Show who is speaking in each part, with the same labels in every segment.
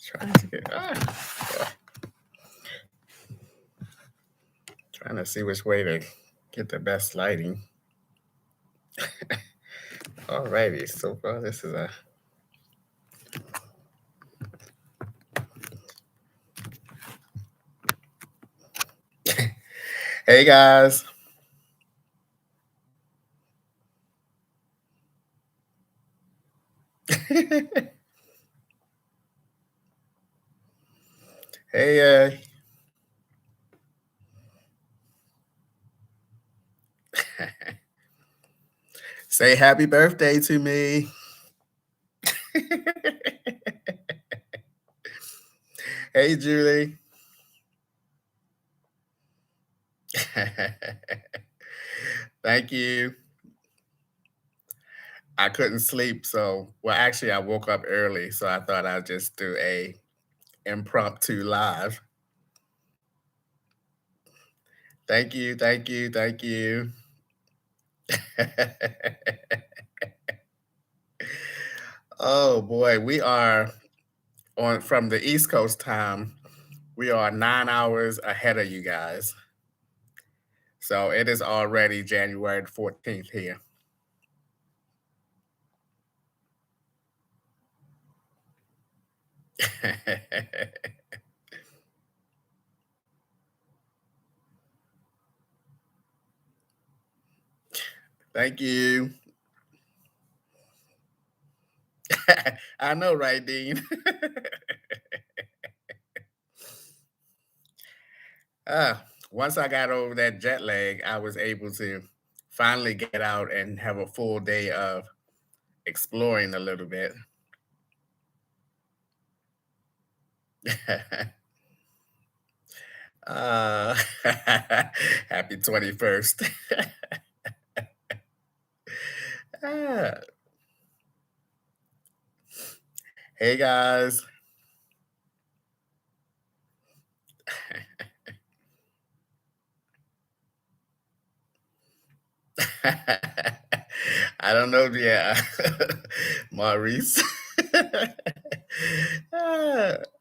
Speaker 1: Trying to get trying to see which way to get the best lighting. Alrighty, so far this is a hey guys. Hey, say happy birthday to me. Hey, Julie. Thank you. I couldn't sleep, so well, actually, I woke up early, so I thought I'd just do a impromptu live. Thank you, thank you, thank you. Oh boy, we are on from the East Coast time. We are 9 hours ahead of you guys. So it is already January 14th here. Thank you. I know, right, Dean? Once I got over that jet lag, I was able to finally get out and have a full day of exploring a little bit. uh, happy 21st. Ah, hey guys. I don't know, yeah. Maurice.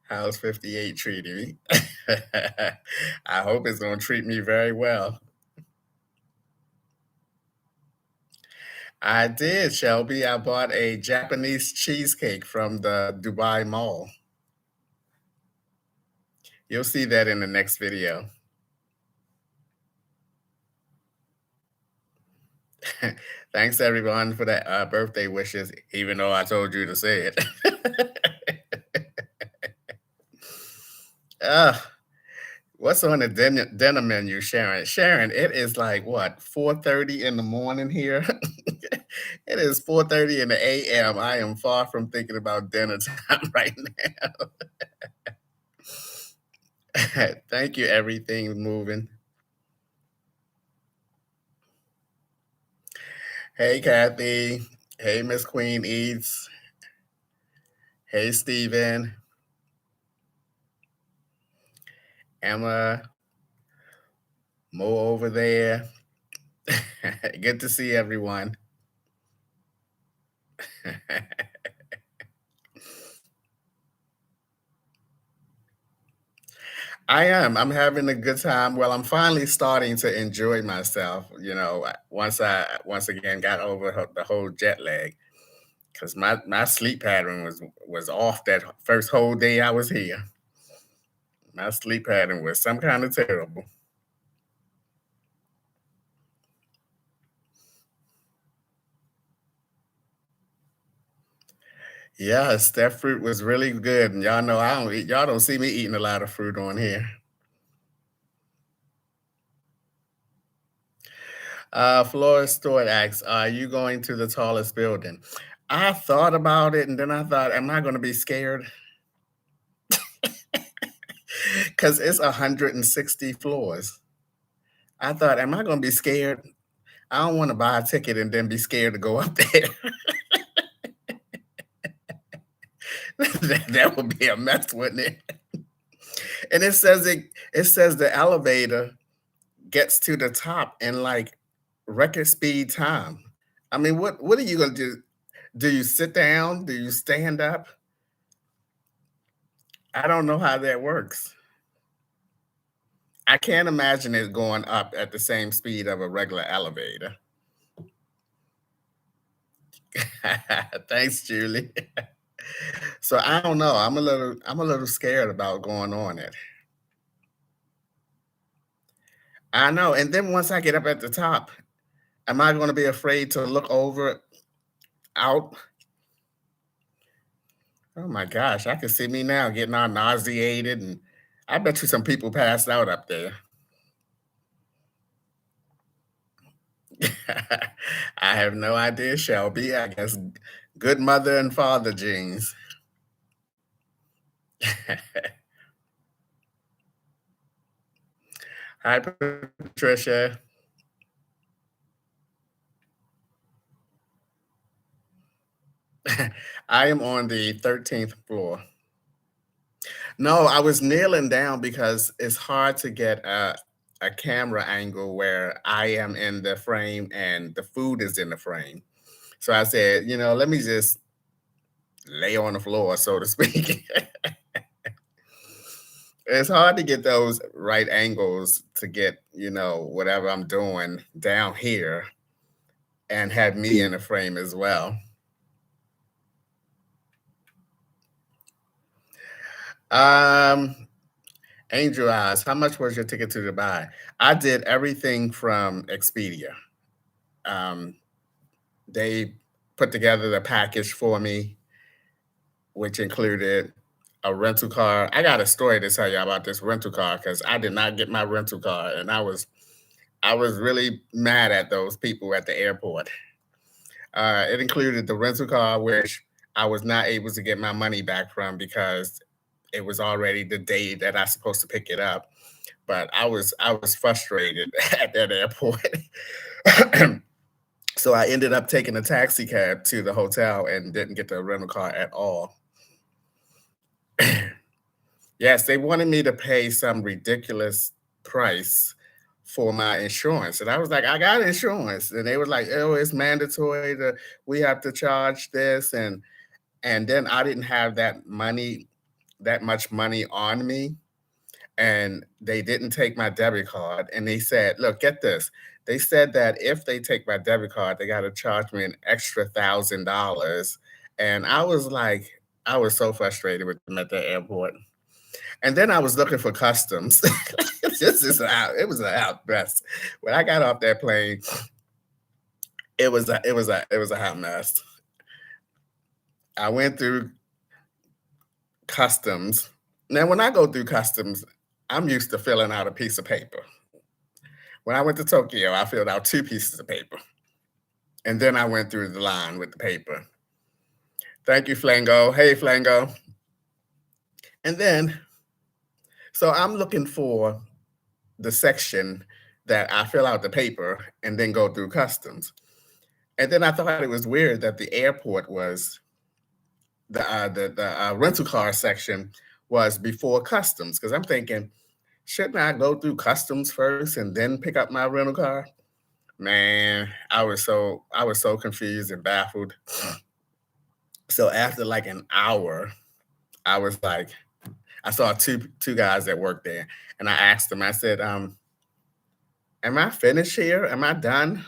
Speaker 1: How's 58 treating me? I hope it's going to treat me very well. I did, Shelby. I bought a Japanese cheesecake from the Dubai Mall. You'll see that in the next video. Thanks everyone for that birthday wishes, even though I told you to say it. uh, what's on the dinner menu, Sharon? Sharon, it is like what, 4:30 in the morning here? It is 4:30 in the AM. I am far from thinking about dinner time right now. Thank you, everything's moving. Hey, Kathy. Hey, Miss Queen Eats. Hey, Steven. Emma. Mo over there. Good to see everyone. I am. I'm having a good time. Well, I'm finally starting to enjoy myself. Once again got over the whole jet lag, because my sleep pattern was off that first whole day I was here. My sleep pattern was some kind of terrible. Yes, that fruit was really good, and y'all know I don't eat. Y'all don't see me eating a lot of fruit on here. Florida Stewart asks, "Are you going to the tallest building?" I thought about it, and then I thought, "Am I going to be scared?" Because it's 160 floors. I thought, "Am I going to be scared?" I don't want to buy a ticket and then be scared to go up there. That would be a mess, wouldn't it? And it says the elevator gets to the top in like record speed time. I mean, what are you gonna do? Do you sit down? Do you stand up? I don't know how that works. I can't imagine it going up at the same speed of a regular elevator. Thanks, Julie. So I don't know. I'm a little scared about going on it. I know. And then once I get up at the top, am I going to be afraid to look over out? Oh my gosh, I can see me now getting all nauseated, and I bet you some people passed out up there. I have no idea, Shelby. I guess good mother and father genes. Hi, Patricia. I am on the 13th floor. No, I was kneeling down because it's hard to get a camera angle where I am in the frame and the food is in the frame. So I said, let me just lay on the floor, so to speak. It's hard to get those right angles to get, whatever I'm doing down here and have me in the frame as well. Um, Angel Eyes, how much was your ticket to Dubai? I did everything from Expedia. Um, they put together the package for me, which included a rental car. I got a story to tell you about this rental car because I did not get my rental car, and I was really mad at those people at the airport. It included the rental car, which I was not able to get my money back from because it was already the day that I was supposed to pick it up. But I was frustrated at that airport. So I ended up taking a taxi cab to the hotel and didn't get the rental car at all. Yes, they wanted me to pay some ridiculous price for my insurance. And I was like, I got insurance. And they were like, oh, it's mandatory to we have to charge this. And then I didn't have that much money on me. And they didn't take my debit card. And they said, look, get this. They said that if they take my debit card, they gotta charge me an extra $1,000. And I was like, I was so frustrated with them at the airport. And then I was looking for customs. It was a hot mess. When I got off that plane, it was a hot mess. I went through customs. Now, when I go through customs, I'm used to filling out a piece of paper. When I went to Tokyo, I filled out two pieces of paper. And then I went through the line with the paper. Thank you, Flango. Hey, Flango. And then, so I'm looking for the section that I fill out the paper and then go through customs. And then I thought it was weird that the airport was the rental car section was before customs because I'm thinking, shouldn't I go through customs first and then pick up my rental car? Man, I was so confused and baffled. So after like an hour, I was like, I saw two guys that worked there, and I asked them. I said, "Am I finished here? Am I done?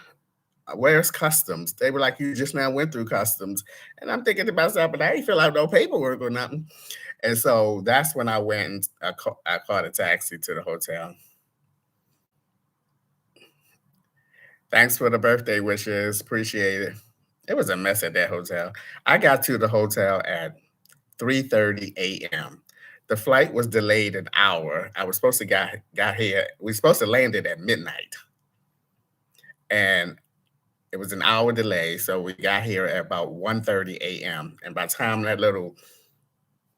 Speaker 1: Where's customs?" They were like, "You just now went through customs," and I'm thinking to myself, "But I ain't fill out no paperwork or nothing." And so that's when I went and I caught a taxi to the hotel. Thanks for the birthday wishes. Appreciate it. It was a mess at that hotel. I got to the hotel at 3:30 a.m. The flight was delayed an hour. I was supposed to got here. We supposed to land it at midnight, and it was an hour delay. So we got here at about 1:30 a.m. And by the time that little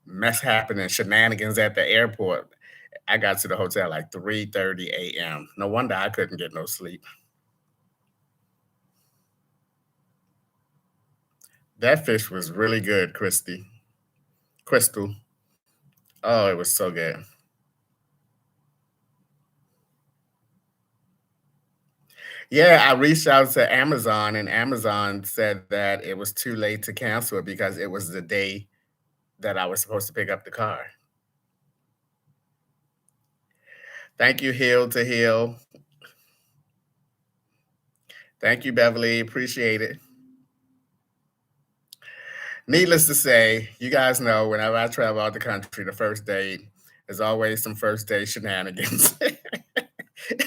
Speaker 1: mess happened and shenanigans at the airport, I got to the hotel like 3:30 a.m. No wonder I couldn't get no sleep. That fish was really good, Christy. Crystal. Oh, it was so good. Yeah, I reached out to Amazon, and Amazon said that it was too late to cancel it because it was the day that I was supposed to pick up the car. Thank you, Hill to Hill. Thank you, Beverly. Appreciate it. Needless to say, you guys know whenever I travel out the country, the first date is always some first day shenanigans.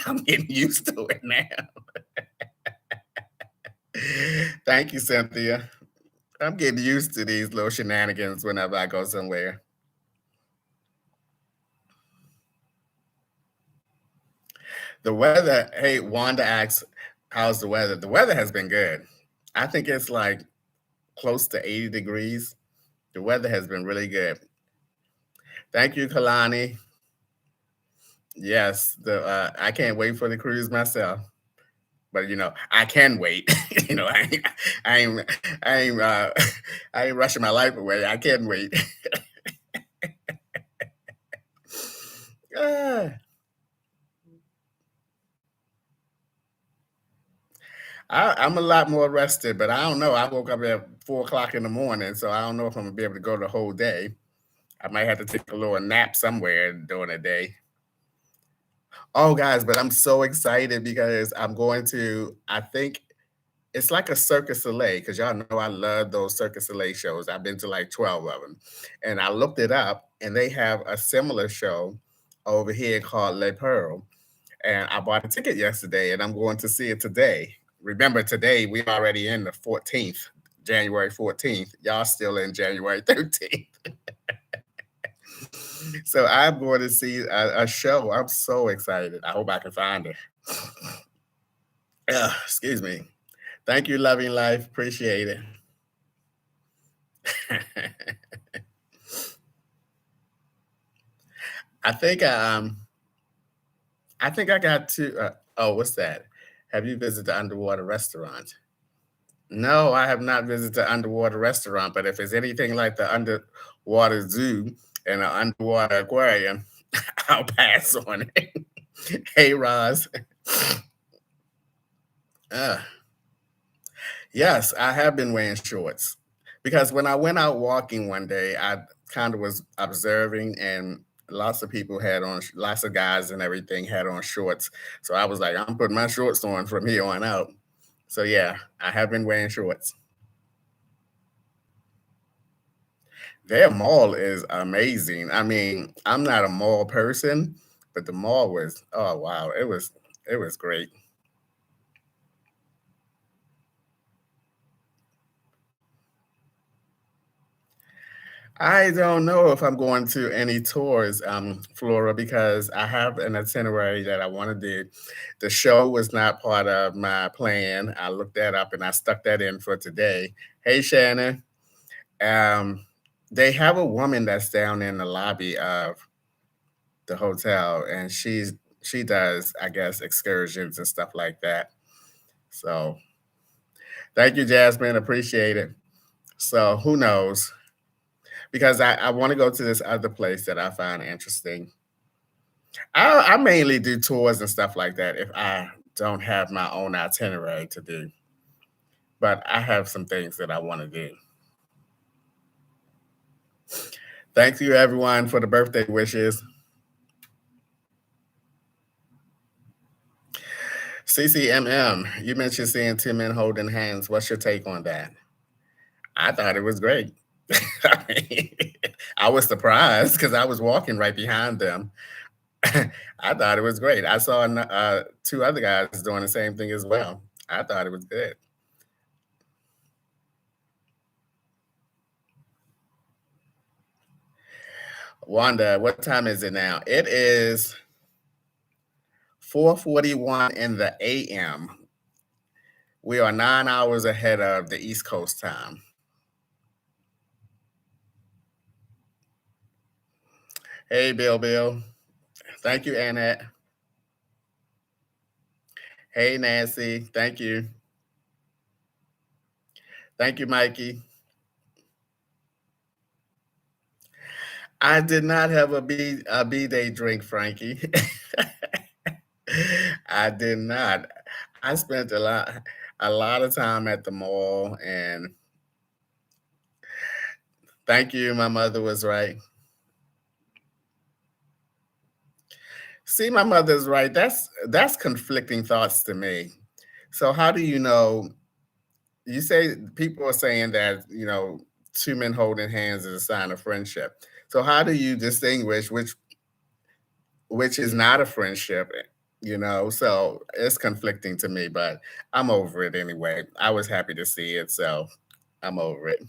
Speaker 1: I'm getting used to it now. Thank you, Cynthia. I'm getting used to these little shenanigans whenever I go somewhere. The weather, hey, Wanda asks, how's the weather? The weather has been good. I think it's like close to 80 degrees. The weather has been really good. Thank you, Kalani. Yes, the I can't wait for the cruise myself. But I can wait. I ain't, I ain't, I ain't rushing my life away. I can wait. Ah, I'm a lot more rested, but I don't know. I woke up at 4 o'clock in the morning, so I don't know if I'm gonna be able to go the whole day. I might have to take a little nap somewhere during the day. Oh, guys, but I'm so excited because I'm going to. I think it's like a Circus Soleil because y'all know I love those Circus Soleil shows. I've been to like 12 of them. And I looked it up and they have a similar show over here called Le Pearl. And I bought a ticket yesterday and I'm going to see it today. Remember, today we already in the 14th, January 14th. Y'all still in January 13th. So I'm going to see a show. I'm so excited. I hope I can find it. Excuse me. Thank you, Loving Life. Appreciate it. I think I think I got to. Oh, what's that? Have you visited the underwater restaurant? No, I have not visited the underwater restaurant. But if it's anything like the underwater zoo and an underwater aquarium, I'll pass on it. Hey, Roz. Uh, yes, I have been wearing shorts because when I went out walking one day, I kind of was observing and lots of people had on lots of guys and everything had on shorts. So I was like, I'm putting my shorts on from here on out. So yeah, I have been wearing shorts. Their mall is amazing. I mean, I'm not a mall person, but the mall was oh wow, it was great. I don't know if I'm going to any tours, Flora, because I have an itinerary that I want to do. The show was not part of my plan. I looked that up and I stuck that in for today. Hey, Shannon. Um, they have a woman that's down in the lobby of the hotel, and she does, I guess, excursions and stuff like that. So thank you, Jasmine. Appreciate it. So who knows? Because I want to go to this other place that I find interesting. I mainly do tours and stuff like that if I don't have my own itinerary to do. But I have some things that I want to do. Thank you, everyone, for the birthday wishes. CCMM, you mentioned seeing two men holding hands. What's your take on that? I thought it was great. I mean, I was surprised because I was walking right behind them. I thought it was great. I saw two other guys doing the same thing as well. I thought it was good. Wanda, what time is it now? It is 4:41 in the AM. We are 9 hours ahead of the East Coast time. Hey, Bill, Bill. Thank you, Annette. Hey, Nancy. Thank you. Thank you, Mikey. I did not have a B day drink, Frankie. I did not. I spent a lot of time at the mall, and thank you. My mother was right. See, my mother's right. That's conflicting thoughts to me. So how do you know? You say people are saying that two men holding hands is a sign of friendship. So how do you distinguish which is not a friendship? So it's conflicting to me, but I'm over it anyway. I was happy to see it, so I'm over it.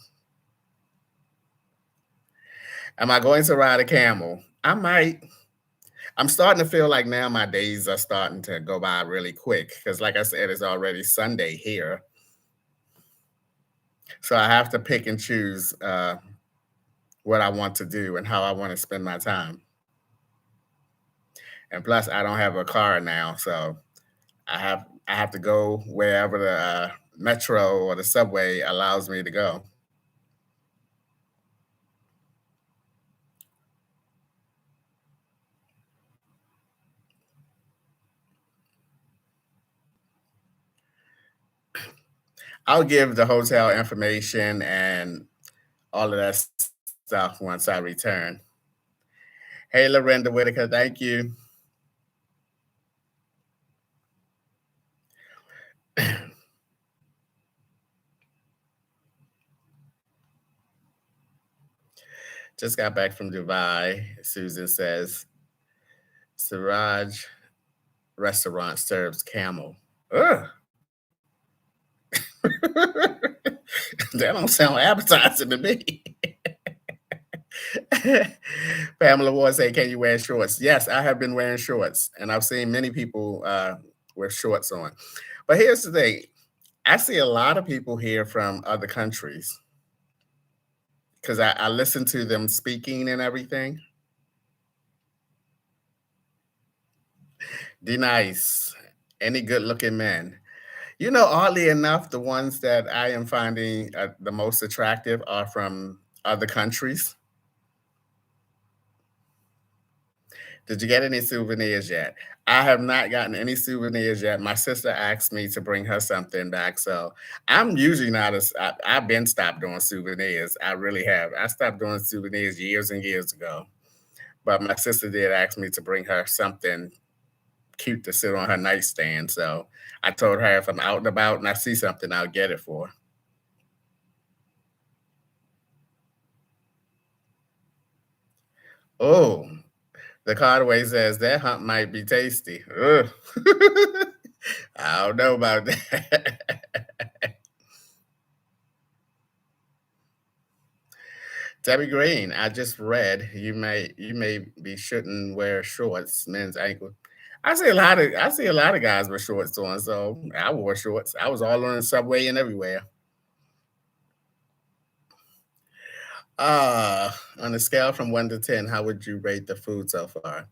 Speaker 1: Am I going to ride a camel? I might. I'm starting to feel like now my days are starting to go by really quick because, like I said, it's already Sunday here. So I have to pick and choose what I want to do and how I want to spend my time. And plus, I don't have a car now, so I have to go wherever the metro or the subway allows me to go. I'll give the hotel information and all of that stuff once I return. Hey, Lorinda Whitaker, thank you. Just got back from Dubai. Susan says Siraj restaurant serves camel. Ugh. That don't sound appetizing to me. Pamela Ward say, "Can you wear shorts?" Yes, I have been wearing shorts, and I've seen many people with shorts on. But here's the thing: I see a lot of people here from other countries because I listen to them speaking and everything. Be nice. Any good-looking men. Oddly enough, the ones that I am finding the most attractive are from other countries. Did you get any souvenirs yet? I have not gotten any souvenirs yet. My sister asked me to bring her something back, so I'm usually not as I've been stopped doing souvenirs. I really have. I stopped doing souvenirs years and years ago. But my sister did ask me to bring her something cute to sit on her nightstand. So I told her if I'm out and about and I see something, I'll get it for her. Oh, the Cardaway says that hump might be tasty. Ugh. I don't know about that. Debbie Green, I just read you may be shouldn't wear shorts, men's ankle. I see a lot of guys with shorts on, so I wore shorts. I was all on the subway and everywhere. On a scale from 1 to 10, how would you rate the food so far?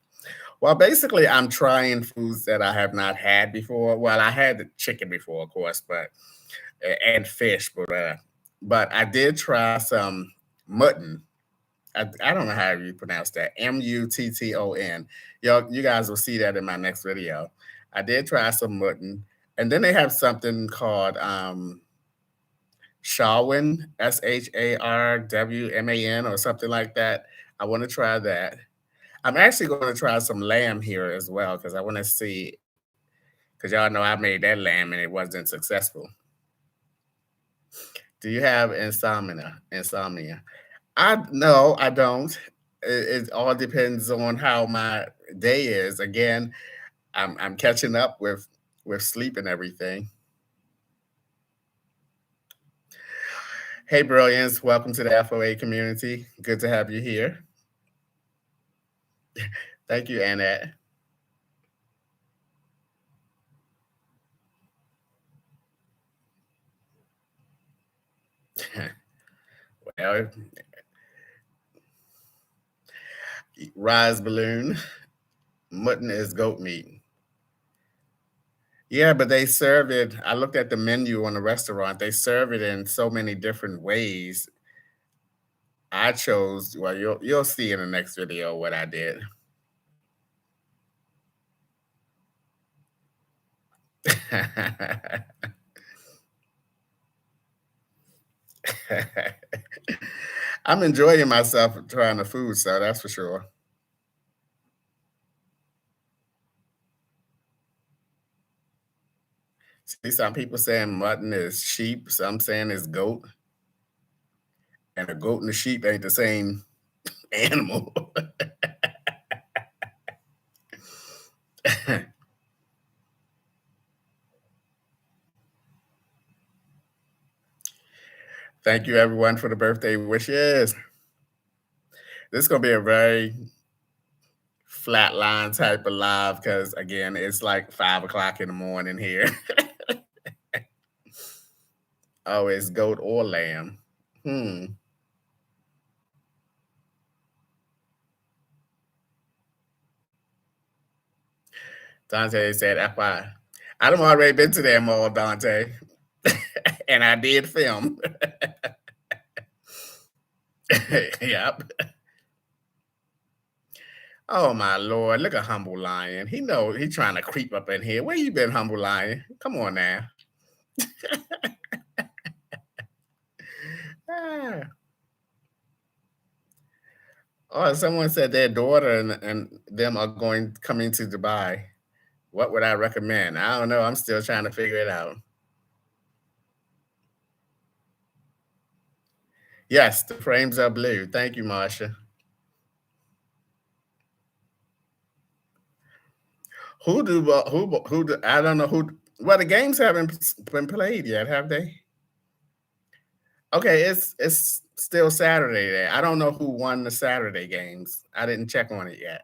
Speaker 1: Well, basically, I'm trying foods that I have not had before. Well, I had the chicken before, of course, but and fish, but I did try some mutton. I don't know how you pronounce that. Mutton. You guys will see that in my next video. I did try some mutton, and then they have something called Shawin, Sharwman, or something like that. I want to try that. I'm actually going to try some lamb here as well because I want to see because y'all know I made that lamb and it wasn't successful. Do you have insomnia? Insomnia? I No, I don't. It all depends on how my day is. Again, I'm catching up with sleep and everything. Hey, brilliance! Welcome to the FOA community. Good to have you here. Thank you, Annette. Well, rise balloon. Mutton is goat meat. Yeah, but they serve it. I looked at the menu on the restaurant. They serve it in so many different ways. I chose. Well, you'll see in the next video what I did. I'm enjoying myself trying the food, so that's for sure. See, some people saying mutton is sheep, some saying it's goat, and a goat and a sheep ain't the same animal. Thank you, everyone, for the birthday wishes. This is gonna be a very flatline type of live because again, it's like 5 o'clock in the morning here. Oh, it's goat or lamb. Hmm. Dante said, FY. I've already been to that mall, Dante. And I did film. Yep. Oh my lord, look at Humble Lion. He know he trying to creep up in here. Where you been, Humble Lion? Come on now. Ah. Oh, someone said their daughter and them are going coming to Dubai. What would I recommend? I don't know. I'm still trying to figure it out. Yes, the frames are blue. Thank you, Marsha. Who do I don't know who. Well, the games haven't been played yet, have they? Okay, it's still Saturday there. I don't know who won the Saturday games. I didn't check on it yet.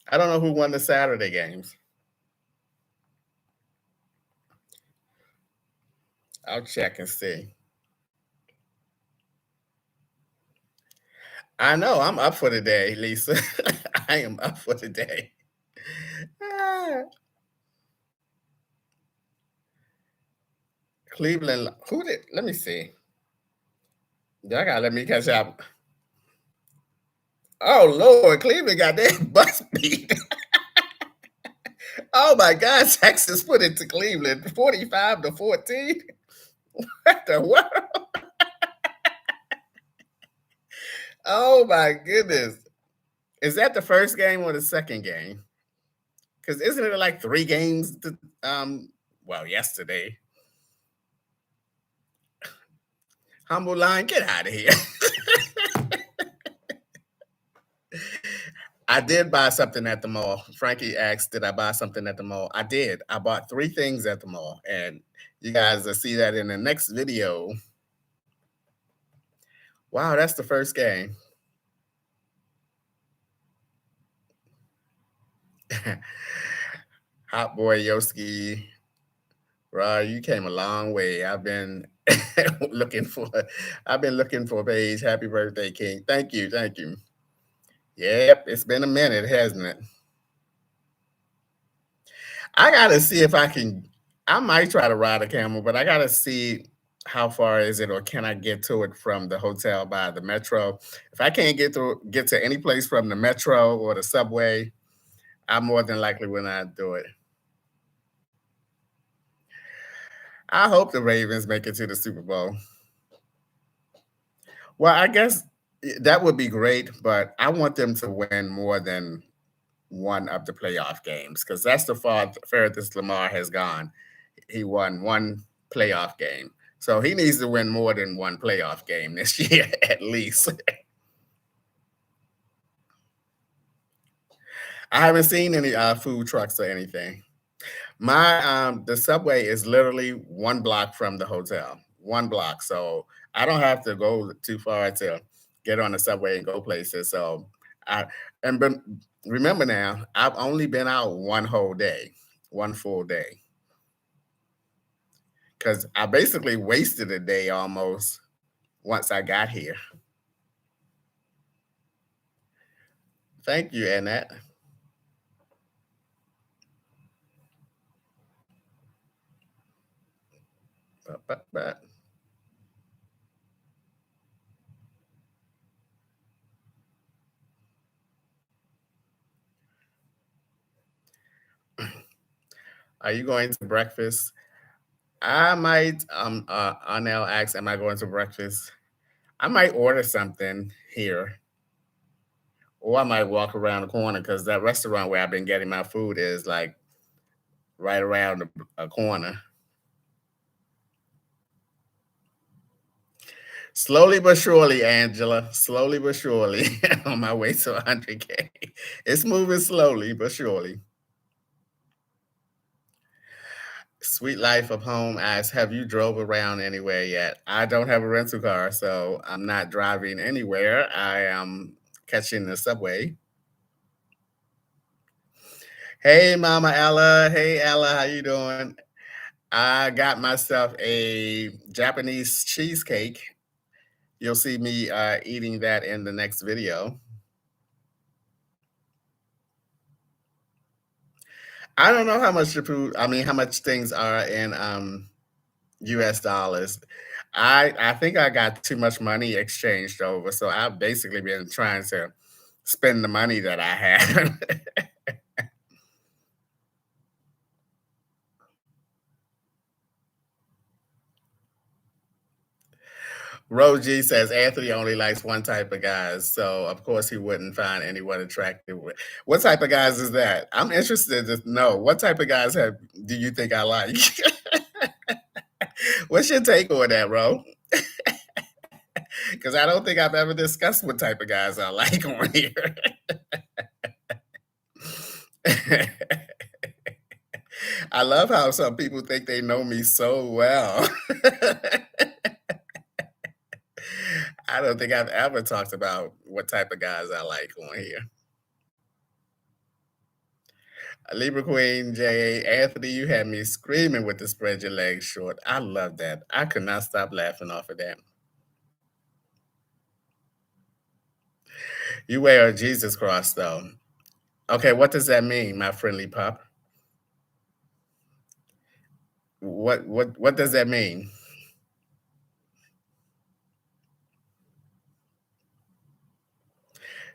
Speaker 1: I don't know who won the Saturday games. I'll check and see. I know I'm up for the day, Lisa. I am up for the day. Ah, Cleveland, who did? Let me see. Y'all gotta let me catch up. Oh Lord, Cleveland got that bus beat. Oh my God, Texas put it to Cleveland 45-14. What the world? Oh my goodness. Is that the first game or the second game? Because isn't it like 3 games well, yesterday. Humble line, get out of here. I did buy something at the mall. Frankie asked, did I buy something at the mall? I did. I bought 3 things at the mall. And you guys will see that in the next video. Wow, that's the first game. Hot boy Yoski. Rod, you came a long way. I've been looking for I've been looking for a page. Happy birthday, King. Thank you, thank you. Yep, it's been a minute, hasn't it? I gotta see if I can. I might try to ride a camel, but I gotta see how far is it, or can I get to it from the hotel by the metro? If I can't get to any place from the metro or the subway, I more than likely will not do it. I hope the Ravens make it to the Super Bowl. Well, I guess that would be great, but I want them to win more than one of the playoff games because that's the furthest Lamar has gone. He won one playoff game. So he needs to win more than one playoff game this year, at least. I haven't seen any food trucks or anything. My the subway is literally 1 block from the hotel. 1 block. So I don't have to go too far to get on the subway and go places. So I and but remember now, I've only been out one whole day, one full day. Because I basically wasted a day almost once I got here. Thank you, Annette. But are you going to breakfast? I might Arnell asks, am I going to breakfast? I might order something here. Or I might walk around the corner because that restaurant where I've been getting my food is like right around a corner. Slowly but surely, Angela. Slowly but surely, on my way to 100K. It's moving slowly but surely. Sweet Life of Home asks, have you drove around anywhere yet? I don't have a rental car, so I'm not driving anywhere. I am catching the subway. Hey, Mama Ella. Hey, Ella. How you doing? I got myself a Japanese cheesecake. You'll see me eating that in the next video. I don't know how much the food. I mean, how much things are in US dollars. I think I got too much money exchanged over, so I've basically been trying to spend the money that I have. Roji says Anthony only likes one type of guys, so of course he wouldn't find anyone attractive. What type of guys is that? I'm interested to know what type of guys have do you think I like? What's your take on that, bro? Because I don't think I've ever discussed what type of guys I like on here. I love how some people think they know me so well. I don't think I've ever talked about what type of guys I like on here. Libra Queen J. Anthony, you had me screaming with the spread your legs short. I love that. I could not stop laughing off of that. You wear a Jesus cross though. Okay, what does that mean, my friendly pup? What does that mean?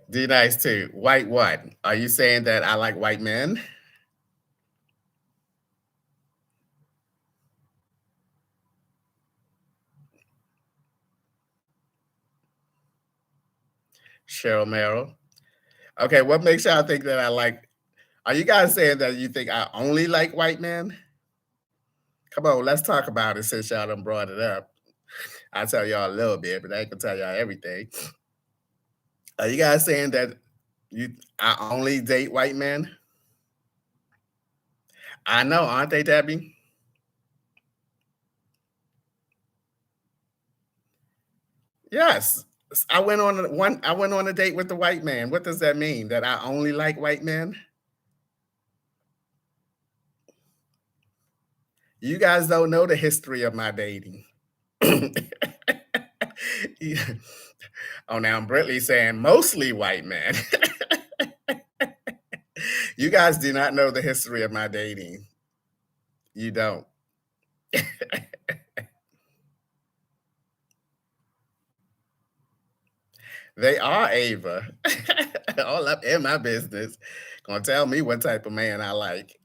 Speaker 1: D nice too. White what? Are you saying that I like white men? Cheryl Merrill. Okay, what makes y'all think that I like? Are you guys saying that you think I only like white men? Come on, let's talk about it since y'all done brought it up. I'll tell y'all a little bit, but I ain't gonna tell y'all everything. Are you guys saying that I only date white men? I know, aren't they, Debbie? Yes. I went on a date with the white man. What does that mean? That I only like white men? You guys don't know the history of my dating. Yeah. Oh, now Britley saying mostly white men. You guys do not know the history of my dating. You don't. They are Ava. All up in my business. Gonna tell me what type of man I like.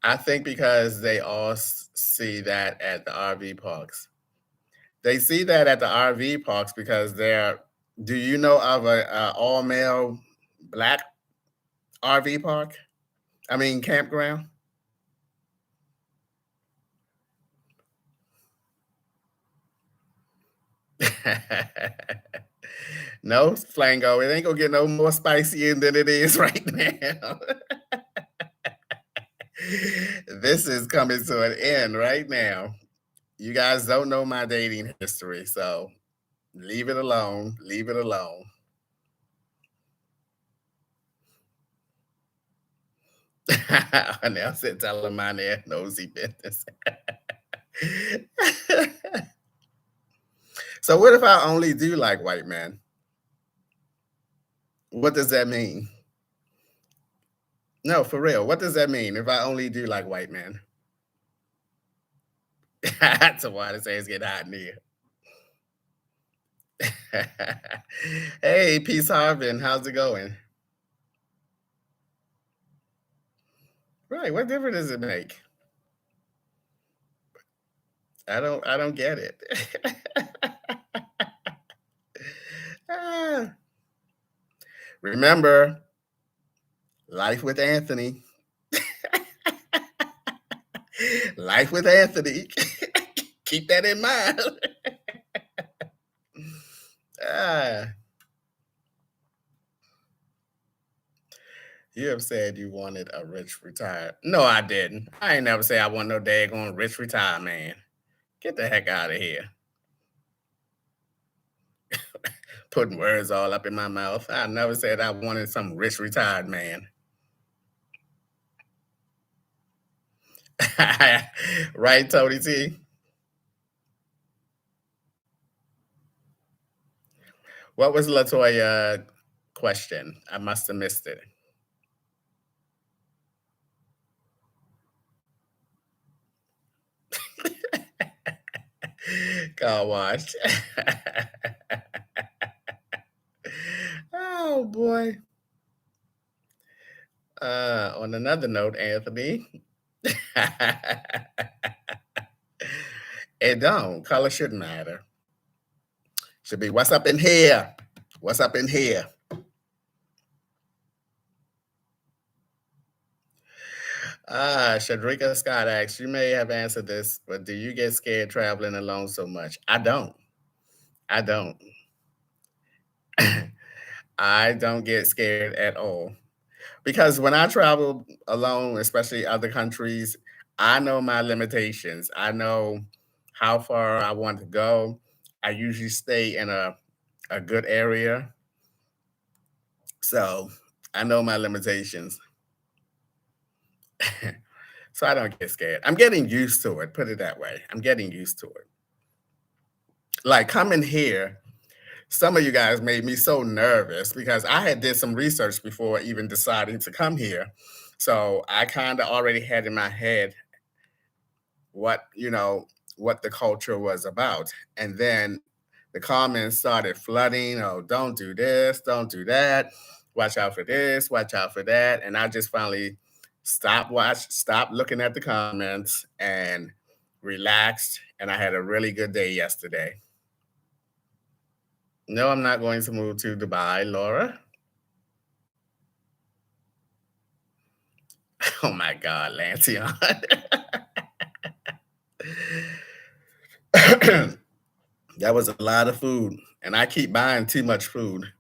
Speaker 1: I think because they all see that at the RV parks. They see that at the RV parks because they're. Do you know of a all male black RV park? I mean campground. No, Flango, it ain't gonna get no more spicy than it is right now. This is coming to an end right now. You guys don't know my dating history, so leave it alone. Leave it alone. Now sit telling my there nosy business. So what if I only do like white men? What does that mean? No, for real. What does that mean if I only do like white men? That's why they say it's getting hot in here. Hey, Peace Harvin, how's it going? Right, what difference does it make? I don't get it. Ah. Remember, life with Anthony. Life with Anthony. Keep that in mind. Ah, you have said you wanted a rich retired. No, I didn't. I ain't never say I want no daggone rich retired man. Get the heck out of here. Putting words all up in my mouth. I never said I wanted some rich retired man. Right, Tony T? What was Latoya question? I must have missed it. Car wash. Oh boy. On another note, Anthony, it don't. Color shouldn't matter. Should be what's up in here? What's up in here? Shadrika Scott asks, you may have answered this, but do you get scared traveling alone so much? I don't. I don't. I don't get scared at all. Because when I travel alone, especially other countries, I know my limitations. I know how far I want to go. I usually stay in a good area. So I know my limitations. So I don't get scared. I'm getting used to it, put it that way. I'm getting used to it. Like coming here, some of you guys made me so nervous because I had did some research before even deciding to come here. So I kind of already had in my head what, what the culture was about. And then the comments started flooding, oh, don't do this, don't do that, watch out for this, watch out for that. And I just finally stopped looking at the comments and relaxed. And I had a really good day yesterday. No, I'm not going to move to Dubai, Laura. Oh my God, Lancion. That was a lot of food. And I keep buying too much food.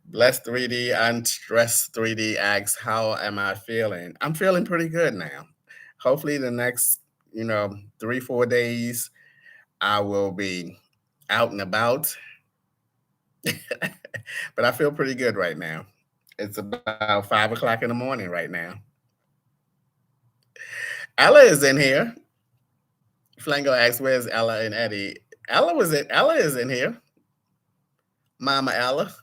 Speaker 1: Blessed 3D, unstressed 3D asks, how am I feeling? I'm feeling pretty good now. Hopefully, the next, 3, 4 days, I will be out and about. But I feel pretty good right now. It's about 5 o'clock in the morning right now. Ella is in here. Flango asks, where's Ella and Eddie? Ella is in here. Mama Ella.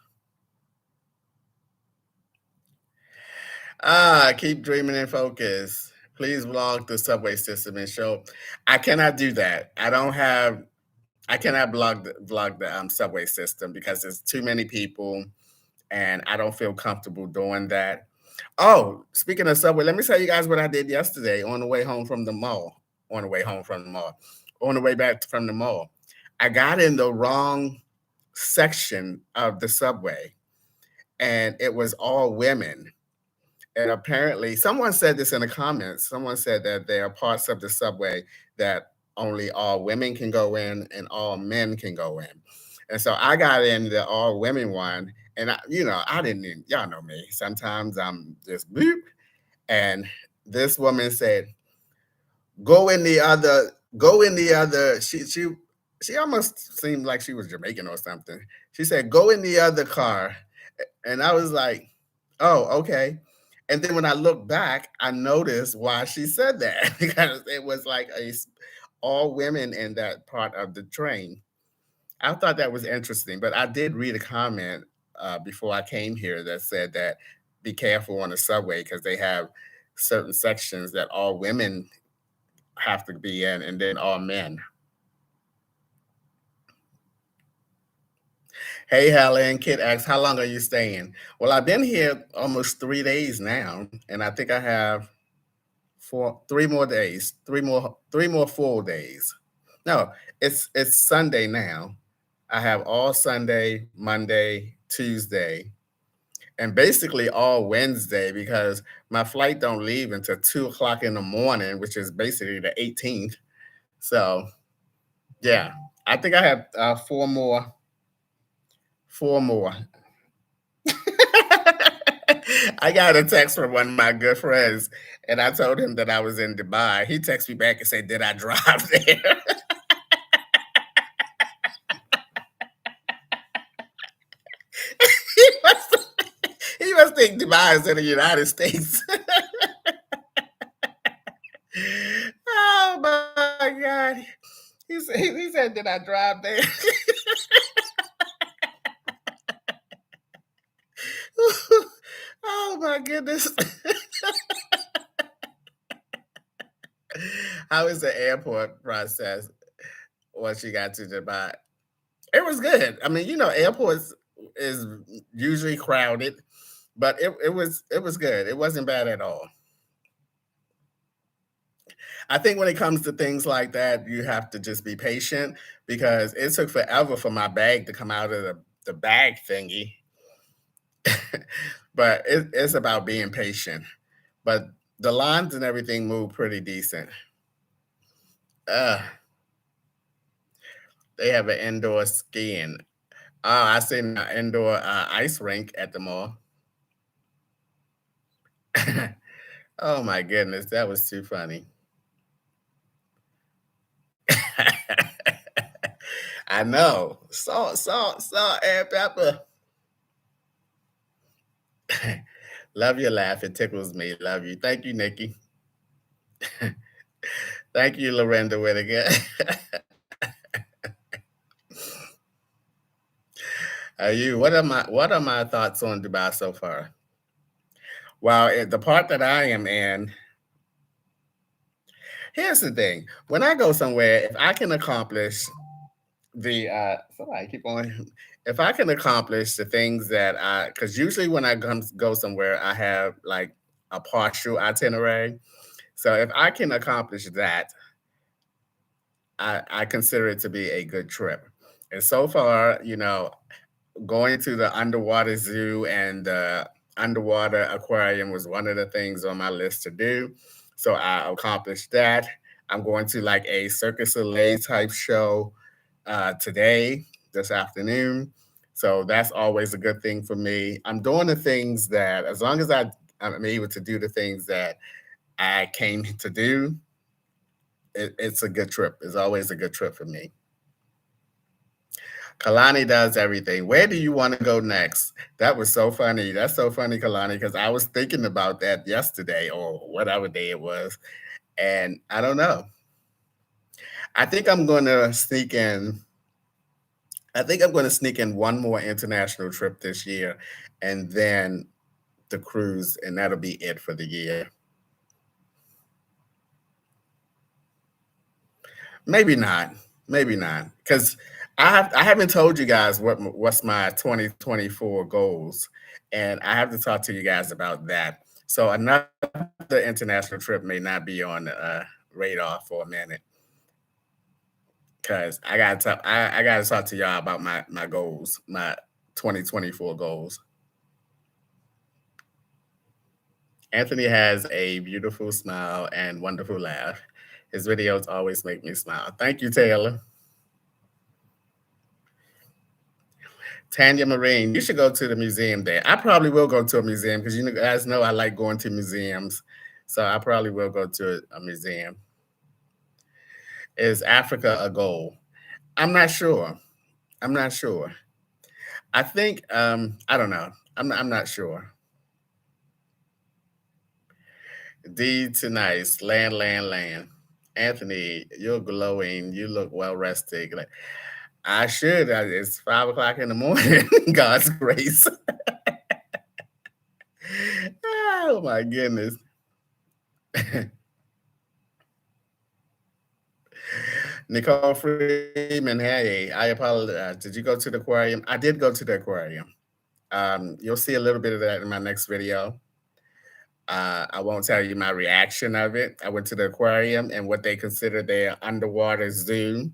Speaker 1: Keep dreaming and focus. Please vlog the subway system and show. I cannot do that. I cannot vlog the subway system because there's too many people and I don't feel comfortable doing that. Oh, speaking of subway, let me tell you guys what I did yesterday on the way home from the mall. On the way home from the mall. On the way back from the mall. I got in the wrong section of the subway and it was all women. And apparently, someone said this in the comments. Someone said that there are parts of the subway that only all women can go in and all men can go in. And so I got in the all women one, and I didn't even, y'all know me. Sometimes I'm just boop. And this woman said, go in the other. She almost seemed like she was Jamaican or something. She said, go in the other car. And I was like, oh, okay. And then when I look back, I noticed why she said that because it was like all women in that part of the train. I thought that was interesting, but I did read a comment before I came here that said that be careful on the subway because they have certain sections that all women have to be in, and then all men. Hey, Helen, Kid asks, how long are you staying? Well, I've been here almost 3 days now, and I think I have 3 more full days. No, it's Sunday now. I have all Sunday, Monday, Tuesday, and basically all Wednesday because my flight don't leave until 2 o'clock in the morning, which is basically the 18th. So yeah, I think I have four more. I got a text from one of my good friends, and I told him that I was in Dubai. He texted me back and said, "Did I drive there?" he must he must think Dubai is in the United States. Oh my god! He said, "Did I drive there?" Oh my goodness! How is the airport process once you got to Dubai? It was good. I mean, airports is usually crowded, but it was good. It wasn't bad at all. I think when it comes to things like that, you have to just be patient because it took forever for my bag to come out of the bag thingy. But it's about being patient. But the lines and everything move pretty decent. Uh, they have an indoor skiing. I seen an indoor ice rink at the mall. Oh my goodness, that was too funny. I know. Salt, salt, salt, and pepper. Love your laugh. It tickles me. Love you. Thank you, Nikki. Thank you, Lorinda Whittaker. What are my thoughts on Dubai so far? Well, the part that I am in, here's the thing. When I go somewhere, if I can accomplish the somebody keep on if I can accomplish the things that I because usually when I go somewhere, I have like a partial itinerary. So if I can accomplish that, I consider it to be a good trip. And so far, going to the underwater zoo and the underwater aquarium was one of the things on my list to do. So I accomplished that. I'm going to like a Circus Soleil type show today, this afternoon. So that's always a good thing for me. I'm doing the things that, as long as I'm able to do the things that I came to do, it's a good trip. It's always a good trip for me. Kalani does everything. Where do you want to go next? That was so funny. That's so funny, Kalani, because I was thinking about that yesterday or whatever day it was. And I don't know. I think I'm going to sneak in. I think I'm going to sneak in one more international trip this year and then the cruise, and that'll be it for the year. Maybe not. Maybe not. Because I haven't told you guys what's my 2024 goals, and I have to talk to you guys about that. So another international trip may not be on the radar for a minute because I gotta talk to y'all about my goals, my 2024 goals. Anthony has a beautiful smile and wonderful laugh. His videos always make me smile. Thank you, Taylor. Tanya Marine, you should go to the museum there. I probably will go to a museum because you guys know I like going to museums. So I probably will go to a museum. Is Africa a goal? I'm not sure. I'm not sure. I think I don't know. I'm not sure. D to nice. Land, land, land. Anthony, you're glowing. You look well rested. Like, I should. It's 5 o'clock in the morning. God's grace. Oh my goodness. Nicole Freeman, hey, I apologize. Did you go to the aquarium? I did go to the aquarium. You'll see a little bit of that in my next video. I won't tell you my reaction of it. I went to the aquarium and what they consider their underwater zoo.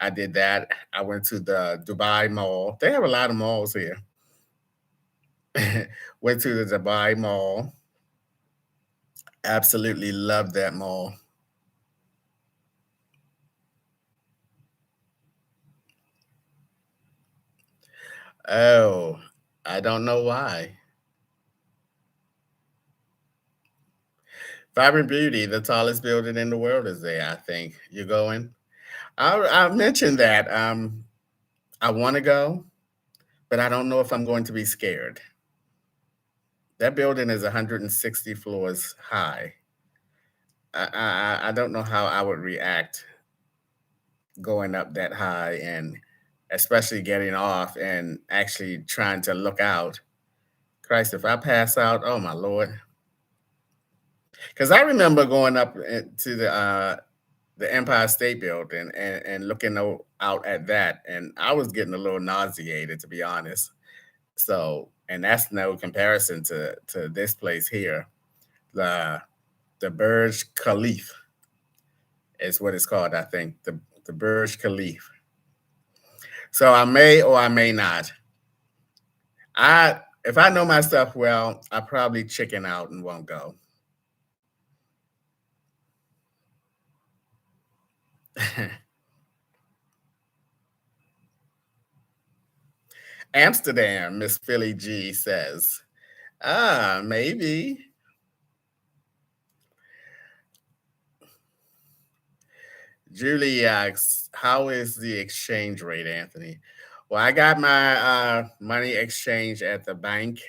Speaker 1: I did that. I went to the Dubai Mall. They have a lot of malls here. Went to the Dubai Mall. Absolutely loved that mall. Oh, I don't know why. Vibrant Beauty, the tallest building in the world is there, I think. You going? I mentioned that. I want to go, but I don't know if I'm going to be scared. That building is 160 floors high. I don't know how I would react going up that high and especially getting off and actually trying to look out. Christ, if I pass out, oh my Lord. Because I remember going up to the Empire State Building and looking out at that, and I was getting a little nauseated, to be honest. So, and that's no comparison to this place here. The the Burj Khalifa is what it's called, I think. The Burj Khalifa. So I may or I may not. I if I know my stuff well, I probably chicken out and won't go. Amsterdam, Miss Philly G says. Ah, maybe. Julie asks, how is the exchange rate, Anthony? Well, I got my money exchange at the bank.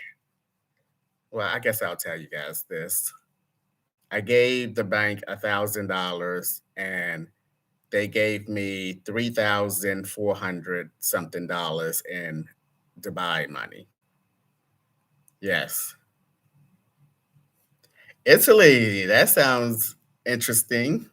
Speaker 1: Well, I guess I'll tell you guys this. I gave the bank $1,000 and they gave me 3,400 something dollars in Dubai money. Yes. Italy, that sounds interesting.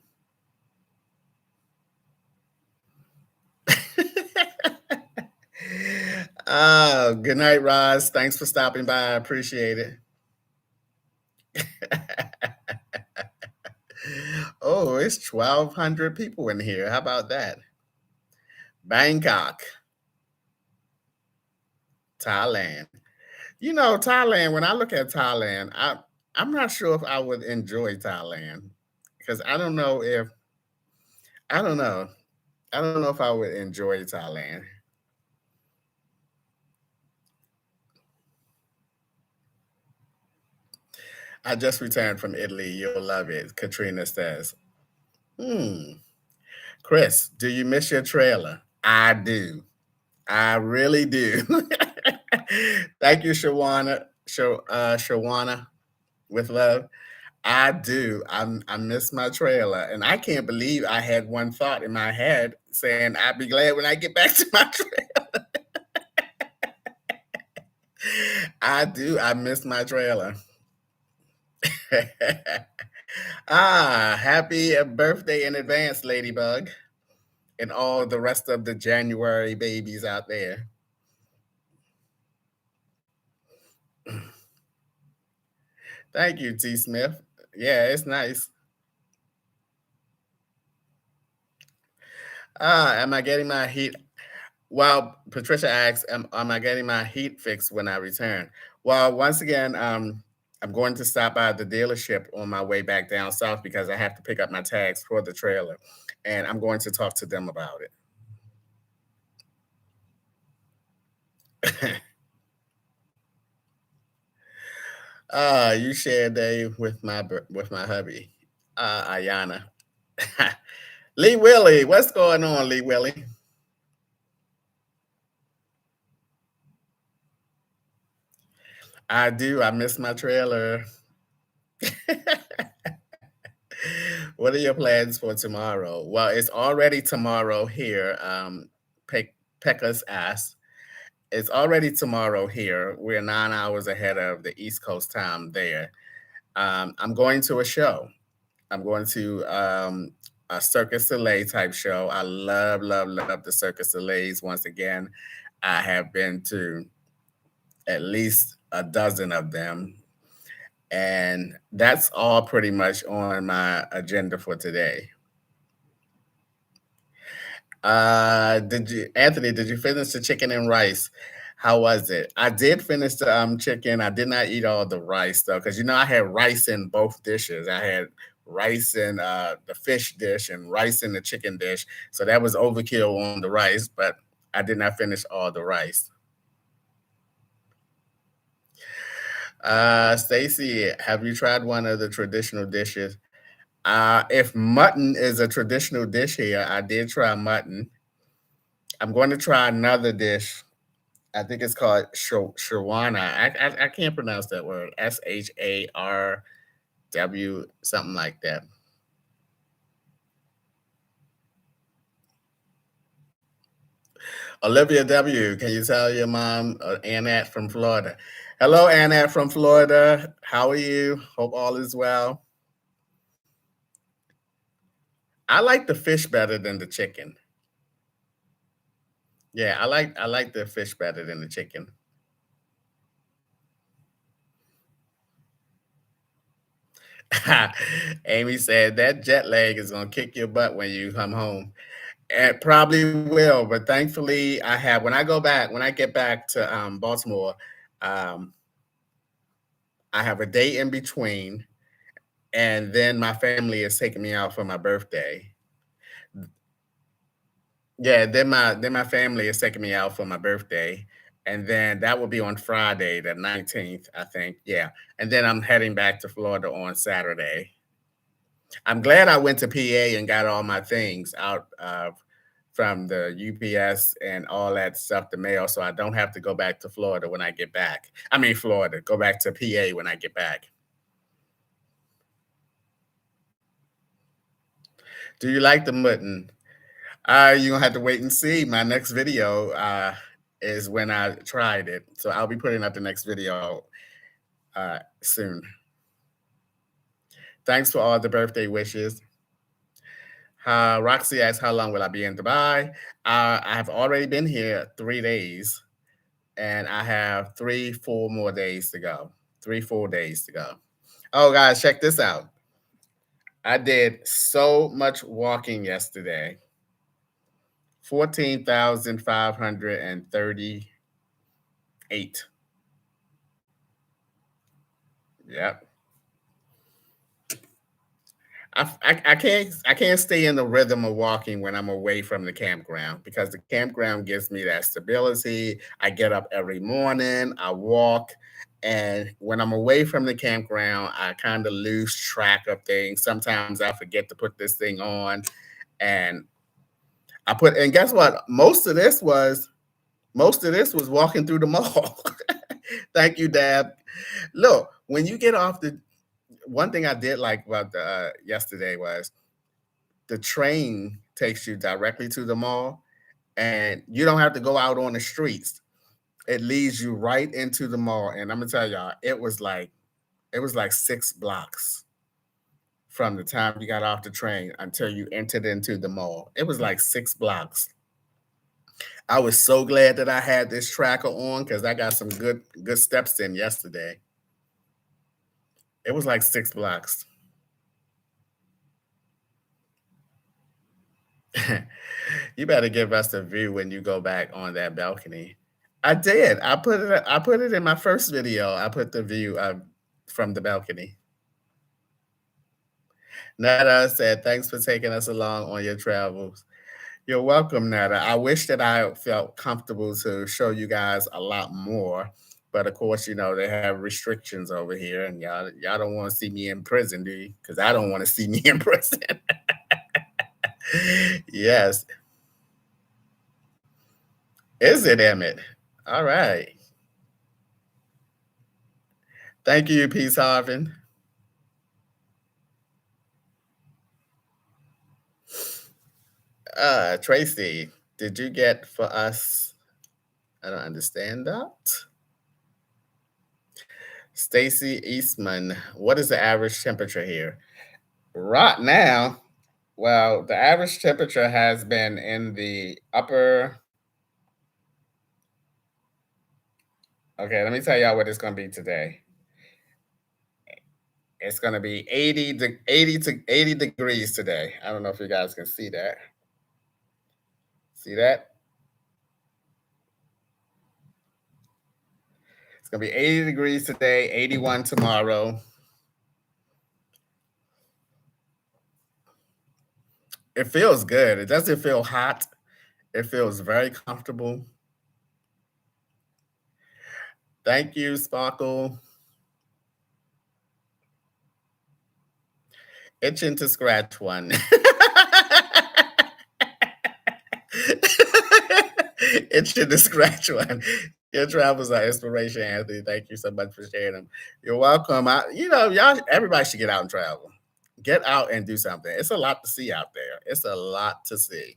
Speaker 1: Good night, Roz. Thanks for stopping by. I appreciate it. Oh, it's 1,200 people in here. How about that? Bangkok, Thailand. Thailand, when I look at Thailand, I'm not sure if I would enjoy Thailand because I don't know. I don't know if I would enjoy Thailand. I just returned from Italy. You'll love it. Katrina says, hmm. Chris, do you miss your trailer? I do. I really do. Thank you, Shawana, with love. I do. I miss my trailer, and I can't believe I had one thought in my head saying I'd be glad when I get back to my trailer. I do. I miss my trailer. Happy birthday in advance, Ladybug, and all the rest of the January babies out there. Thank you, T. Smith. Yeah, it's nice. Am I getting my heat? Well, Patricia asks, am I getting my heat fixed when I return? Well, once again, I'm going to stop by the dealership on my way back down south because I have to pick up my tags for the trailer, and I'm going to talk to them about it. You share a day with my hubby, Ayana. Lee Willie, what's going on, Lee Willie? I do. I miss my trailer. What are your plans for tomorrow? Well, it's already tomorrow here. Pekka's asked. It's already tomorrow here. We're 9 hours ahead of the East Coast time there. I'm going to a show. I'm going to a Circus Soleil type show. I love, love, love the Circus Soleils. Once again, I have been to at least a dozen of them. And that's all pretty much on my agenda for today. Anthony, did you finish the chicken and rice? How was it? I did finish the chicken. I did not eat all the rice though, because I had rice in both dishes. I had rice in the fish dish and rice in the chicken dish. So that was overkill on the rice, but I did not finish all the rice. Stacy, have you tried one of the traditional dishes? If mutton is a traditional dish here, I did try mutton. I'm going to try another dish. I think it's called shawarma. I can't pronounce that word. SHARW, something like that. Olivia W, can you tell your mom, Annette from Florida? Hello, Annette from Florida. How are you? Hope all is well. I like the fish better than the chicken. Yeah, I like the fish better than the chicken. Amy said that jet lag is gonna kick your butt when you come home. It probably will, but thankfully I have when I get back to Baltimore, um, I have a day in between, and then my family is taking me out for my birthday. Yeah, then my family is taking me out for my birthday, and then that will be on Friday, the 19th, I think. Yeah, and then I'm heading back to Florida on Saturday. I'm glad I went to PA and got all my things out from the UPS and all that stuff, the mail, so I don't have to go back to Florida when I get back. I mean, Florida, go back to PA when I get back. Do you like the mutton? You're gonna have to wait and see. My next video is when I tried it, so I'll be putting up the next video soon. Thanks for all the birthday wishes. Roxy asks, "How long will I be in Dubai?" I have already been here 3 days, and I have three, 4 more days to go. 3 4 days to go. Oh, guys, check this out. I did so much walking yesterday. 14,538. Yep. I can't stay in the rhythm of walking when I'm away from the campground because the campground gives me that stability. I get up every morning, I walk, and when I'm away from the campground, I kind of lose track of things. Sometimes I forget to put this thing on, and and guess what? Most of this was walking through the mall. Thank you, Dad. Look, when you get off the one thing I did like about the yesterday was the train takes you directly to the mall, and you don't have to go out on the streets. It leads you right into the mall, and I'm gonna tell y'all, it was like 6 blocks from the time you got off the train until you entered into the mall. It was like 6 blocks. I was so glad that I had this tracker on because I got some good steps in yesterday. It was like 6 blocks. You better give us a view when you go back on that balcony. I did. I put it in my first video. I put the view from the balcony. Nada said, "Thanks for taking us along on your travels." You're welcome, Nada. I wish that I felt comfortable to show you guys a lot more, but of course, they have restrictions over here, and y'all don't want to see me in prison, do you? Because I don't want to see me in prison. Yes, is it, Emmett? All right. Thank you, Peace Harvin. Tracy, did you get for us? I don't understand that. Stacy Eastman, what is the average temperature here? Right now, well, the average temperature has been in the upper. Okay, let me tell y'all what it's going to be today. It's going to be 80 to 80 degrees today. I don't know if you guys can see that. See that? It's gonna be 80 degrees today, 81 tomorrow. It feels good. It doesn't feel hot. It feels very comfortable. Thank you, Sparkle. Itching to scratch one. Itching to scratch one. Your travels are inspiration, Anthony. Thank you so much for sharing them. You're welcome. Y'all, everybody should get out and travel. Get out and do something. It's a lot to see out there. It's a lot to see.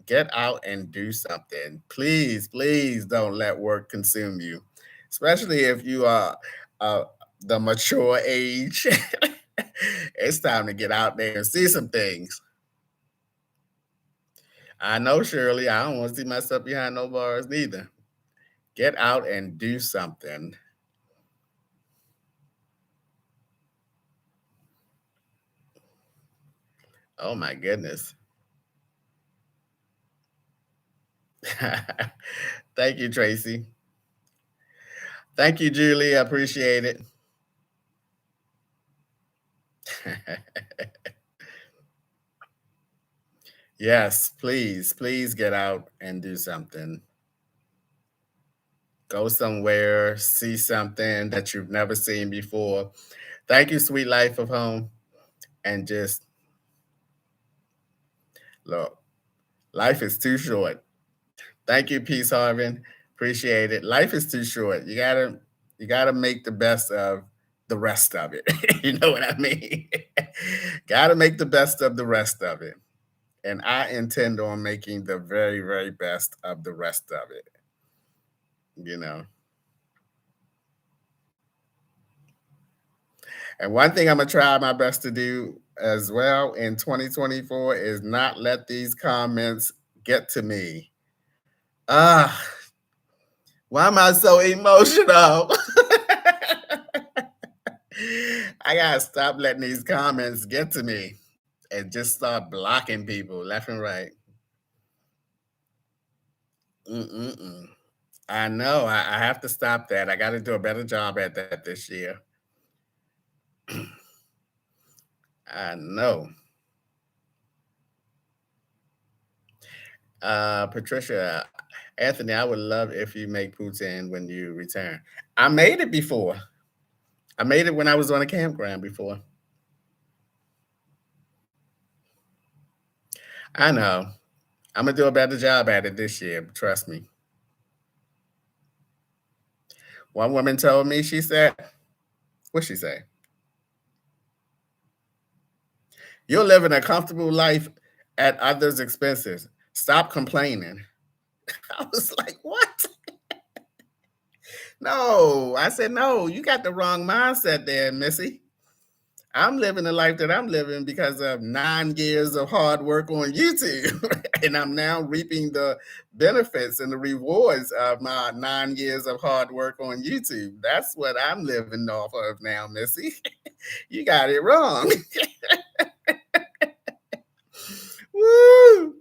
Speaker 1: Get out and do something. Please, please don't let work consume you, especially if you are uh, the mature age. It's time to get out there and see some things. I know, Shirley, I don't want to see myself behind no bars neither. Get out and do something. Oh my goodness. Thank you, Tracy. Thank you, Julie. I appreciate it. Yes, please, please get out and do something. Go somewhere, see something that you've never seen before. Thank you, Sweet Life of Home. And just look, life is too short. Thank you, Peace Harvin. Appreciate it. Life is too short. You gotta make the best of the rest of it. You know what I mean? Gotta make the best of the rest of it. And I intend on making the very, very best of the rest of it. You know. And one thing I'm gonna try my best to do as well in 2024 is not let these comments get to me. Ah, why am I so emotional? I gotta stop letting these comments get to me and just start blocking people left and right. Mm-mm-mm. I know. I have to stop that. I got to do a better job at that this year. I know. Patricia, Anthony, I would love if you make poutine when you return. I made it before. I made it when I was on a campground before. I know. I'm gonna do a better job at it this year. Trust me. One woman told me, she said, what she say? You're living a comfortable life at others' expenses. Stop complaining. I was like, what? No. I said, no, you got the wrong mindset there, Missy. I'm living the life that I'm living because of 9 years of hard work on YouTube. And I'm now reaping the benefits and the rewards of my 9 years of hard work on YouTube. That's what I'm living off of now, Missy. You got it wrong. Woo!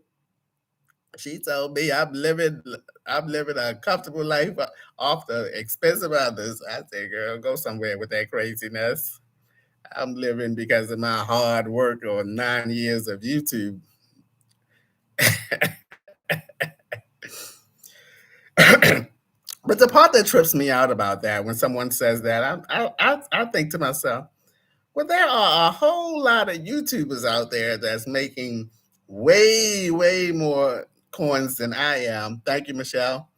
Speaker 1: She told me I'm living a comfortable life off the expense of others. I said, girl, go somewhere with that craziness. I'm living because of my hard work on 9 years of YouTube. But the part that trips me out about that, when someone says that, I think to myself, well, there are a whole lot of YouTubers out there that's making way, way more coins than I am. Thank you, Michelle.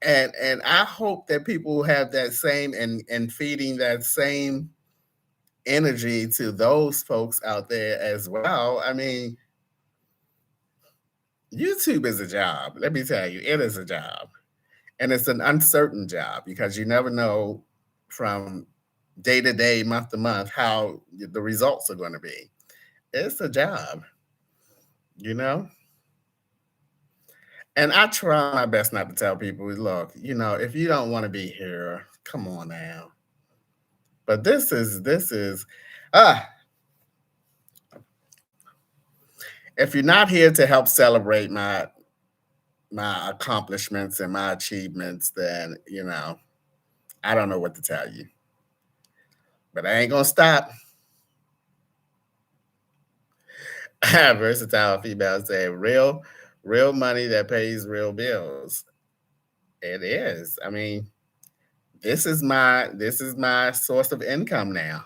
Speaker 1: And I hope that people have that same and feeding that same energy to those folks out there as well. I mean, YouTube is a job. Let me tell you, it is a job. And it's an uncertain job because you never know from day to day, month to month, how the results are going to be. It's a job, you know? And I try my best not to tell people, look, if you don't want to be here, come on now. But this is ah, if you're not here to help celebrate my accomplishments and my achievements, then I don't know what to tell you. But I ain't gonna stop. Versatile female say real money that pays real bills. It is. I mean, this is my source of income now,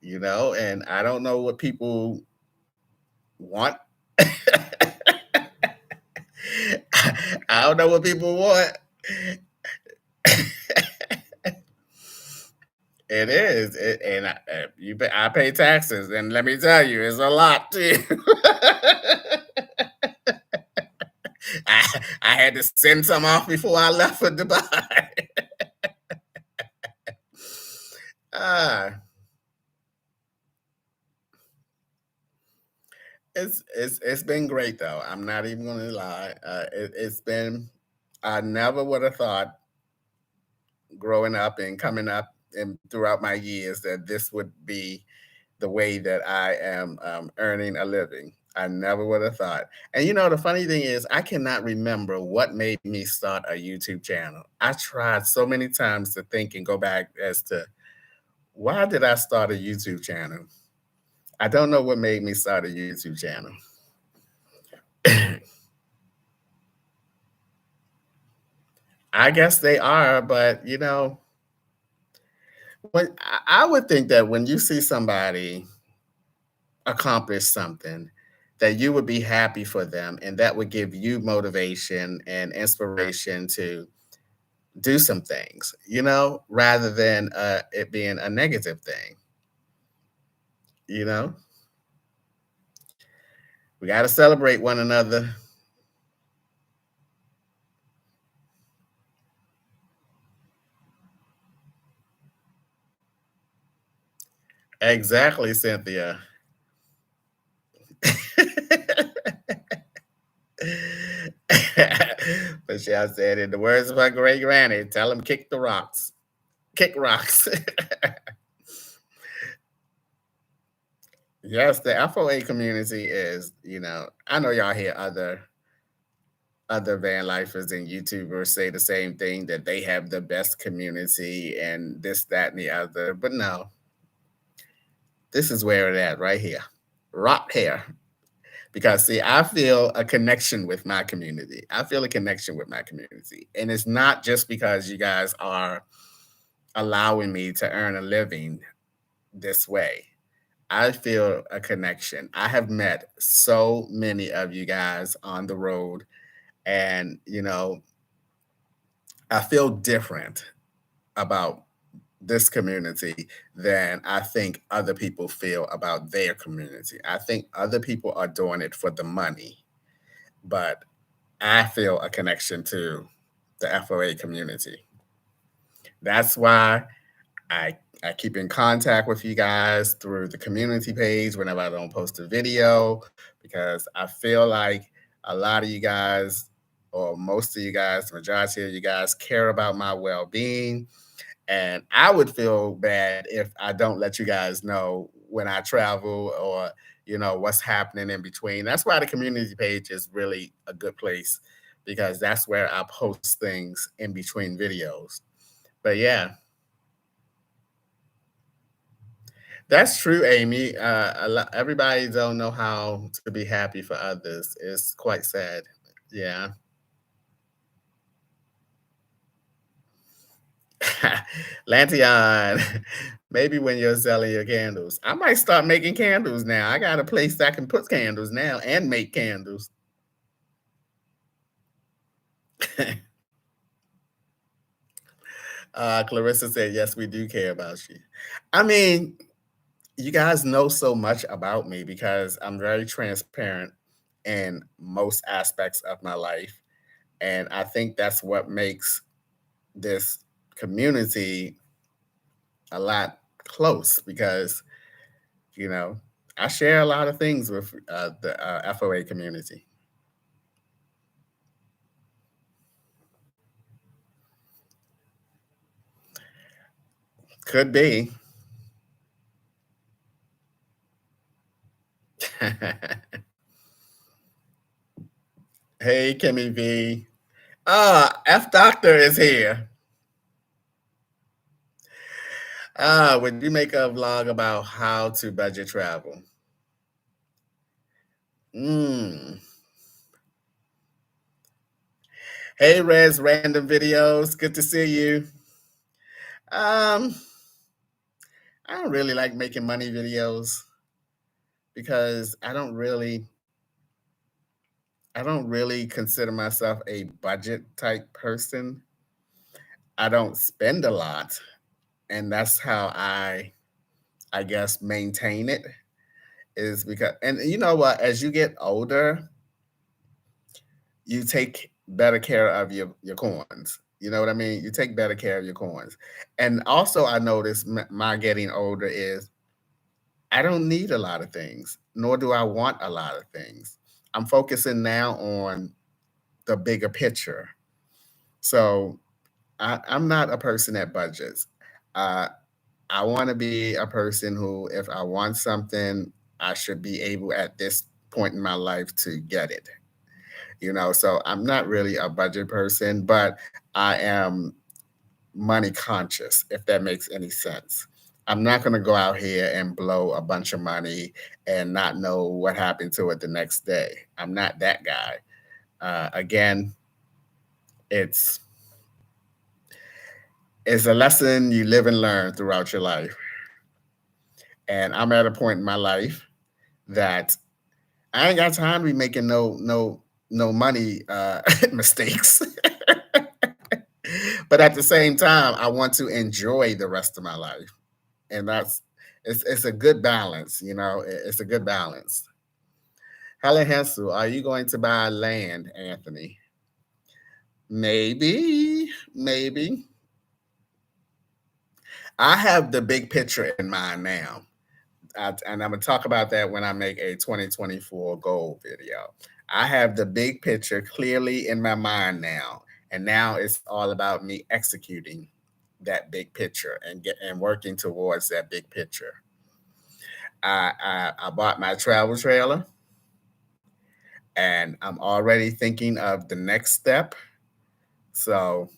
Speaker 1: and I don't know what people want. I don't know what people want. It is, and I pay taxes, and let me tell you, it's a lot too. I had to send some off before I left for Dubai. Ah, it's been great though. I'm not even gonna lie. It's been. I never would have thought growing up and coming up and throughout my years that this would be the way that I am earning a living. I never would have thought. And the funny thing is, I cannot remember what made me start a YouTube channel. I tried so many times to think and go back as to why did I start a YouTube channel? I don't know what made me start a YouTube channel. I guess they are, but when I would think that when you see somebody accomplish something, that you would be happy for them, and that would give you motivation and inspiration to do some things, rather than it being a negative thing. You know, we got to celebrate one another. Exactly, Cynthia. Michelle said, in the words of my great granny, tell them kick the rocks. Kick rocks. Yes, the FOA community is, I know y'all hear other van lifers and YouTubers say the same thing that they have the best community and this, that, and the other. But no, this is where it at right here. Right here. Because see, I feel a connection with my community. I feel a connection with my community. And it's not just because you guys are allowing me to earn a living this way. I feel a connection. I have met so many of you guys on the road, and I feel different about this community than I think other people feel about their community. I think other people are doing it for the money, but I feel a connection to the FOA community. That's why I keep in contact with you guys through the community page whenever I don't post a video, because I feel like a lot of you guys, or most of you guys, the majority of you guys, care about my well-being. And I would feel bad if I don't let you guys know when I travel, or what's happening in between. That's why the community page is really a good place, because that's where I post things in between videos. But yeah, that's true, Amy. Everybody don't know how to be happy for others. It's quite sad. Yeah. Lantion, maybe when you're selling your candles. I might start making candles now. I got a place that can put candles now and make candles. Clarissa said, yes, we do care about you. I mean, you guys know so much about me because I'm very transparent in most aspects of my life. And I think that's what makes this community a lot close, because, you know, I share a lot of things with the FOA community. Could be. Hey, Kimmy V. Ah, F Doctor is here. Would you make a vlog about how to budget travel? Mm. Hey, Rez, random videos. Good to see you. Um, I don't really like making money videos because I don't really consider myself a budget type person. I don't spend a lot, and that's how I guess maintain it is because and you know what, as you get older, you take better care of your coins. You know what I mean? You take better care of your coins. And also, I noticed my getting older is I don't need a lot of things, nor do I want a lot of things. I'm focusing now on the bigger picture. So I'm not a person that budgets. Uh, I want to be a person who, if I want something, I should be able at this point in my life to get it. So I'm not really a budget person, but I am money conscious, if that makes any sense. I'm not going to go out here and blow a bunch of money and not know what happened to it the next day. I'm not that guy. Again, it's it's a lesson you live and learn throughout your life. And I'm at a point in my life that I ain't got time to be making no money mistakes. But at the same time, I want to enjoy the rest of my life, and it's a good balance. It's a good balance. Helen Hensel, are you going to buy land, Anthony? Maybe. I have the big picture in mind now. And I'm gonna talk about that when I make a 2024 goal video. I have the big picture clearly in my mind now, and now it's all about me executing that big picture and working towards that big picture. I bought my travel trailer, and I'm already thinking of the next step. So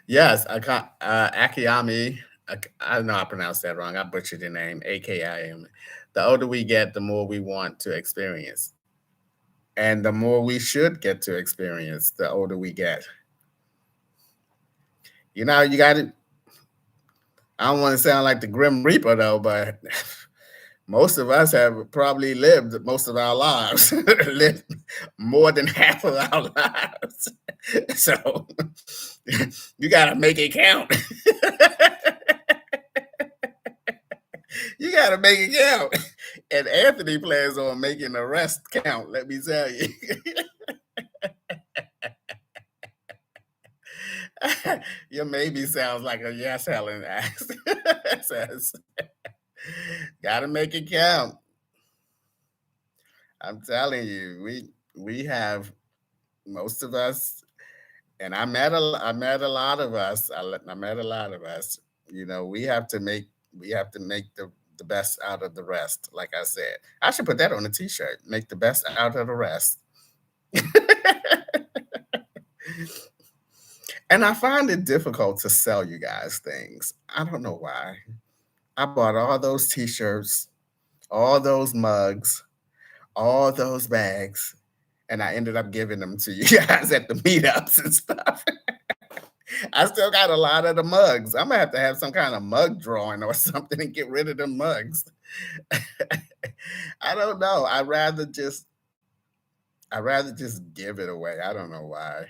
Speaker 1: yes, I got Akiyami. I know I pronounced that wrong. I butchered the name. AKIM. The older we get, the more we want to experience, and the more we should get to experience. The older we get, you got to. I don't want to sound like the Grim Reaper though, but most of us have probably lived most of our lives, lived more than half of our lives. So you got to make it count. You got to make it count. And Anthony plans on making the rest count, let me tell you. Your maybe sounds like a yes, Helen asked. Says, got to make it count. I'm telling you, we have most of us, and I met a lot of us. I met a lot of us. We have to make the best out of the rest. Like I said, I should put that on a T-shirt. Make the best out of the rest. And I find it difficult to sell you guys things. I don't know why. I bought all those T-shirts, all those mugs, all those bags, and I ended up giving them to you guys at the meetups and stuff. I still got a lot of the mugs. I'm gonna have to have some kind of mug drawing or something and get rid of the mugs. I don't know. I rather just give it away. I don't know why.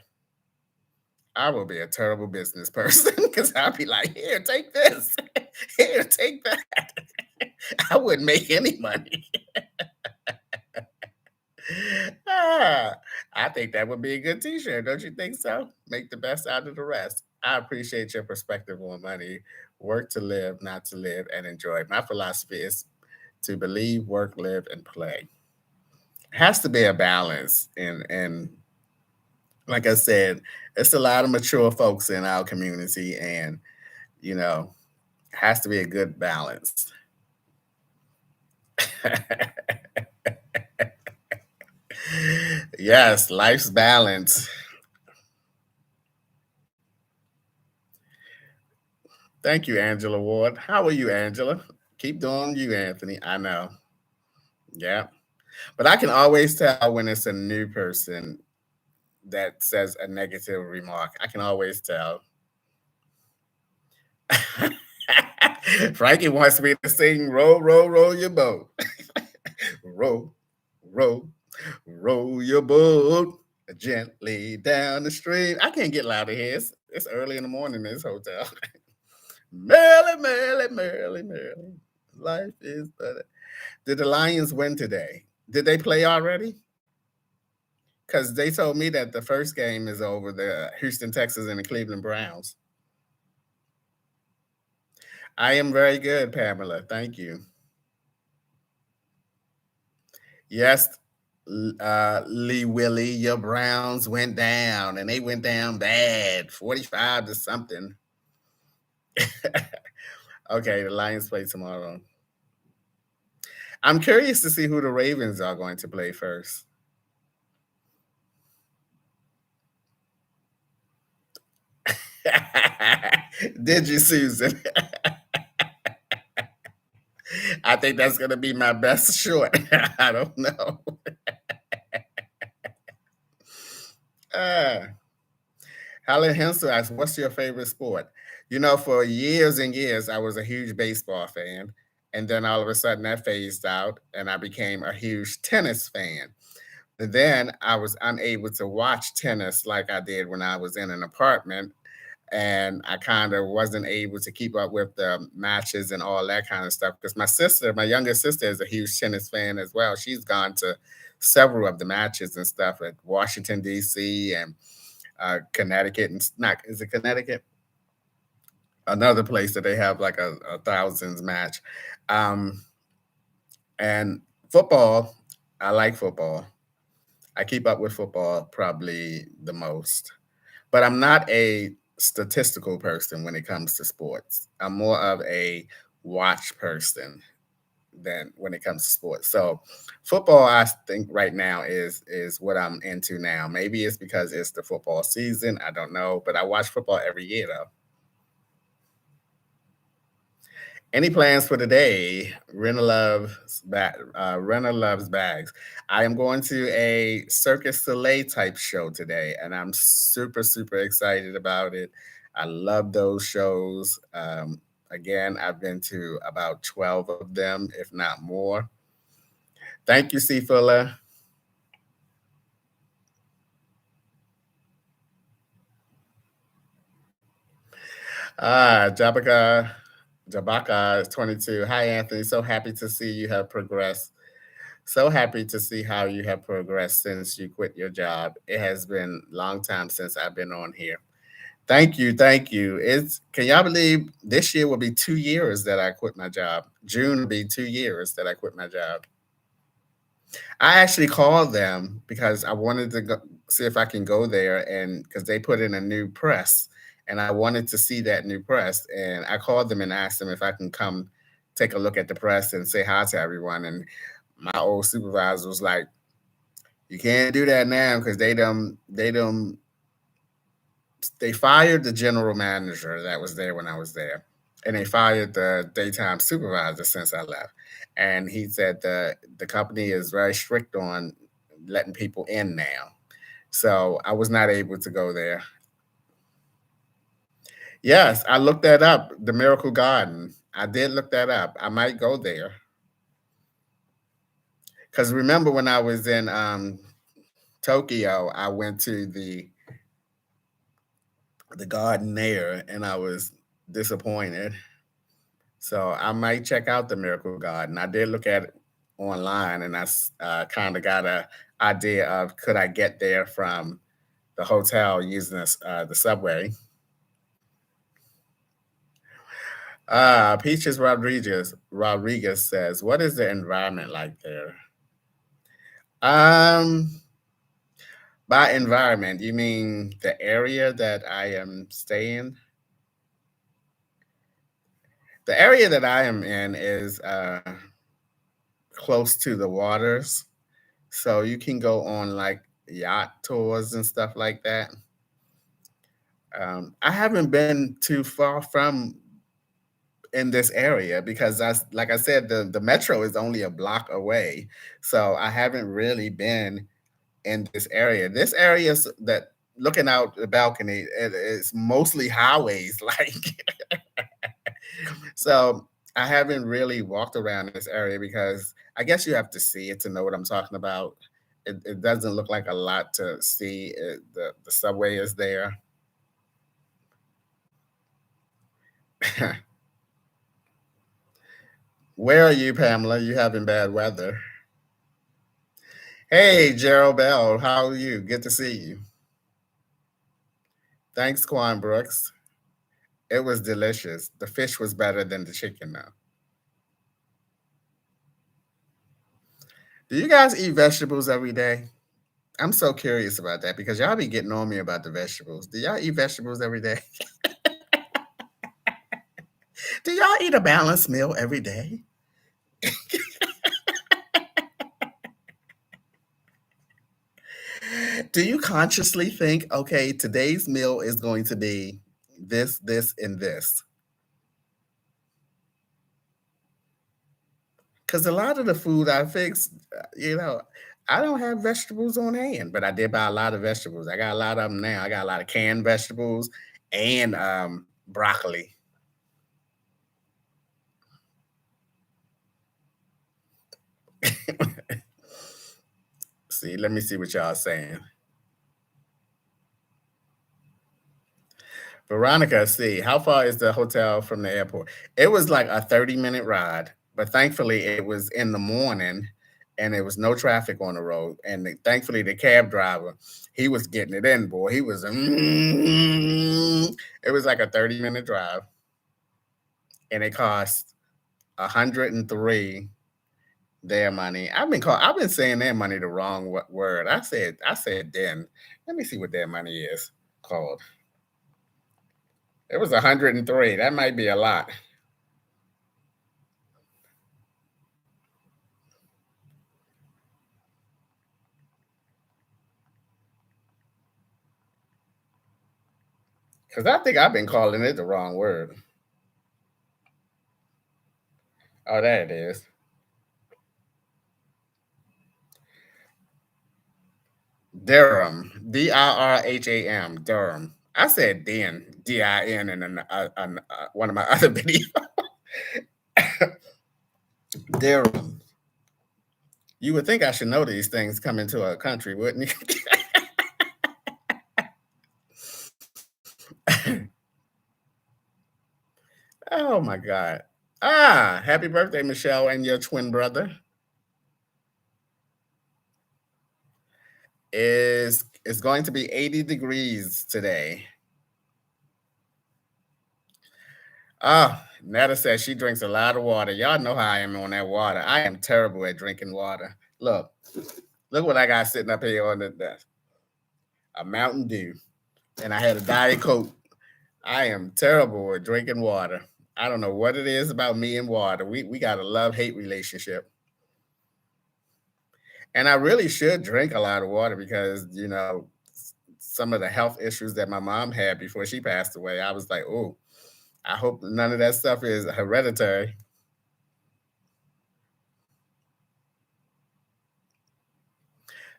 Speaker 1: I will be a terrible business person because I'll be like, here, take this. Here, take that. I wouldn't make any money. Ah, I think that would be a good t-shirt. Don't you think so? Make the best out of the rest. I appreciate your perspective on money. Work to live, not to live, and enjoy. My philosophy is to believe, work, live, and play. It has to be a balance. And like I said, it's a lot of mature folks in our community, and you know, has to be a good balance. Yes, life's balance. Thank you, Angela Ward. How are you, Angela? Keep doing you, Anthony. I know. Yeah. But I can always tell when it's a new person that says a negative remark. I can always tell. Frankie wants me to sing Row, Row, Row Your Boat. Row, row, row your boat gently down the stream. I can't get louder here. It's early in the morning in this hotel. Merrily, merrily, merrily, merrily. Life is but. Did the Lions win today? Did they play already? Because they told me that the first game is over, the Houston Texans and the Cleveland Browns. I am very good, Pamela. Thank you. Yes, Lee Willie, your Browns went down and they went down bad, 45 to something. Okay, the Lions play tomorrow. I'm curious to see who the Ravens are going to play first. Did you, Susan? I think that's going to be my best short. I don't know. Uh, Helen Hensel asks, "What's your favorite sport?" You know, for years and years, I was a huge baseball fan. And then all of a sudden that phased out, and I became a huge tennis fan. And then I was unable to watch tennis like I did when I was in an apartment. And I kind of wasn't able to keep up with the matches and all that kind of stuff. Because my sister, my younger sister, is a huge tennis fan as well. She's gone to several of the matches and stuff at Washington, D.C. and Connecticut. And not, is it Connecticut? Another place that they have like a thousands match. Um, and football, I like football. I keep up with football probably the most, but I'm not a statistical person when it comes to sports. I'm more of a watch person than when it comes to sports. So football, I think right now is what I'm into now. Maybe it's because it's the football season. I don't know, but I watch football every year though. Any plans for today? Rena loves bags. I am going to a Circus Soleil type show today, and I'm super super excited about it. I love those shows. Again, I've been to about 12 of them, if not more. Thank you, C. Fuller. Jabaka is 22. Hi, Anthony. So happy to see you have progressed. So happy to see how you have progressed since you quit your job. It has been a long time since I've been on here. Thank you, thank you. It's can y'all believe this year will be 2 years that I quit my job. June will be 2 years that I quit my job. I actually called them because I wanted to see if I can go there, and because they put in a new press and I wanted to see that new press. And I called them and asked them if I can come take a look at the press and say hi to everyone. And my old supervisor was like, "You can't do that now because they fired the general manager that was there when I was there, and they fired the daytime supervisor since I left." And he said the company is very strict on letting people in now. So I was not able to go there. Yes, I looked that up, the Miracle Garden. I did look that up. I might go there. Because remember when I was in Tokyo, I went to the garden there and I was disappointed. So I might check out the Miracle Garden. I did look at it online, and I kind of got a idea of could I get there from the hotel using the subway. Peaches Rodriguez says, "What is the environment like there?" Um, by environment, you mean the area that I am staying? The area that I am in is close to the waters. So you can go on like yacht tours and stuff like that. I haven't been too far from in this area because that's like I said, the metro is only a block away. So I haven't really been in this area. This area is that looking out the balcony, it's mostly highways. Like so I haven't really walked around this area because I guess you have to see it to know what I'm talking about. It doesn't look like a lot to see. The subway is there. Where are you, Pamela? You having bad weather? Hey, Gerald Bell, how are you? Good to see you. Thanks, Quan Brooks. It was delicious. The fish was better than the chicken, though. Do you guys eat vegetables every day? I'm so curious about that because y'all be getting on me about the vegetables. Do y'all eat vegetables every day? Do y'all eat a balanced meal every day? Do you consciously think, okay, today's meal is going to be this, this, and this? Because a lot of the food I fix, I don't have vegetables on hand, but I did buy a lot of vegetables. I got a lot of them now. I got a lot of canned vegetables and broccoli. See, let me see what y'all saying. Veronica, see, how far is the hotel from the airport? It was like a 30-minute ride, but thankfully it was in the morning and there was no traffic on the road. And thankfully the cab driver, he was getting it in, boy. He was, it was like a 30-minute drive and it cost 103 their money. I've been saying their money the wrong word. I said then. Let me see what their money is called. It was 103. That might be a lot. Because I think I've been calling it the wrong word. Oh, there it is. Durham. Dirham. Durham. I said din. Din in one of my other videos. Durham. You would think I should know these things coming to a country, wouldn't you? Oh my God. Ah, happy birthday, Michelle, and your twin brother. Is going to be 80 degrees today. Ah, Netta says she drinks a lot of water. Y'all know how I am on that water. I am terrible at drinking water. Look what I got sitting up here on the desk. A Mountain Dew. And I had a Diet Coke. I am terrible at drinking water. I don't know what it is about me and water. We got a love-hate relationship. And I really should drink a lot of water because, some of the health issues that my mom had before she passed away, I was like, oh, I hope none of that stuff is hereditary.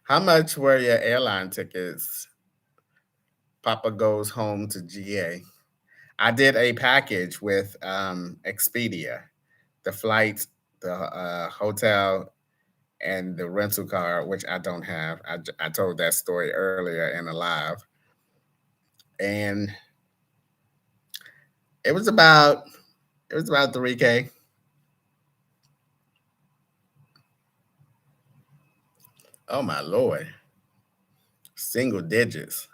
Speaker 1: How much were your airline tickets? Papa goes home to GA. I did a package with Expedia, the flight, the hotel, and the rental car, which I don't have. I told that story earlier in a live, and it was about 3K. Oh my lord, single digits.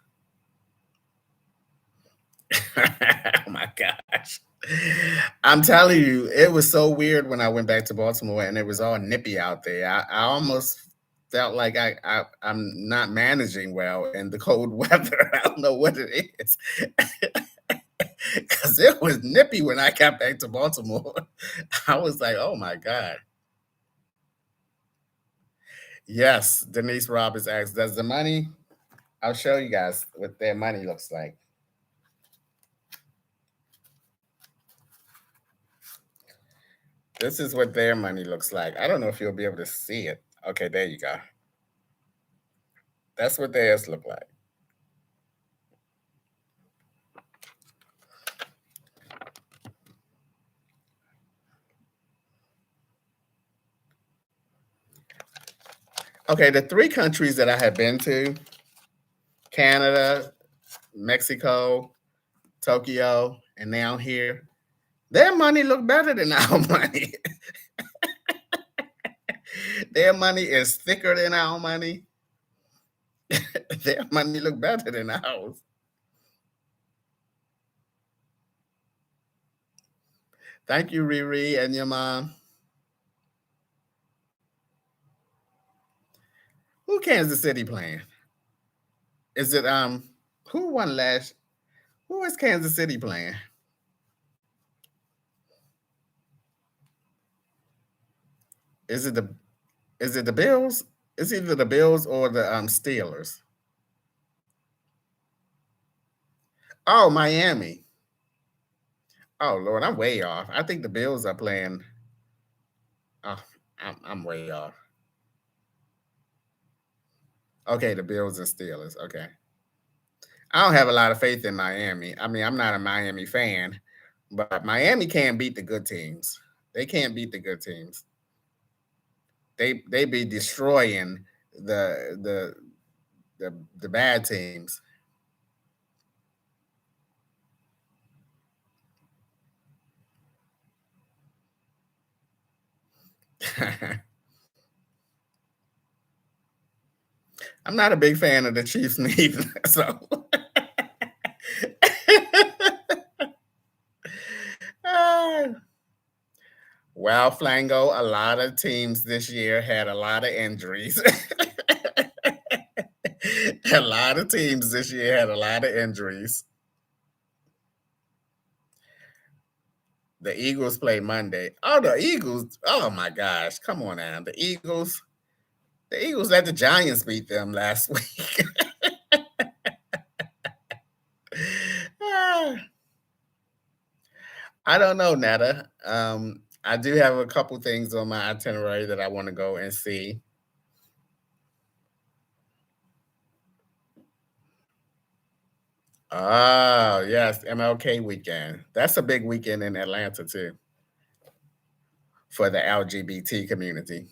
Speaker 1: Oh my gosh. I'm telling you, it was so weird when I went back to Baltimore and it was all nippy out there. I almost felt like I'm not managing well in the cold weather. I don't know what it is. Because it was nippy when I got back to Baltimore. I was like, oh my God. Yes, Denise Roberts asked, "Does the money?" I'll show you guys what their money looks like. This is what their money looks like. I don't know if you'll be able to see it. Okay, there you go. That's what theirs look like. Okay, the three countries that I have been to: Canada, Mexico, Tokyo, and now here. Their money look better than our money. Their money is thicker than our money. Their money look better than ours. Thank you, Riri, and your mom. Who Kansas City playing? Is it who won last? Who is Kansas City playing? Is it the is it the Bills? It's either the Bills or the Steelers. Oh, Miami. Oh Lord, I'm way off. I think the Bills are playing. Oh, I'm way off. Okay, the Bills and Steelers. Okay. I don't have a lot of faith in Miami. I mean, I'm not a Miami fan, but Miami can't beat the good teams. They can't beat the good teams. They be destroying the the bad teams. I'm not a big fan of the Chiefs neither. So Ah, well, Flango, a lot of teams this year had a lot of injuries. A lot of teams this year had a lot of injuries. The Eagles play Monday. Oh, the Eagles. Oh my gosh. Come on now. The Eagles. The Eagles let the Giants beat them last week. Ah, I don't know, Netta. I do have a couple things on my itinerary that I want to go and see. Oh, yes, MLK weekend. That's a big weekend in Atlanta too for the LGBT community.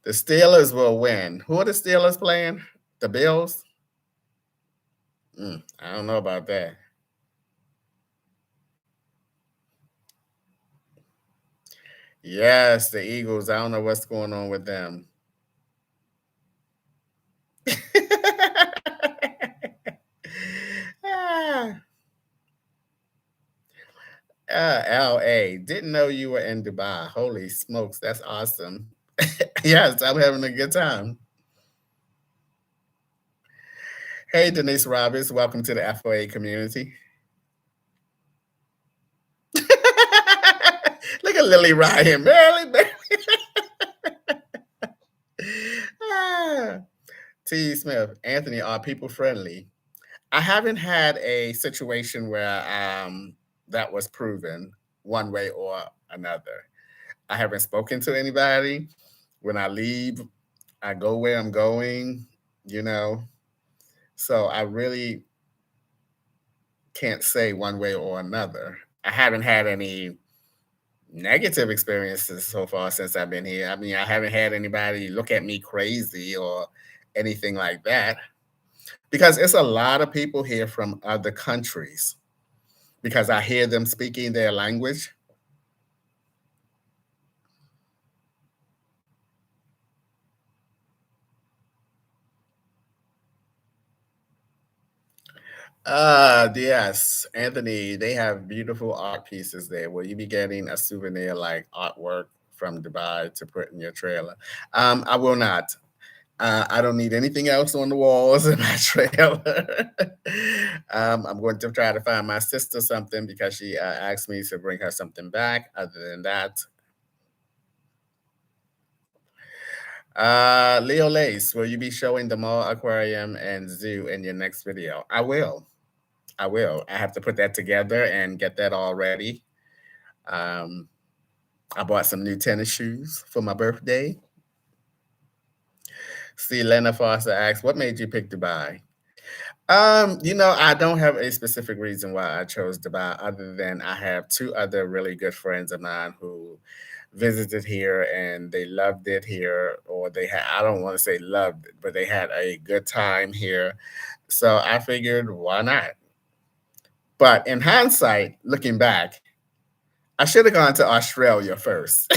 Speaker 1: The Steelers will win. Who are the Steelers playing? The Bills? I don't know about that. Yes, the Eagles. I don't know what's going on with them. Ah, LA. Didn't know you were in Dubai. Holy smokes, that's awesome. Yes, I'm having a good time. Hey, Denise Roberts, welcome to the FOA community. Look at Lily Ryan, barely. Ah, T. Smith, Anthony, are people friendly? I haven't had a situation where that was proven one way or another. I haven't spoken to anybody. When I leave, I go where I'm going, you know. So I really can't say one way or another. I haven't had any negative experiences so far since I've been here. I mean, I haven't had anybody look at me crazy or anything like that because it's a lot of people here from other countries because I hear them speaking their language. Yes, Anthony, they have beautiful art pieces there. Will you be getting a souvenir like artwork from Dubai to put in your trailer? I will not. I don't need anything else on the walls in my trailer. I'm going to try to find my sister something because she asked me to bring her something back. Other than that, Leo Lace, will you be showing the mall, aquarium, and zoo in your next video? I will. I will. I have to put that together and get that all ready. Um, I bought some new tennis shoes for my birthday. See, Lena Foster asks, what made you pick Dubai? I don't have a specific reason why I chose Dubai, other than I have two other really good friends of mine who visited here and they loved it here, or they had, I don't want to say loved it, but they had a good time here. So I figured, why not? But in hindsight, looking back, I should have gone to Australia first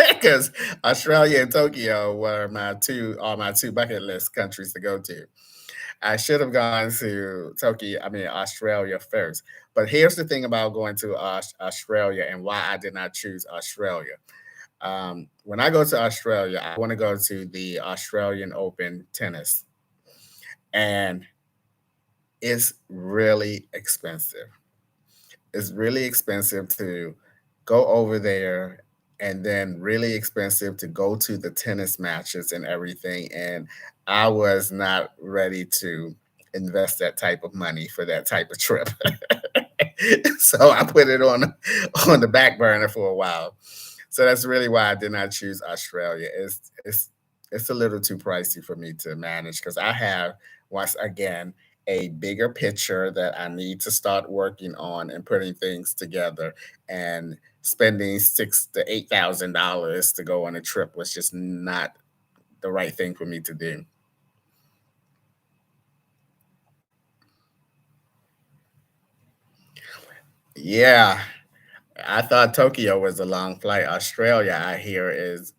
Speaker 1: because Australia and Tokyo were my two bucket list countries to go to. I should have gone to Tokyo, I mean Australia first. But here's the thing about going to Australia and why I did not choose Australia. When I go to Australia, I want to go to the Australian Open tennis, and it's really expensive. It's really expensive to go over there, and then really expensive to go to the tennis matches and everything. And I was not ready to invest that type of money for that type of trip. So I put it on the back burner for a while. So that's really why I did not choose Australia. It's a little too pricey for me to manage because I have, once again, a bigger picture that I need to start working on and putting things together. And spending $6,000 to $8,000 to go on a trip was just not the right thing for me to do. Yeah, I thought Tokyo was a long flight. Australia, I hear, is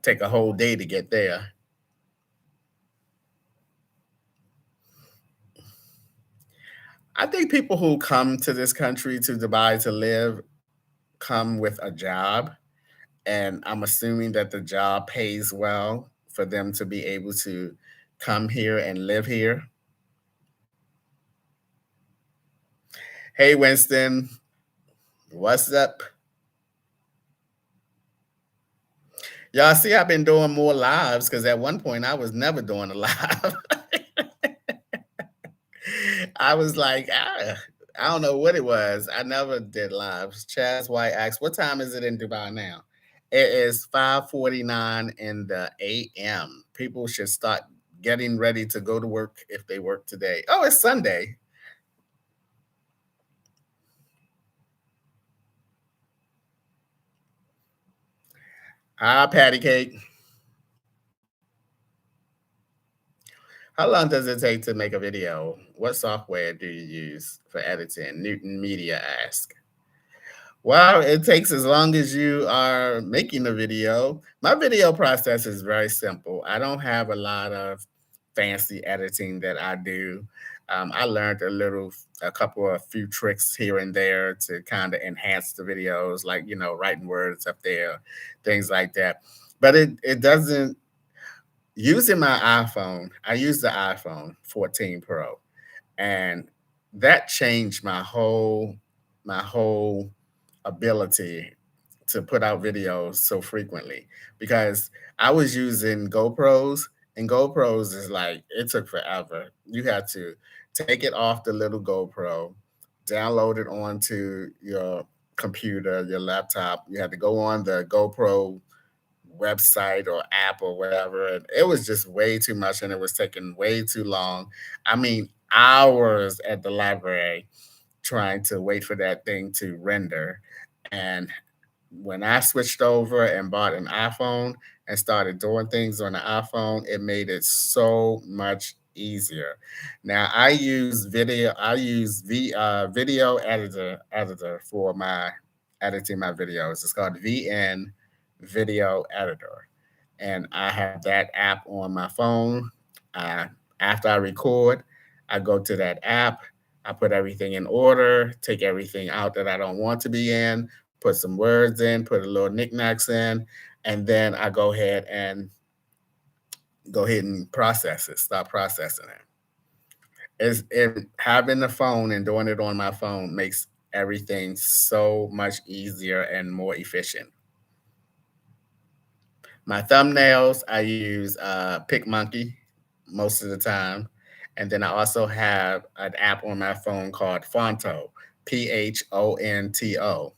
Speaker 1: take a whole day to get there. I think people who come to this country to Dubai to live come with a job, and I'm assuming that the job pays well for them to be able to come here and live here. Hey, Winston, what's up? Y'all see, I've been doing more lives because at one point I was never doing a live. I was like, I don't know what it was. I never did lives. Chaz White asks, what time is it in Dubai now? It is 5:49 in the AM. People should start getting ready to go to work if they work today. Oh, it's Sunday. Hi, Patty Cake. How long does it take to make a video? What software do you use for editing? Newton Media ask. Well, it takes as long as you are making the video. My video process is very simple. I don't have a lot of fancy editing that I do. I learned a couple of few tricks here and there to kind of enhance the videos, like writing words up there, things like that. But it doesn't. Using my iPhone, I use the iPhone 14 Pro, and that changed my whole ability to put out videos so frequently because I was using GoPros, and GoPros is like it took forever. You had to take it off the little GoPro, download it onto your computer, your laptop. You had to go on the GoPro website or app or whatever. And it was just way too much and it was taking way too long. I mean, hours at the library trying to wait for that thing to render. And when I switched over and bought an iPhone and started doing things on the iPhone, it made it so much easier. Now I use video editor for my editing my videos. It's called VN Video Editor. And I have that app on my phone. Uh, After I record, I go to that app. I put everything in order, take everything out that I don't want to be in, put some words in, put a little knickknacks in, and then I go ahead and process it, start processing it. Having the phone and doing it on my phone makes everything so much easier and more efficient. My thumbnails, I use PicMonkey most of the time. And then I also have an app on my phone called Fonto, Phonto.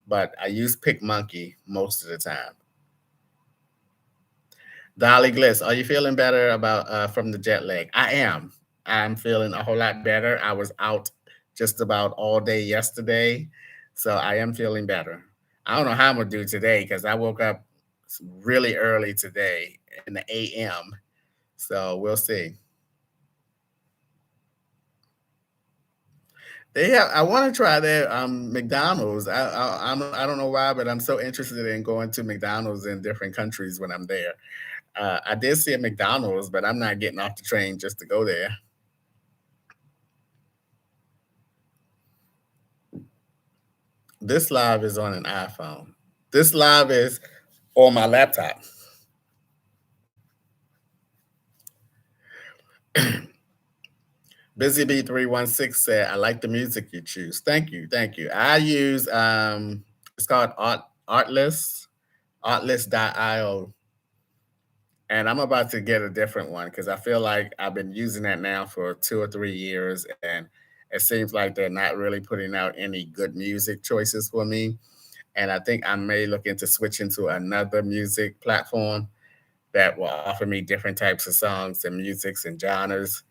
Speaker 1: But I use PicMonkey most of the time. Dolly Gliss, are you feeling better about from the jet lag? I am. I'm feeling a whole lot better. I was out just about all day yesterday, so I am feeling better. I don't know how I'm gonna do today because I woke up really early today in the AM. So we'll see. They have. I want to try their McDonald's. I don't know why, but I'm so interested in going to McDonald's in different countries when I'm there. I did see a McDonald's, but I'm not getting off the train just to go there. This live is on an iPhone. This live is on my laptop. Busy B316 said, I like the music you choose. Thank you. Thank you. I use it's called Artlist.io. And I'm about to get a different one because I feel like I've been using that now for 2 or 3 years, and it seems like they're not really putting out any good music choices for me. And I think I may look into switching to another music platform that will offer me different types of songs and musics and genres.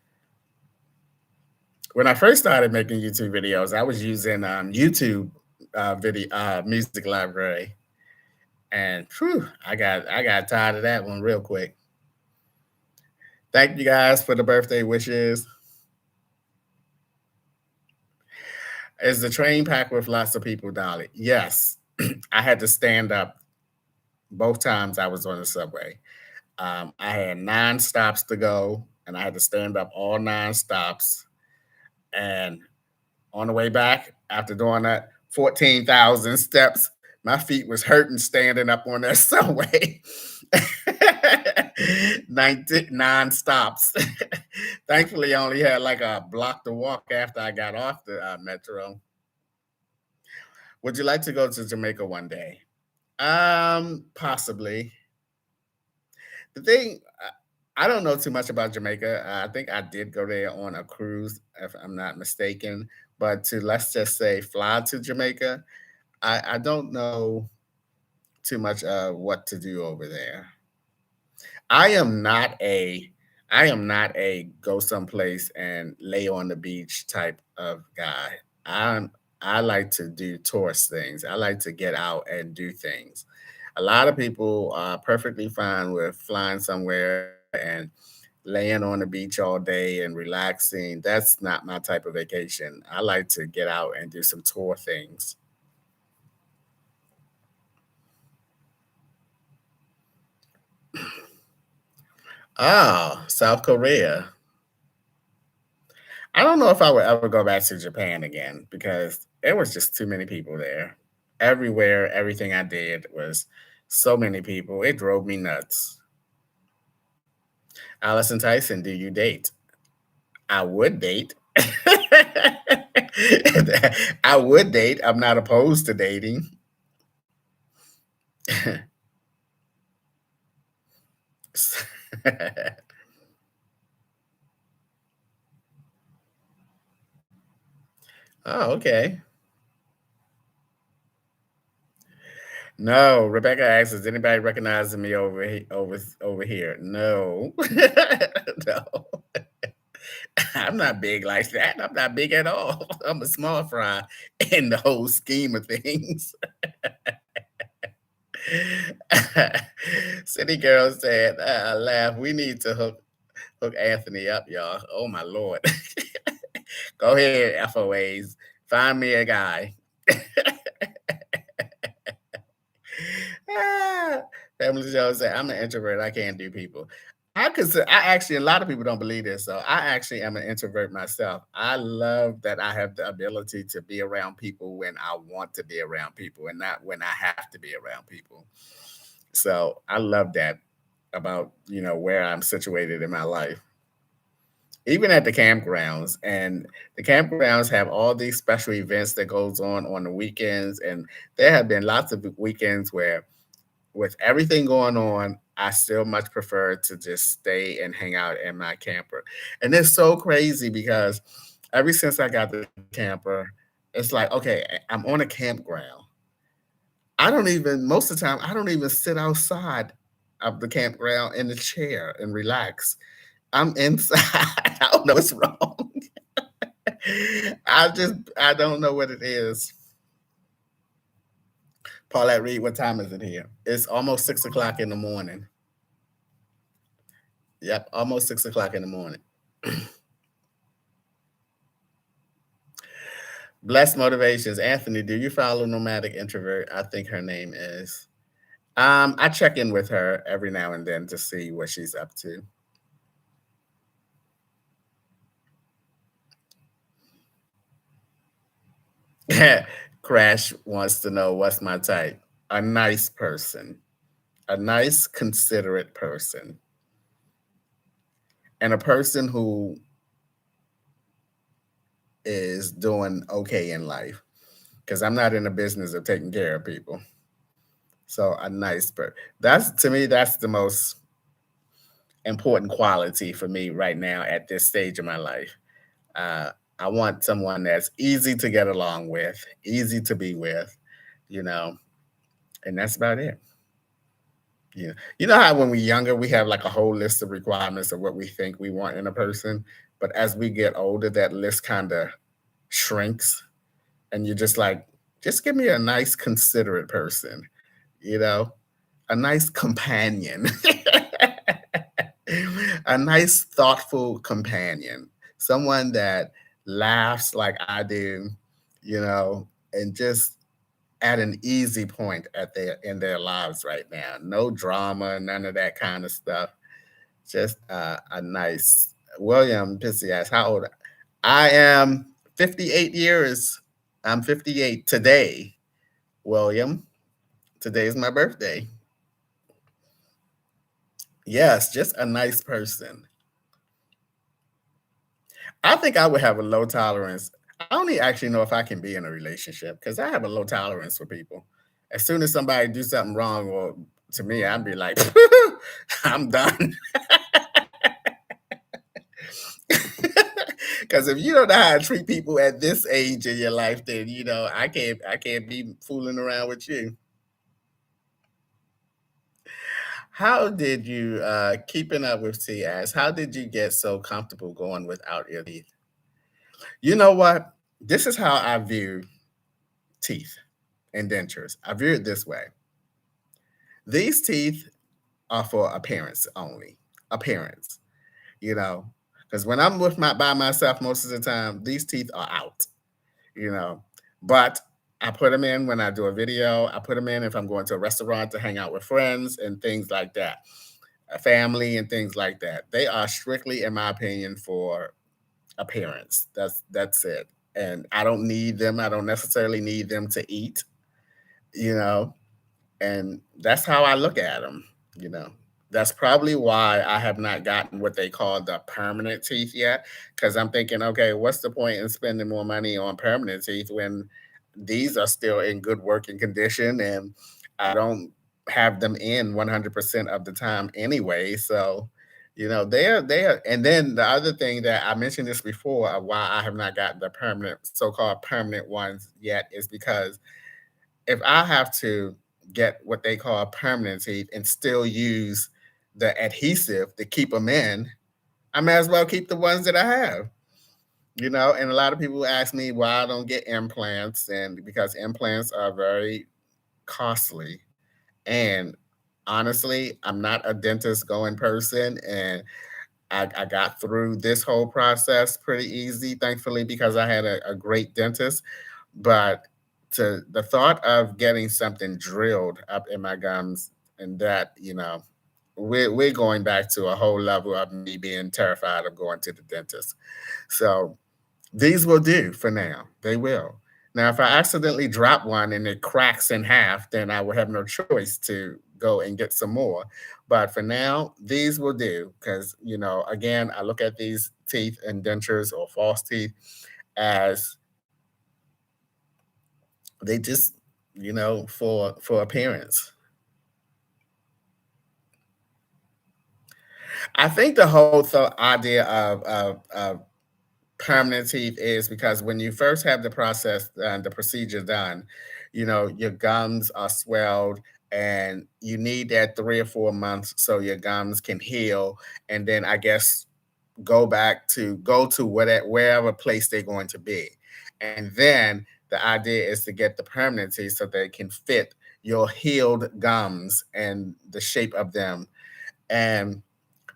Speaker 1: When I first started making YouTube videos, I was using YouTube video music library, and whew, I got tired of that one real quick. Thank you guys for the birthday wishes. Is the train packed with lots of people, Dolly? Yes. I had to stand up both times I was on the subway. I had 9 stops to go, and I had to stand up all 9 stops. And on the way back, after doing that 14,000 steps, my feet was hurting standing up on that subway. 9 stops. Thankfully, I only had like a block to walk after I got off the metro. Would you like to go to Jamaica one day? Possibly. The thing, I don't know too much about Jamaica. I think I did go there on a cruise, if I'm not mistaken. But to, let's just say, fly to Jamaica, I don't know too much what to do over there. I am not a I am not a go someplace and lay on the beach type of guy. I like to do tourist things. I like to get out and do things. A lot of people are perfectly fine with flying somewhere and laying on the beach all day and relaxing. That's not my type of vacation. I like to get out and do some tour things. Ah, South Korea. I don't know if I would ever go back to Japan again because it was just too many people there. Everywhere, everything I did was so many people. It drove me nuts. Allison Tyson, do you date? I would date. I would date. I'm not opposed to dating. Oh, okay. No, Rebecca asks, "Does anybody recognizing me over here?" No, no. I'm not big like that. I'm not big at all. I'm a small fry in the whole scheme of things. City Girl said, "Laugh. We need to hook Anthony up, y'all. Oh my lord. Go ahead, FOAs. Find me a guy." Ah, Family Joe said, "I'm an introvert. I can't do people." I actually, a lot of people don't believe this. So I actually am an introvert myself. I love that I have the ability to be around people when I want to be around people and not when I have to be around people. So I love that about, where I'm situated in my life. Even at the campgrounds, and the campgrounds have all these special events that goes on the weekends, and there have been lots of weekends where with everything going on, I still much prefer to just stay and hang out in my camper. And it's so crazy because ever since I got the camper, it's like, okay, I'm on a campground. I don't even, most of the time, I don't even sit outside of the campground in the chair and relax. I'm inside. I don't know what's wrong. I don't know what it is. Paulette Reed, what time is it here? It's almost 6 o'clock in the morning. Yep, almost 6 o'clock in the morning. Blessed Motivations. Anthony, do you follow Nomadic Introvert? I think her name is. I check in with her every now and then to see what she's up to. Crash wants to know what's my type. A nice person, a nice, considerate person, and a person who is doing okay in life. Because I'm not in the business of taking care of people. So a nice person. That's to me, that's the most important quality for me right now at this stage of my life. Uh, I want someone that's easy to get along with, easy to be with, you know, and that's about it. You know how when we're younger, we have like a whole list of requirements of what we think we want in a person, but as we get older, that list kind of shrinks, and you're just like, just give me a nice, considerate person, you know, a nice companion, a nice, thoughtful companion, someone that laughs like I do, and just at an easy point at their in their lives right now. No drama, none of that kind of stuff. Just a nice William Pissy asked, how old? I am 58 years. I'm 58 today, William. Today's my birthday. Yes, just a nice person. I think I would have a low tolerance. I don't actually know if I can be in a relationship because I have a low tolerance for people. As soon as somebody do something wrong, or to me, I'd be like, I'm done. Because if you don't know how to treat people at this age in your life, then I can't be fooling around with you. How did you keeping up with TS? How did you get so comfortable going without your teeth? You know what? This is how I view teeth and dentures. I view it this way. These teeth are for appearance only. Appearance, you know. Because when I'm with my by myself most of the time, these teeth are out, you know. But I put them in when I do a video. I put them in if I'm going to a restaurant to hang out with friends and things like that, a family and things like that. They are strictly, in my opinion, for appearance. That's it. And I don't need them. I don't necessarily need them to eat, you know. And that's how I look at them, you know. That's probably why I have not gotten what they call the permanent teeth yet, because I'm thinking, okay, what's the point in spending more money on permanent teeth when these are still in good working condition and I don't have them in 100% of the time anyway. So, they are. And then the other thing that I mentioned this before, why I have not gotten the permanent, so-called permanent ones yet, is because if I have to get what they call permanent teeth and still use the adhesive to keep them in, I may as well keep the ones that I have. And a lot of people ask me why I don't get implants, and because implants are very costly. And honestly, I'm not a dentist going person, and I got through this whole process pretty easy, thankfully, because I had a great dentist. But to the thought of getting something drilled up in my gums, and that, we're going back to a whole level of me being terrified of going to the dentist. So these will do for now. They will. Now, if I accidentally drop one and it cracks in half, then I will have no choice to go and get some more. But for now, these will do because, again, I look at these teeth and dentures or false teeth as they just, for appearance. I think the whole idea of permanent teeth is because when you first have the process, the procedure done, your gums are swelled and you need that 3 or 4 months so your gums can heal. And then I guess go to wherever place they're going to be. And then the idea is to get the permanent teeth so they can fit your healed gums and the shape of them. And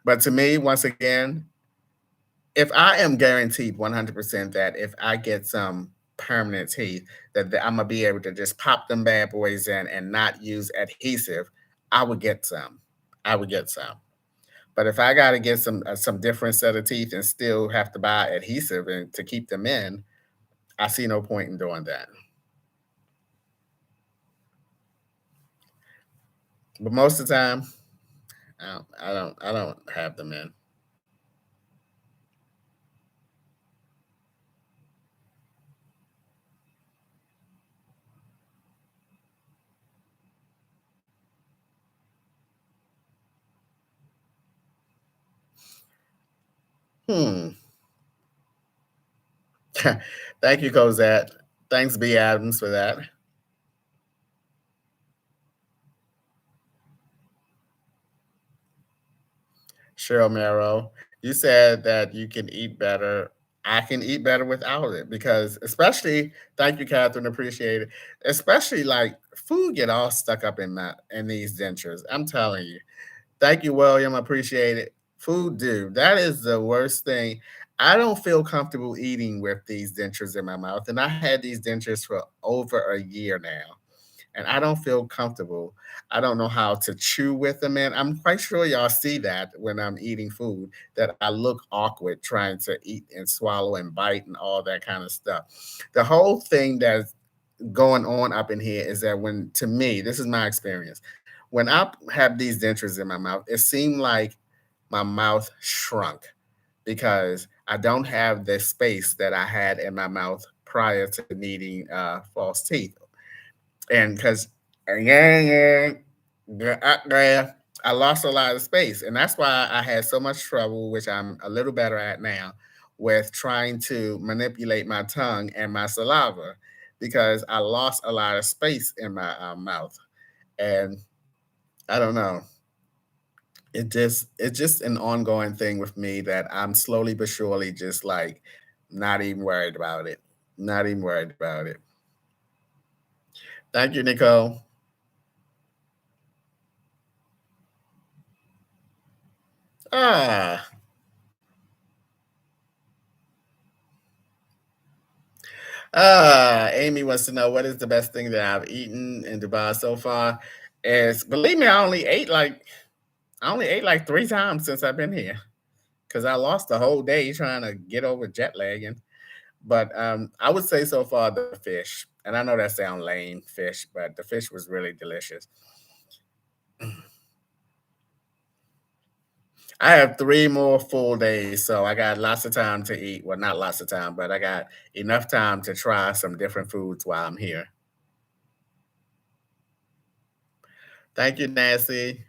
Speaker 1: but to me, once again, if I am guaranteed 100% that if I get some permanent teeth, that I'm gonna be able to just pop them bad boys in and not use adhesive, I would get some. I would get some. But if I got to get some different set of teeth and still have to buy adhesive and to keep them in, I see no point in doing that. But most of the time, I don't have them in. Hmm. Thank you, Cosette. Thanks, B. Adams, for that. Cheryl Marrow, you said that you can eat better. I can eat better without it because, especially, thank you, Catherine, appreciate it. Especially like food get all stuck up in these dentures. I'm telling you. Thank you, William. Appreciate it. Food, dude, that is the worst thing. I don't feel comfortable eating with these dentures in my mouth, and I had these dentures for over a year now, and I don't feel comfortable. I don't know how to chew with them, and I'm quite sure y'all see that when I'm eating food that I look awkward trying to eat and swallow and bite and all that kind of stuff. The whole thing that's going on up in here is that when, to me, this is my experience. When I have these dentures in my mouth, it seemed like my mouth shrunk because I don't have the space that I had in my mouth prior to needing false teeth. And because yeah, I lost a lot of space, and that's why I had so much trouble, which I'm a little better at now, with trying to manipulate my tongue and my saliva because I lost a lot of space in my mouth, and I don't know. It's just an ongoing thing with me that I'm slowly but surely just like not even worried about it. Not even worried about it. Thank you, Nicole. Ah, Amy wants to know what is the best thing that I've eaten in Dubai so far. Is believe me, I only ate like 3 times since I've been here because I lost the whole day trying to get over jet lagging. But I would say so far the fish, and I know that sounds lame, fish, but the fish was really delicious. I have 3 more full days, so I got lots of time to eat. Well, not lots of time, but I got enough time to try some different foods while I'm here. Thank you, Nancy.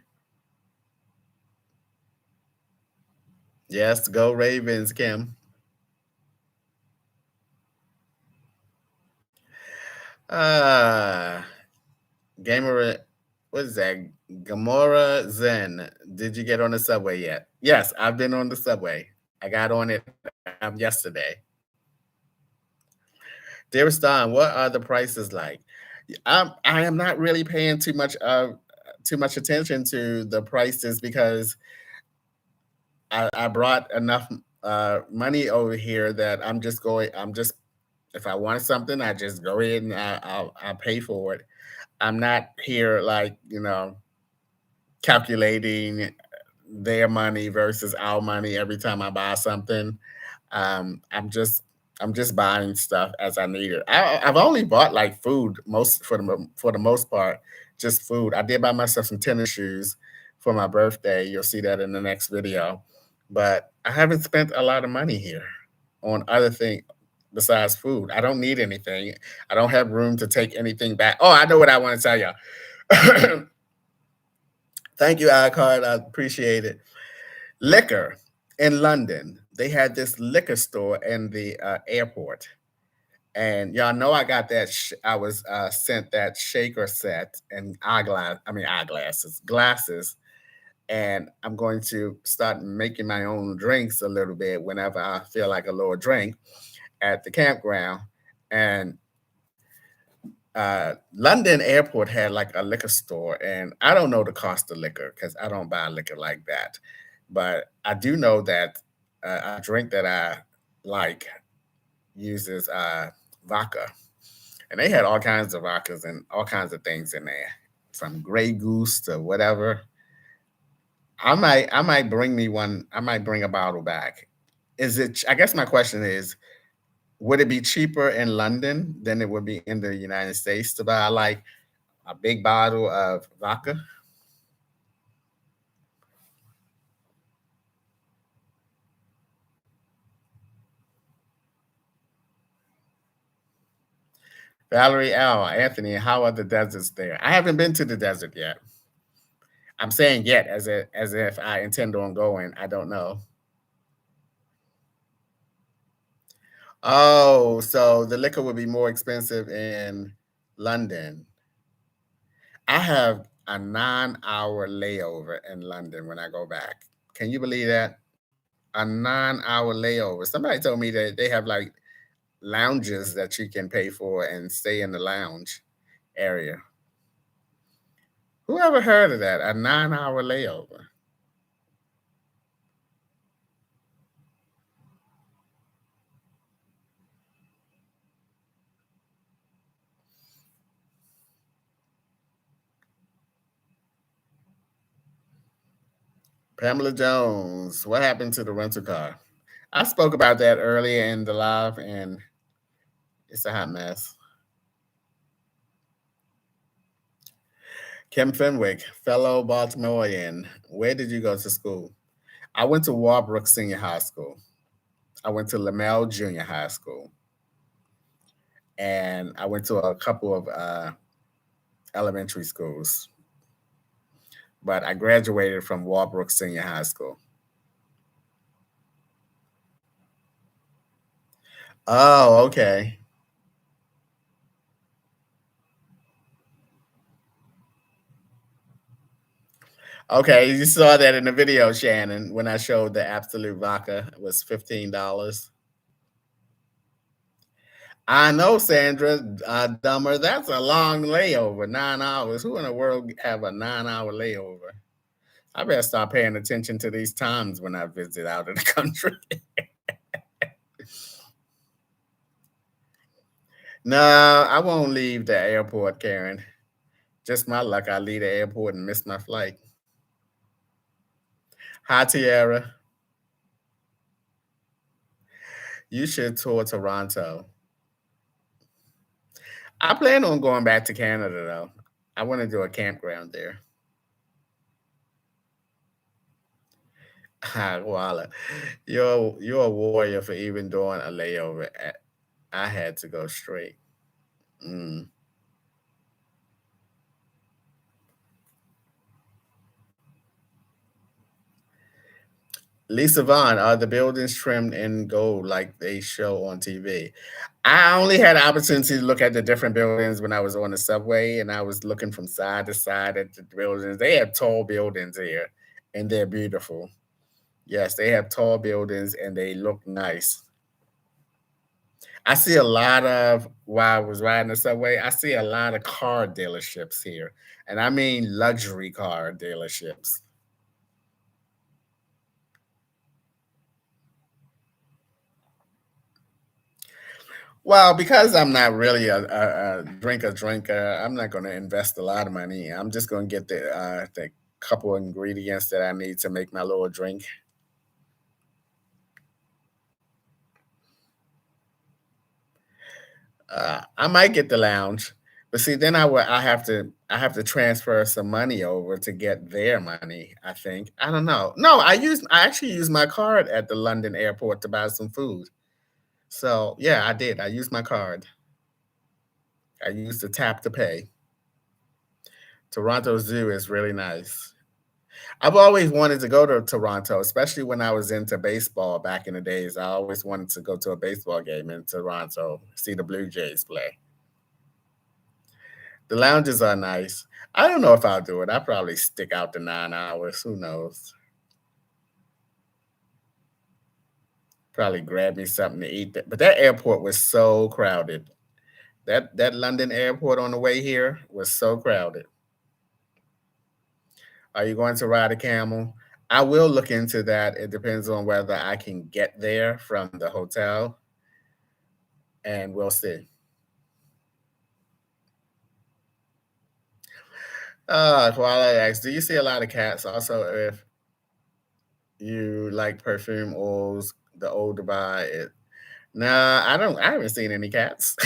Speaker 1: Yes, go Ravens, Kim. Uh Gamer, what is that? Gamora Zen. Did you get on the subway yet? Yes, I've been on the subway. I got on it yesterday. Dearest Don, what are the prices like? I am not really paying too much attention to the prices because I brought enough money over here that I'm just if I want something, I just go ahead and I'll pay for it. I'm not here like calculating their money versus our money every time I buy something. I'm just buying stuff as I need it. I've only bought like food most for the most part, just food. I did buy myself some tennis shoes for my birthday. You'll see that in the next video. But I haven't spent a lot of money here on other things besides food. I don't need anything. I don't have room to take anything back. Oh, I know what I want to tell y'all. Thank you, iCard. I appreciate it. Liquor in London. They had this liquor store in the airport. And y'all know I got that. I was sent that shaker set and eyeglasses, glasses, and I'm going to start making my own drinks a little bit whenever I feel like a little drink at the campground. And London Airport had like a liquor store, and I don't know the cost of liquor because I don't buy liquor like that. But I do know that a drink that I like uses vodka, and they had all kinds of vodkas and all kinds of things in there, from Grey Goose to whatever. I might bring me one. I might bring a bottle back. Is it? I guess my question is, would it be cheaper in London than it would be in the United States to buy like a big bottle of vodka? Valerie L. Anthony, how are the deserts there? I haven't been to the desert yet. I'm saying yet as if I intend on going. I don't know. Oh, so the liquor would be more expensive in London. I have a 9-hour layover in London when I go back. Can you believe that? A 9-hour layover. Somebody told me that they have like lounges that you can pay for and stay in the lounge area. Who ever heard of that? A 9-hour layover. Pamela Jones, what happened to the rental car? I spoke about that earlier in the live, and it's a hot mess. Kim Fenwick, fellow Baltimorean, where did you go to school? I went to Warbrook Senior High School. I went to Lamel Junior High School, and I went to a couple of elementary schools, but I graduated from Warbrook Senior High School. Oh, okay. Okay, you saw that in the video, Shannon, when I showed the Absolute Vodka was $15. I know, Sandra, Dumber, that's a long layover, 9 hours. Who in the world have a 9-hour layover? I better start paying attention to these times when I visit out of the country. No, I won't leave the airport, Karen. Just my luck. I leave the airport and miss my flight. Hi, Tiara. You should tour Toronto. I plan on going back to Canada though. I want to do a campground there. Ah, Walla. You're a warrior for even doing a layover. I had to go straight. Mm. Lisa Vaughn, are the buildings trimmed in gold like they show on TV? I only had the opportunity to look at the different buildings when I was on the subway, and I was looking from side to side at the buildings. They have tall buildings here, and they're beautiful. Yes, they have tall buildings, and they look nice. I see a lot of while I was riding the subway, I see a lot of car dealerships here, and I mean luxury car dealerships. Well, because I'm not really a drinker, I'm not going to invest a lot of money. I'm just going to get the couple ingredients that I need to make my little drink. I might get the lounge, but see, then I have to transfer some money over to get their money. I think I don't know. No, I actually used my card at the London airport to buy some food. So yeah, I did. I used my card. I used the tap to pay. Toronto Zoo is really nice. I've always wanted to go to Toronto, especially when I was into baseball back in the days. I always wanted to go to a baseball game in Toronto, see the Blue Jays play. The lounges are nice. I don't know if I'll do it. I'll probably stick out the 9 hours. Who knows? Probably grab me something to eat. But that airport was so crowded. That London airport on the way here was so crowded. Are you going to ride a camel? I will look into that. It depends on whether I can get there from the hotel, and we'll see. Koala asks, do you see a lot of cats? Also, if you like perfume oils, the old Dubai. Nah, I don't. I haven't seen any cats.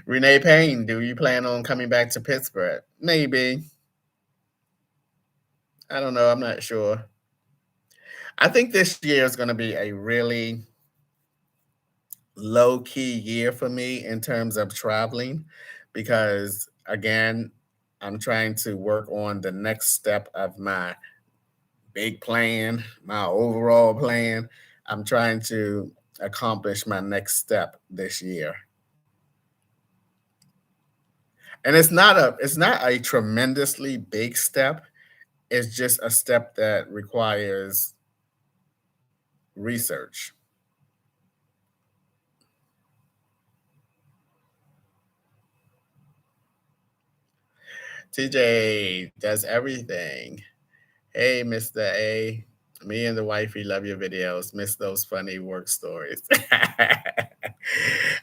Speaker 1: Renee Payne, do you plan on coming back to Pittsburgh? Maybe. I don't know. I'm not sure. I think this year is going to be a really low key year for me in terms of traveling because, again, I'm trying to work on the next step of my big plan, my overall plan. I'm trying to accomplish my next step this year. And it's not a tremendously big step. It's just a step that requires research. TJ does everything. Hey, Mr. A. Me and the wifey love your videos. Miss those funny work stories.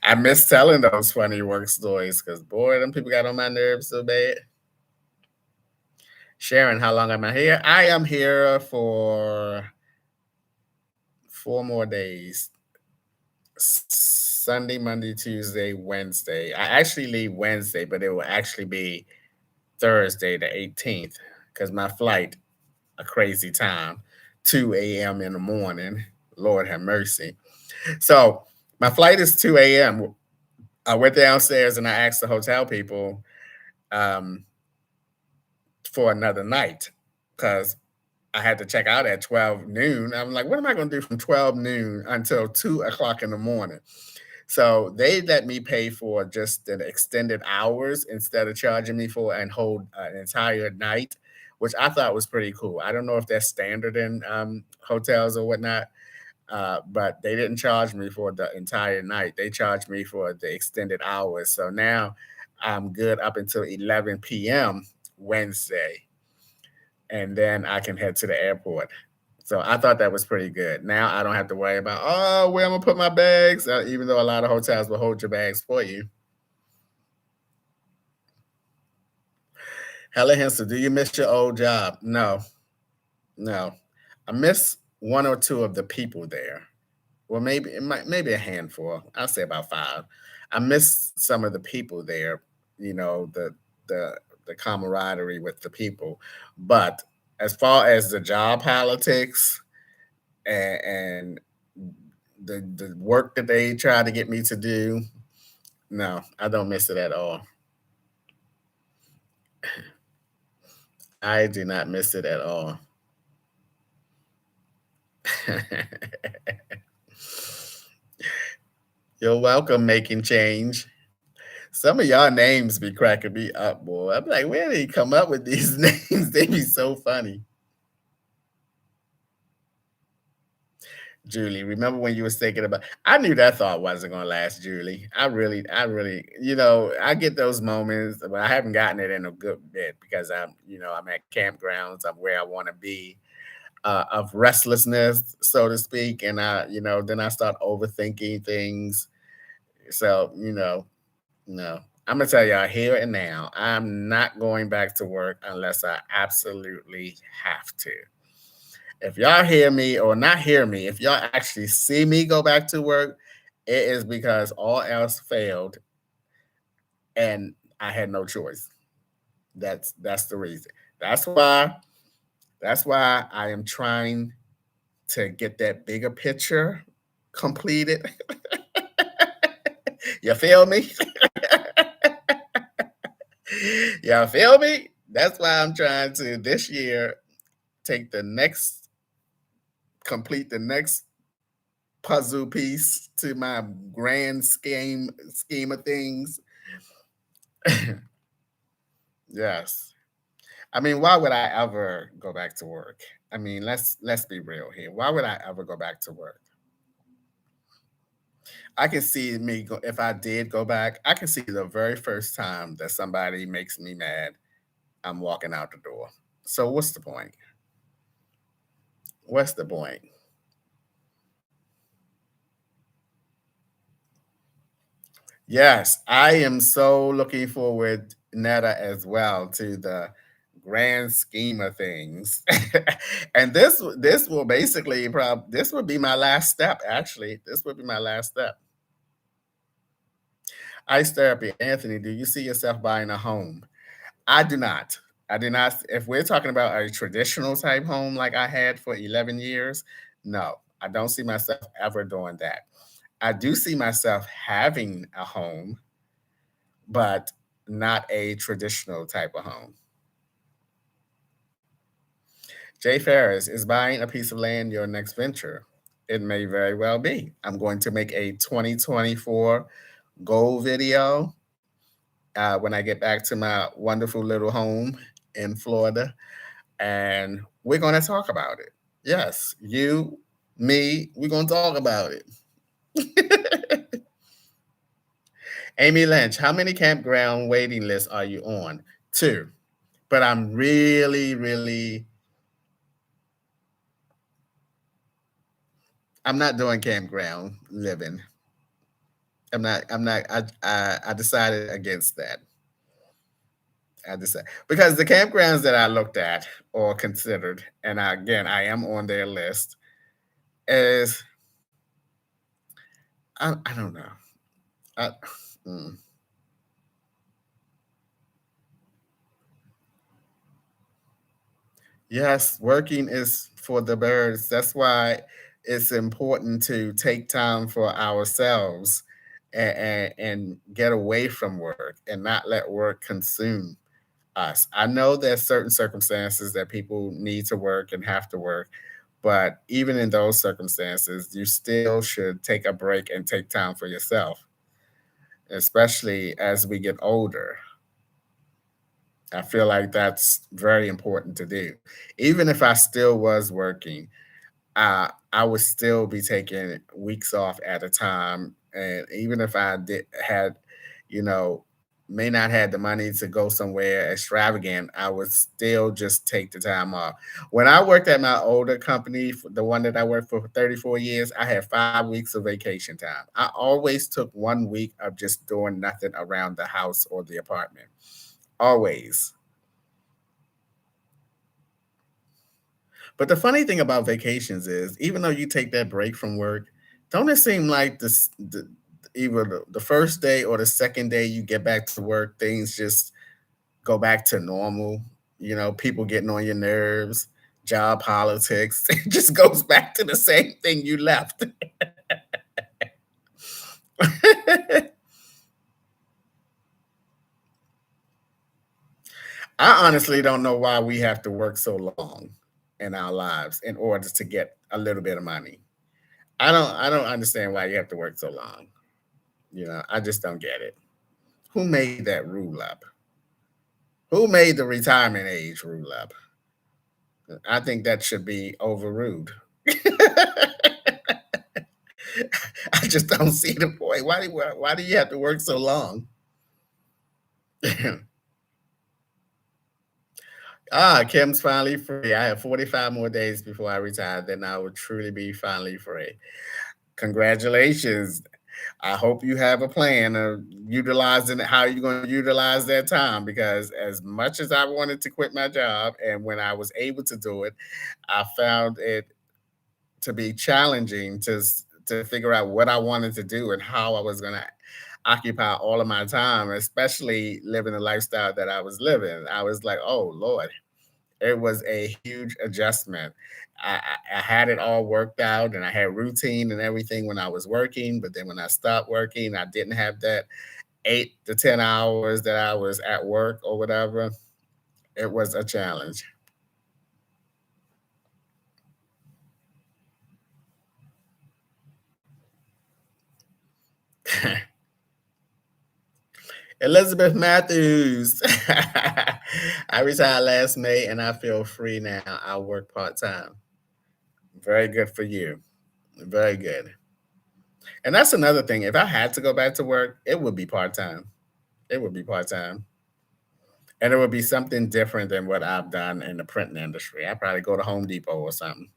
Speaker 1: I miss telling those funny work stories because boy, them people got on my nerves so bad. Sharon, how long am I here? I am here for 4 more days. Sunday, Monday, Tuesday, Wednesday. I actually leave Wednesday, but it will actually be Thursday, the 18th, because my flight, a crazy time, 2 a.m. in the morning. Lord have mercy. So my flight is 2 a.m. I went downstairs and I asked the hotel people um, for another night because I had to check out at 12 noon. I'm like, what am I going to do from 12 noon until 2 o'clock in the morning? So they let me pay for just the extended hours instead of charging me for and hold an entire night, which I thought was pretty cool. I don't know if that's standard in hotels or whatnot, but they didn't charge me for the entire night. They charged me for the extended hours. So now I'm good up until 11 p.m. Wednesday, and then I can head to the airport. So I thought that was pretty good. Now I don't have to worry about, oh, where I'm gonna put my bags, even though a lot of hotels will hold your bags for you. Hella Henson, do you miss your old job? No, no. I miss one or two of the people there. Well, maybe a handful. I'll say about five. I miss some of the people there. You know, the the camaraderie with the people. But as far as the job politics and the work that they try to get me to do, no, I don't miss it at all. I do not miss it at all. You're welcome, making change. Some of y'all names be cracking me up, boy. I'm like, where did he come up with these names? They be so funny. Julie, remember when you was thinking about I knew that thought wasn't gonna last, Julie. I really, I get those moments, but I haven't gotten it in a good bit because I'm at campgrounds, I'm where I want to be, of restlessness, so to speak. And then I start overthinking things. So, no. I'm gonna tell y'all here and now, I'm not going back to work unless I absolutely have to. If y'all hear me or not hear me, if y'all actually see me go back to work, it is because all else failed and I had no choice. That's the reason. That's why that's why I am trying to get that bigger picture completed. You feel me? You feel me? That's why I'm trying to this year take the next complete the next puzzle piece to my grand scheme of things. Yes. I mean, why would I ever go back to work? I mean, let's be real here. Why would I ever go back to work? I can see me go if I did go back, I can see the very first time that somebody makes me mad, I'm walking out the door. So what's the point? What's the point? Yes, I am so looking forward, Netta, as well to the grand scheme of things. And this will basically this would be my last step. Actually, this would be my last step. Ice therapy, Anthony. Do you see yourself buying a home? I do not. I do not. If we're talking about a traditional type home like I had for 11 years, no, I don't see myself ever doing that. I do see myself having a home, but not a traditional type of home. Jay Ferris, is buying a piece of land your next venture? It may very well be. I'm going to make a 2024 goal video when I get back to my wonderful little home in Florida, and we're going to talk about it. Yes, you, me, we're going to talk about it. Amy Lynch, how many campground waiting lists are you on? Two. But I'm I'm not doing campground living. I decided against that. I decided because the campgrounds that I looked at or considered, and again, I am on their list, is I don't know. I, mm. Yes, working is for the birds. That's why it's important to take time for ourselves and get away from work and not let work consume us. I know there's certain circumstances that people need to work and have to work, but even in those circumstances, you still should take a break and take time for yourself, especially as we get older. I feel like that's very important to do. Even if I still was working, I would still be taking weeks off at a time, and even if I did had, you know, may not had the money to go somewhere extravagant, I would still just take the time off. When I worked at my older company, the one that I worked for 34 years, I had 5 weeks of vacation time. I always took 1 week of just doing nothing around the house or the apartment. Always. But the funny thing about vacations is, even though you take that break from work, don't it seem like either the first day or the second day you get back to work, things just go back to normal? You know, people getting on your nerves, job politics. It just goes back to the same thing you left. I honestly don't know why we have to work so long in our lives in order to get a little bit of money. I don't understand why you have to work so long. You know, I just don't get it. Who made that rule up? Who made the retirement age rule up? I think that should be overruled. I just don't see the point. Why do you have to work so long? Kim's finally free. I have 45 more days before I retire. Then I will truly be finally free. Congratulations. I hope you have a plan of utilizing how you're going to utilize that time because as much as I wanted to quit my job and when I was able to do it, I found it to be challenging to figure out what I wanted to do and how I was going to occupy all of my time, especially living the lifestyle that I was living. I was like, oh Lord, it was a huge adjustment. I had it all worked out and I had routine and everything when I was working. But then when I stopped working, I didn't have that 8 to 10 hours that I was at work or whatever. It was a challenge. Elizabeth Matthews. I retired last May and I feel free now. I work part time. Very good for you. Very good. And that's another thing. If I had to go back to work, it would be part time. It would be part time. And it would be something different than what I've done in the printing industry. I'd probably go to Home Depot or something.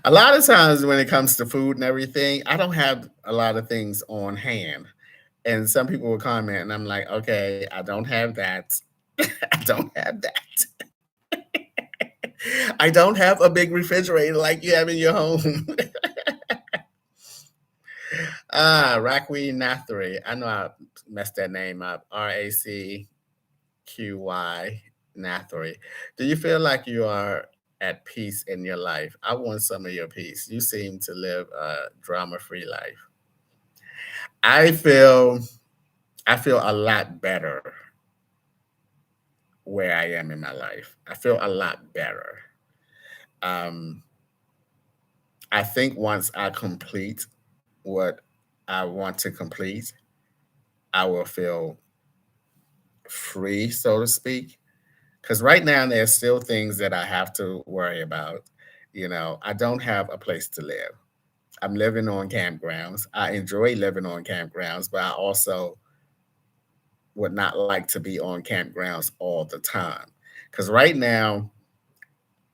Speaker 1: A lot of times when it comes to food and everything, I don't have a lot of things on hand. And some people will comment, and I'm like, okay, I don't have that. I don't have that. I don't have a big refrigerator like you have in your home. Raqui Nathri. I know I messed that name up. RACQY Nathri. Do you feel like you are at peace in your life? I want some of your peace. You seem to live a drama-free life. I feel I feel a lot better where I am in my life. I feel a lot better. Um, I think once I complete what I want to complete, I will feel free, so to speak. Because right now, there's still things that I have to worry about. I don't have a place to live. I'm living on campgrounds. I enjoy living on campgrounds, but I also would not like to be on campgrounds all the time. Because right now,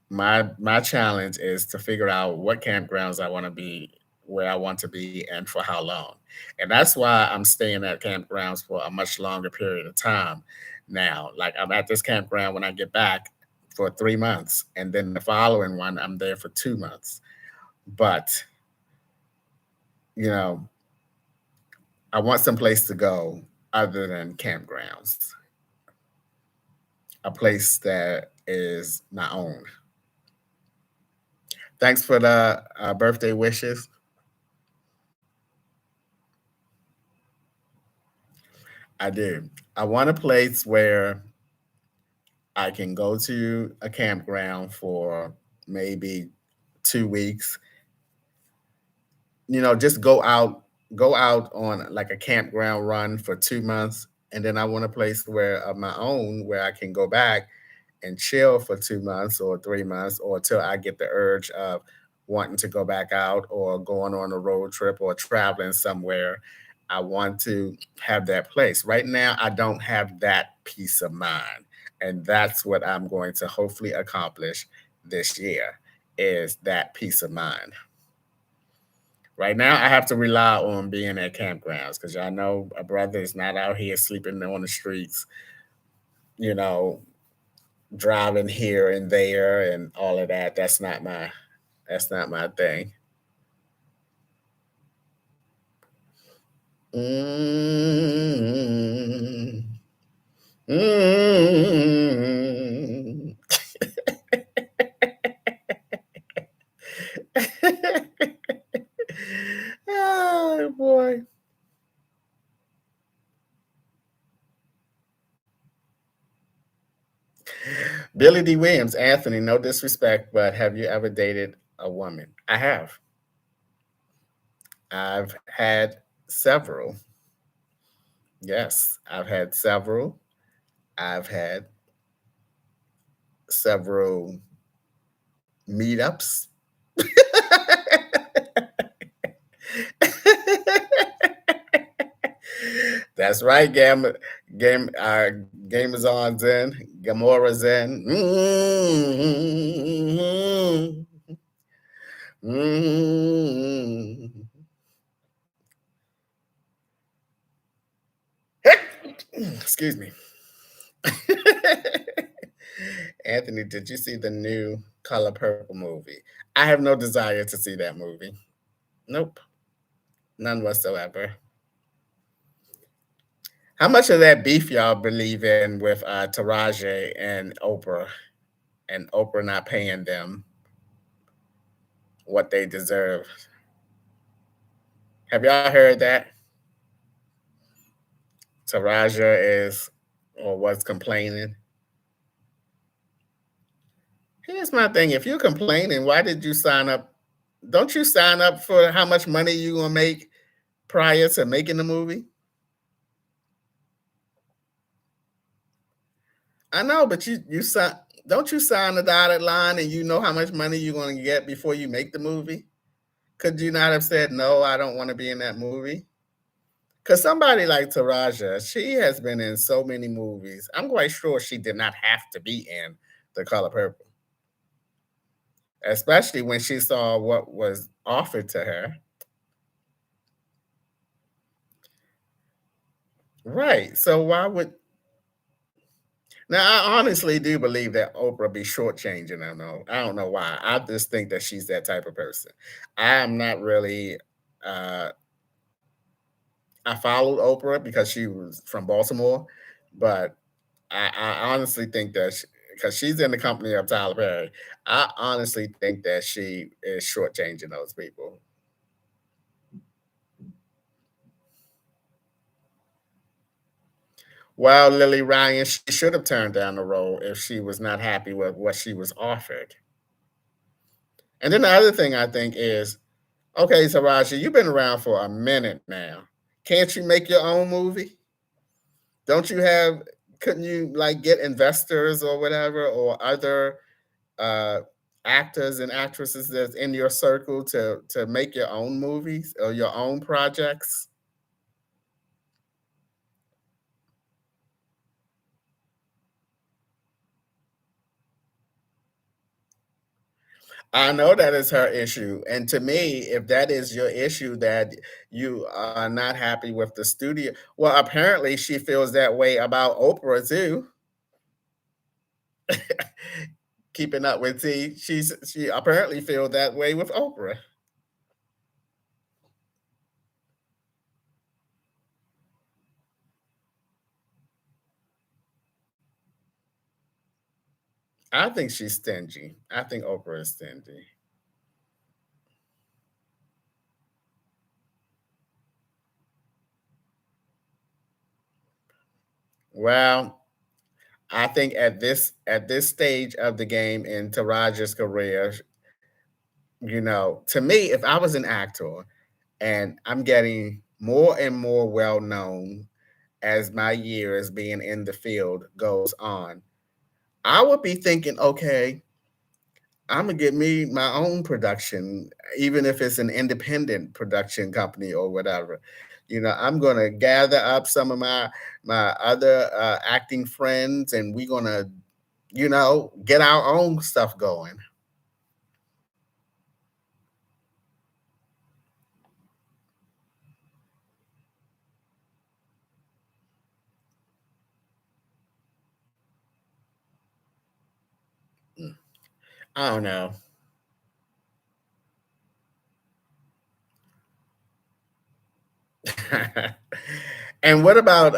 Speaker 1: my challenge is to figure out what campgrounds I want to be, where I want to be, and for how long. And that's why I'm staying at campgrounds for a much longer period of time now. Like I'm at this campground when I get back for 3 months, and then the following one I'm there for 2 months. But you know, I want some place to go other than campgrounds, a place that is my own. Thanks for the birthday wishes. I do. I want a place where I can go to a campground for maybe 2 weeks. Just go out on like a campground run for 2 months, and then I want a place where of my own where I can go back and chill for 2 months or 3 months or till I get the urge of wanting to go back out or going on a road trip or traveling somewhere. I want to have that place. Right now, I don't have that peace of mind. And that's what I'm going to hopefully accomplish this year is that peace of mind. Right now, I have to rely on being at campgrounds because y'all know a brother is not out here sleeping on the streets, you know, driving here and there and all of that. That's not my thing. Mm, mm. Oh boy. Billy D. Williams, Anthony, no disrespect, but have you ever dated a woman? I have. I've had several. Yes, I've had several. I've had several meetups. That's right, Game is on Zen, Gamora's in. Excuse me. Anthony, did you see the new Color Purple movie? I have no desire to see that movie. Nope, none whatsoever. How much of that beef y'all believe in with Taraji and Oprah not paying them what they deserve? Have y'all heard that? Taraja is or was complaining. Here's my thing: if you're complaining, why did you sign up? Don't you sign up for how much money you gonna make prior to making the movie? I know, but you sign. Don't you sign the dotted line and you know how much money you're gonna get before you make the movie? Could you not have said no? I don't want to be in that movie. Because somebody like Taraja, she has been in so many movies. I'm quite sure she did not have to be in The Color Purple, especially when she saw what was offered to her. Right. So why would now? I honestly do believe that Oprah be shortchanging. I don't know why. I just think that she's that type of person. I'm not really. Uh, I followed Oprah because she was from Baltimore, but I honestly think that because she's in the company of Tyler Perry, I honestly think that she is shortchanging those people. Well, Lily Ryan, she should have turned down the role if she was not happy with what she was offered. And then the other thing I think is, okay, Saraja, you've been around for a minute now. Can't you make your own movie? Don't you have? Couldn't you like get investors or whatever or other uh, actors and actresses that's in your circle to make your own movies or your own projects? I know that is her issue. And to me, if that is your issue that you are not happy with the studio, well, apparently she feels that way about Oprah too. Keeping up with T, she apparently feels that way with Oprah. I think she's stingy. I think Oprah is stingy. Well, I think at this stage of the game in Taraja's career, to me, if I was an actor and I'm getting more and more well known as my years being in the field goes on, I would be thinking, okay, I'm gonna get me my own production, even if it's an independent production company or whatever. I'm gonna gather up some of my other acting friends, and we're gonna, get our own stuff going. Mm, I don't know. And what about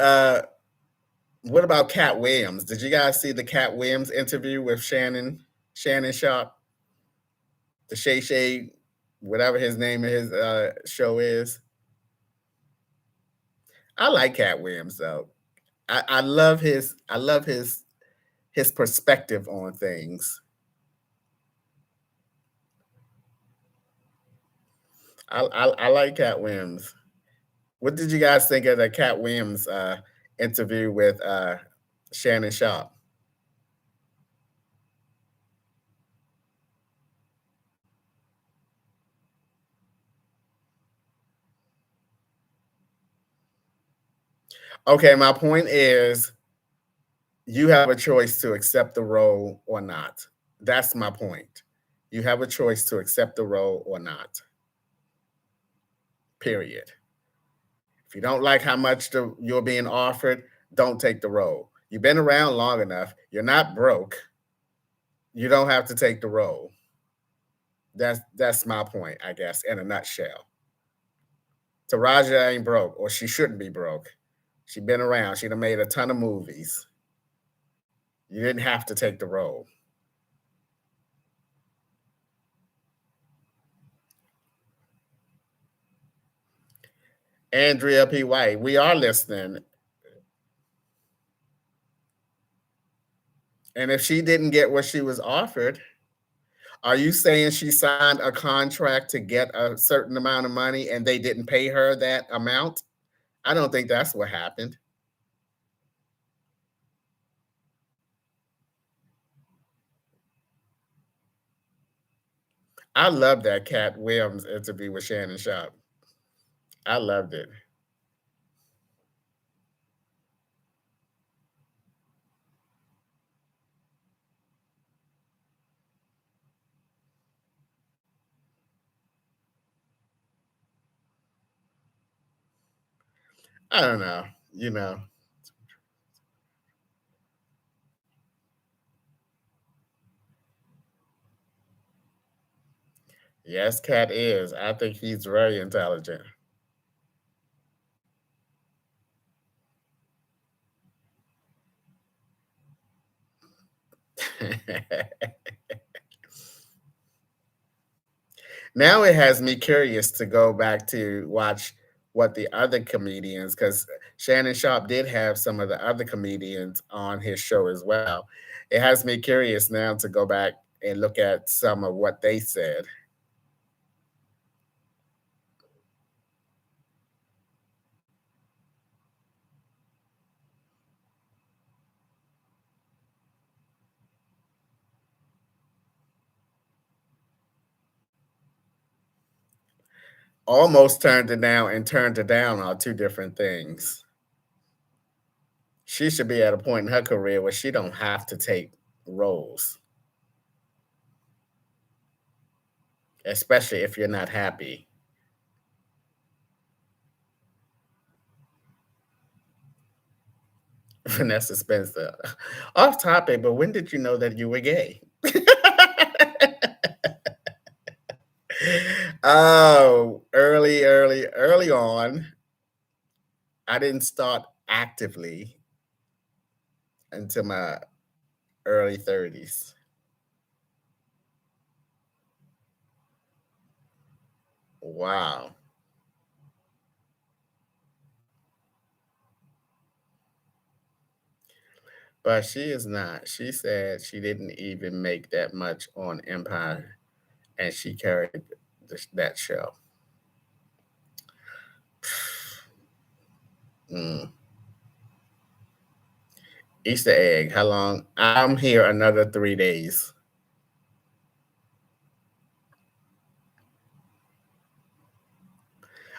Speaker 1: Cat Williams? Did you guys see the Cat Williams interview with Shannon Sharp, the Shay Shay, whatever his name of his show is? I like Cat Williams though. I love his perspective on things. I like Cat Williams. What did you guys think of the Cat Williams interview with Shannon Sharp? Okay, my point is you have a choice to accept the role or not. That's my point. You have a choice to accept the role or not. Period. If you don't like how much you're being offered, don't take the role. You've been around long enough. You're not broke. You don't have to take the role. That's my point, I guess, in a nutshell. Taraja ain't broke, or she shouldn't be broke. She been around. She done made a ton of movies. You didn't have to take the role. Andrea P. White, we are listening. And if she didn't get what she was offered, are you saying she signed a contract to get a certain amount of money and they didn't pay her that amount? I don't think that's what happened. I love that Cat Williams interview with Shannon Sharp. I loved it. I don't know. You know, yes, Cat is. I think he's very intelligent. Now it has me curious to go back to watch what the other comedians, because Shannon Sharp did have some of the other comedians on his show as well. It has me curious now to go back and look at some of what they said. Almost turned it down and turned it down are two different things. She should be at a point in her career where she don't have to take roles, especially if you're not happy. Vanessa Spencer. Off topic, but when did you know that you were gay? Oh, early on. I didn't start actively until my early 30s. Wow. But she is not. She said she didn't even make that much on Empire, and she carried that show. Mm. Easter egg. How long? I'm here another 3 days.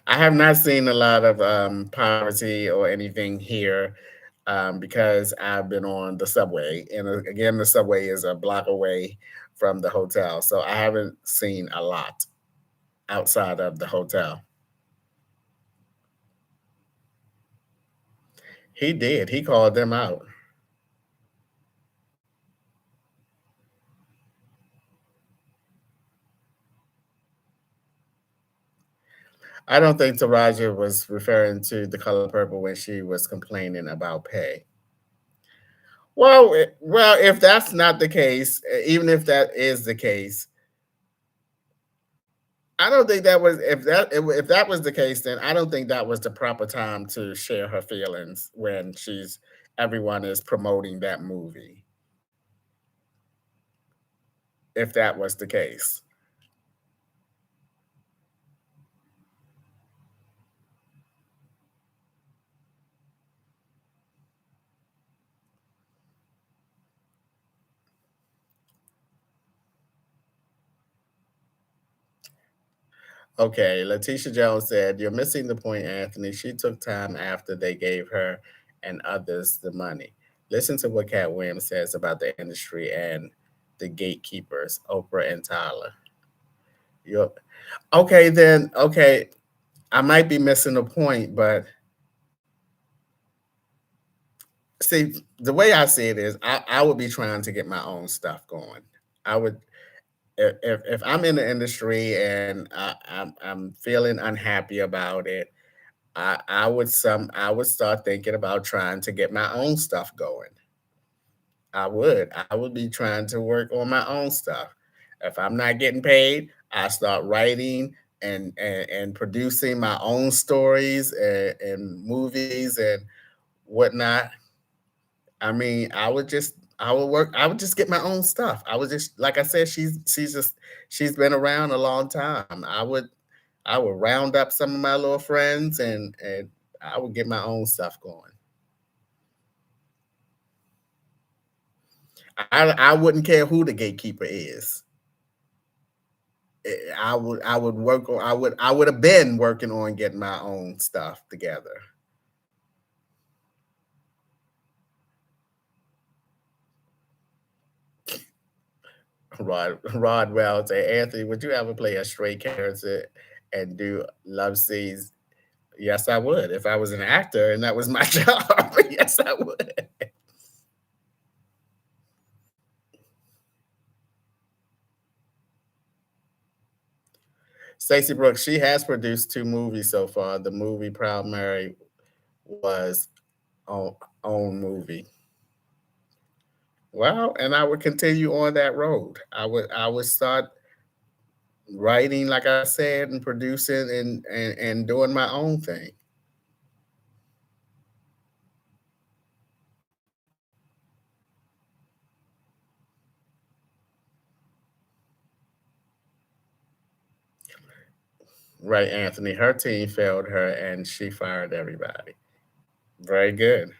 Speaker 1: I have not seen a lot of poverty or anything here because I've been on the subway. And again, the subway is a block away from the hotel. So I haven't seen a lot outside of the hotel. He did. He called them out. I don't think Taraja was referring to the color purple when she was complaining about pay. Well, if that's not the case, even if that is the case, I don't think that was if that was the case, then I don't think that was the proper time to share her feelings when she's everyone is promoting that movie. If that was the case. Okay, Letitia Jones said, "You're missing the point, Anthony. She took time after they gave her and others the money. Listen to what Cat Williams says about the industry and the gatekeepers, Oprah and Tyler. You're, okay, then, okay, I might be missing the point, but see, the way I see it is I would be trying to get my own stuff going. I would, if I'm in the industry and I'm feeling unhappy about it, I would start thinking about trying to get my own stuff going. I would be trying to work on my own stuff. If I'm not getting paid, I start writing and producing my own stories and movies and whatnot. I mean, I would just I would work. I would just get my own stuff. I was just like I said. She's been around a long time. I would round up some of my little friends and I would get my own stuff going. I wouldn't care who the gatekeeper is. I would work on I would have been working on getting my own stuff together. Rod Wells say, Anthony, would you ever play a stray character and do love scenes? Yes, I would. If I was an actor and that was my job, yes, I would. Stacey Brooks, she has produced two movies so far. The movie Proud Mary was on own movie. Well, and I would continue on that road. I would start writing, like I said, and producing and doing my own thing. Right, Anthony. Her team failed her and she fired everybody. Very good.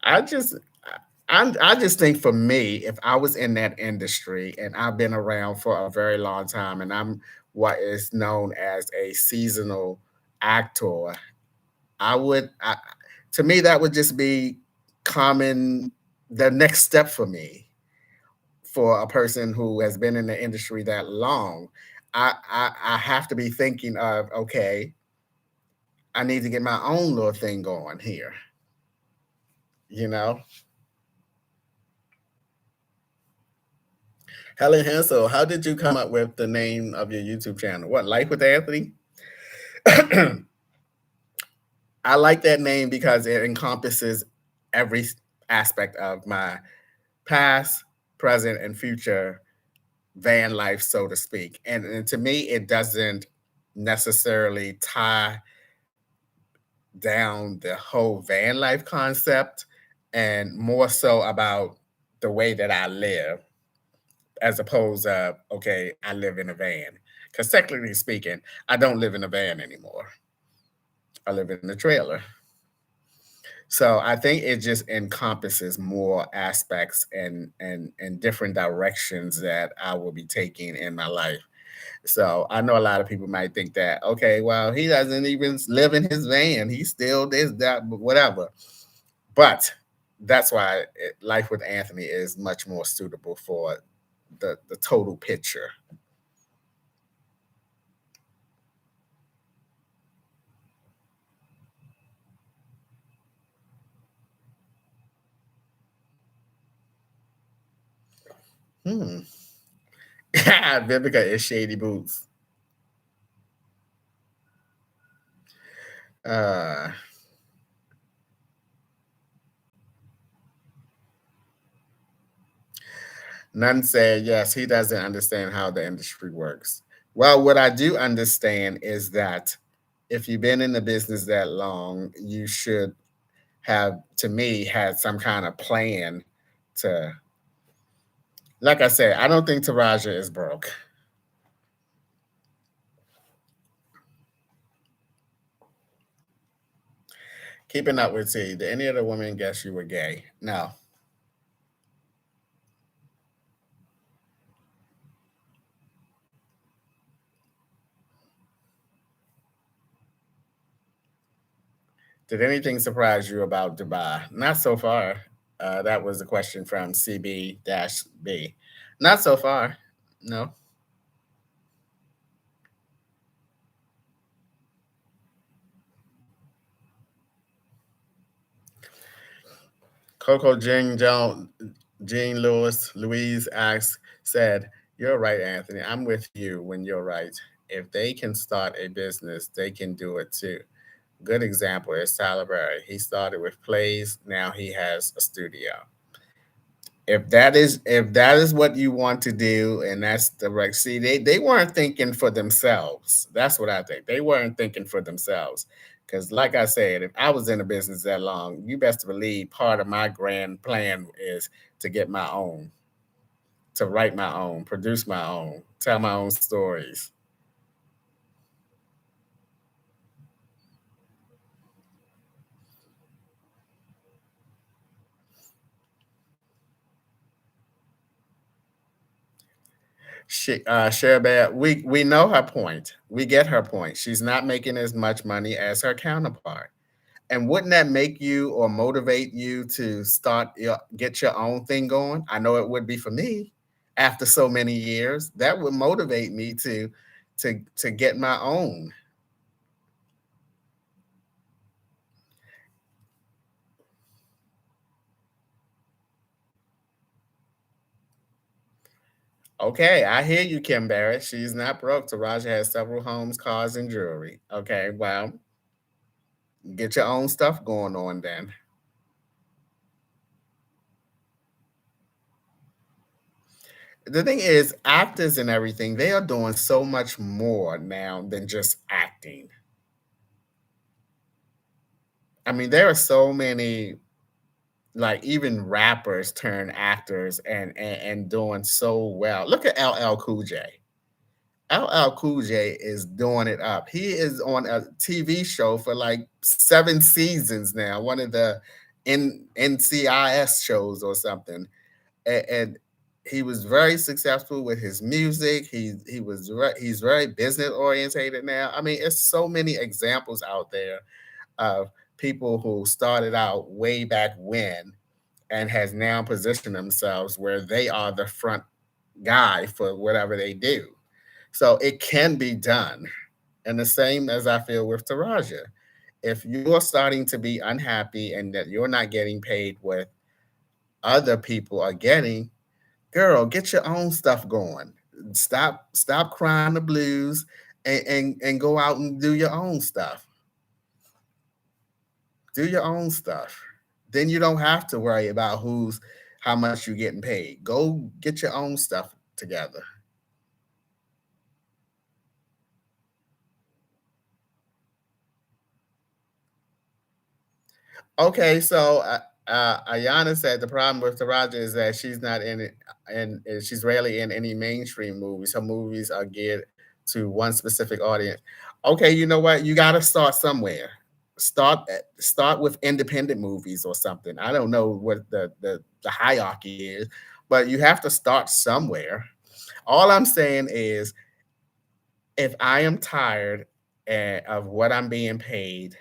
Speaker 1: I just I just think for me, if I was in that industry and I've been around for a very long time and I'm what is known as a seasonal actor, I would to me that would just be common the next step for me for a person who has been in the industry that long. I have to be thinking of okay, I need to get my own little thing going here, you know. Helen Hansel, how did you come up with the name of your YouTube channel? What, Life with Anthony? I like that name because it encompasses every aspect of my past, present, and future van life, so to speak. And to me, it doesn't necessarily tie down the whole van life concept and more so about the way that I live as opposed to okay, I live in a van. Because technically speaking, I don't live in a van anymore. I live in a trailer. So I think it just encompasses more aspects and different directions that I will be taking in my life. So I know a lot of people might think that okay, well, he doesn't even live in his van. He still this that whatever. But that's why life with Anthony is much more suitable for the total picture. Hmm. Vivica is Shady Boots. Uh, None said yes. He doesn't understand how the industry works. Well, what I do understand is that if you've been in the business that long, you should have, to me, had some kind of plan to. Like I said, I don't think Taraja is broke. Keeping up with T. Did any of the women guess you were gay? No. Did anything surprise you about Dubai? Not so far. That was a question from CB-B. Not so far. No. Coco Jean Lewis Louise asks said, "You're right, Anthony. I'm with you when you're right. If they can start a business, they can do it too. Good example is Tyler Berry. He started with plays. Now he has a studio. if that is what you want to do, and that's the right. See, they weren't thinking for themselves. That's what I think. They weren't thinking for themselves. Because, like I said, if I was in the business that long, you best believe part of my grand plan is to get my own, to write my own, produce my own, tell my own stories. Sherbet, we know her point. We get her point. She's not making as much money as her counterpart. And wouldn't that make you or motivate you to get your own thing going? I know it would be for me after so many years. That would motivate me to get my own. Okay, I hear you, Kim Barrett. She's not broke. Taraja has several homes, cars, and jewelry. Okay, well, get your own stuff going on then. The thing is, actors and everything, they are doing so much more now than just acting. I mean, there are so many, like, even rappers turn actors and doing so well. Look at LL Cool J. LL Cool J is doing it up. He is on a TV show for like 7 seasons now, one of the NCIS shows or something. And he was very successful with his music. He's very business orientated now. I mean, it's so many examples out there of people who started out way back when and has now positioned themselves where they are the front guy for whatever they do. So it can be done. And the same as I feel with Taraja. If you're starting to be unhappy and that you're not getting paid what other people are getting, girl, get your own stuff going. Stop crying the blues and go out and do your own stuff. Do your own stuff. Then you don't have to worry about how much you're getting paid. Go get your own stuff together. Okay, so Ayana said the problem with Taraja is that she's not in it, and she's rarely in any mainstream movies. Her movies are geared to one specific audience. Okay, you know what? You got to start somewhere. Start with independent movies or something. I don't know what the hierarchy is, but you have to start somewhere. All I'm saying is, if I am tired of what I'm being paid,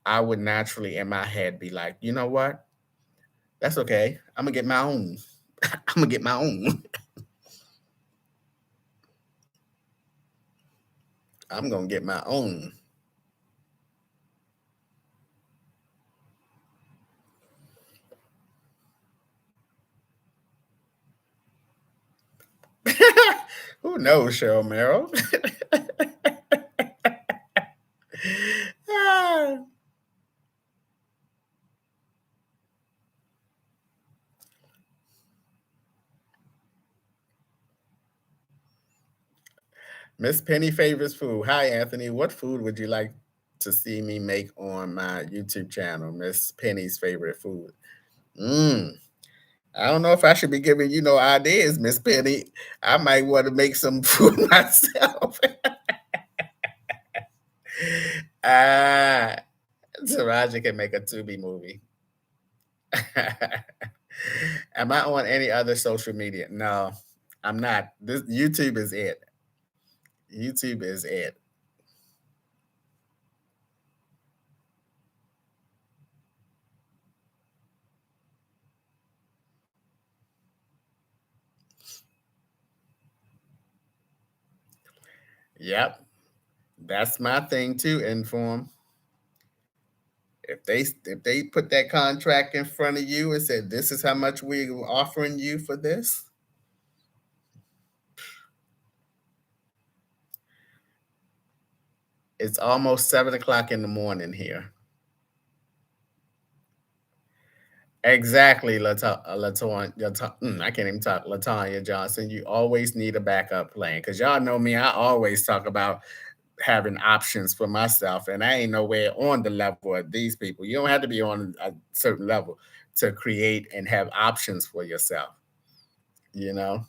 Speaker 1: I would naturally in my head be like, you know what? That's okay. I'm gonna get my own. I'm gonna get my own. I'm gonna get my own. Who knows, Cheryl Merrill? Ah, Miss Penny favors food. Hi, Anthony. What food would you like to see me make on my YouTube channel? Miss Penny's favorite food. Mm, I don't know if I should be giving you no ideas, Miss Penny. I might want to make some food myself. Ah, Taraji can make a Tubi movie. Am I on any other social media? No, I'm not. This YouTube is it. YouTube is it. Yep. That's my thing too, Inform. If they put that contract in front of you and said this is how much we're offering you for this, it's almost 7 o'clock in the morning here. Exactly, I can't even talk. Latanya Johnson. You always need a backup plan because y'all know me. I always talk about having options for myself, and I ain't nowhere on the level of these people. You don't have to be on a certain level to create and have options for yourself. You know.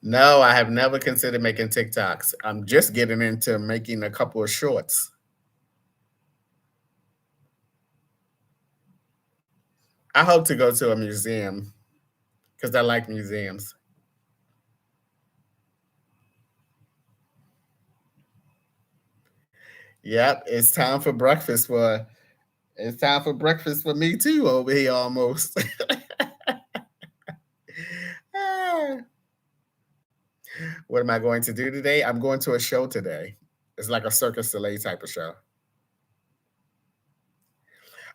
Speaker 1: No, I have never considered making TikToks. I'm just getting into making a couple of shorts. I hope to go to a museum because I like museums. Yep, it's time for breakfast for me too over here almost. Ah, what am I going to do today? I'm going to a show today. It's like a Circus Soleil type of show.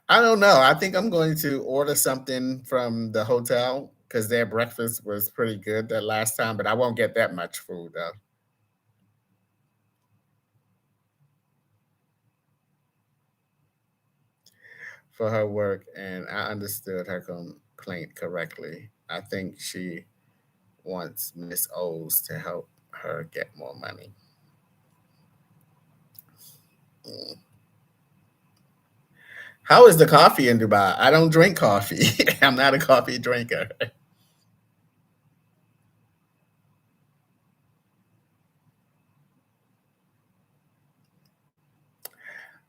Speaker 1: I don't know. I think I'm going to order something from the hotel because their breakfast was pretty good that last time, but I won't get that much food though for her work. And I understood her complaint correctly. I think she wants Miss O's to help her get more money. Mm. How is the coffee in Dubai? I don't drink coffee. I'm not a coffee drinker.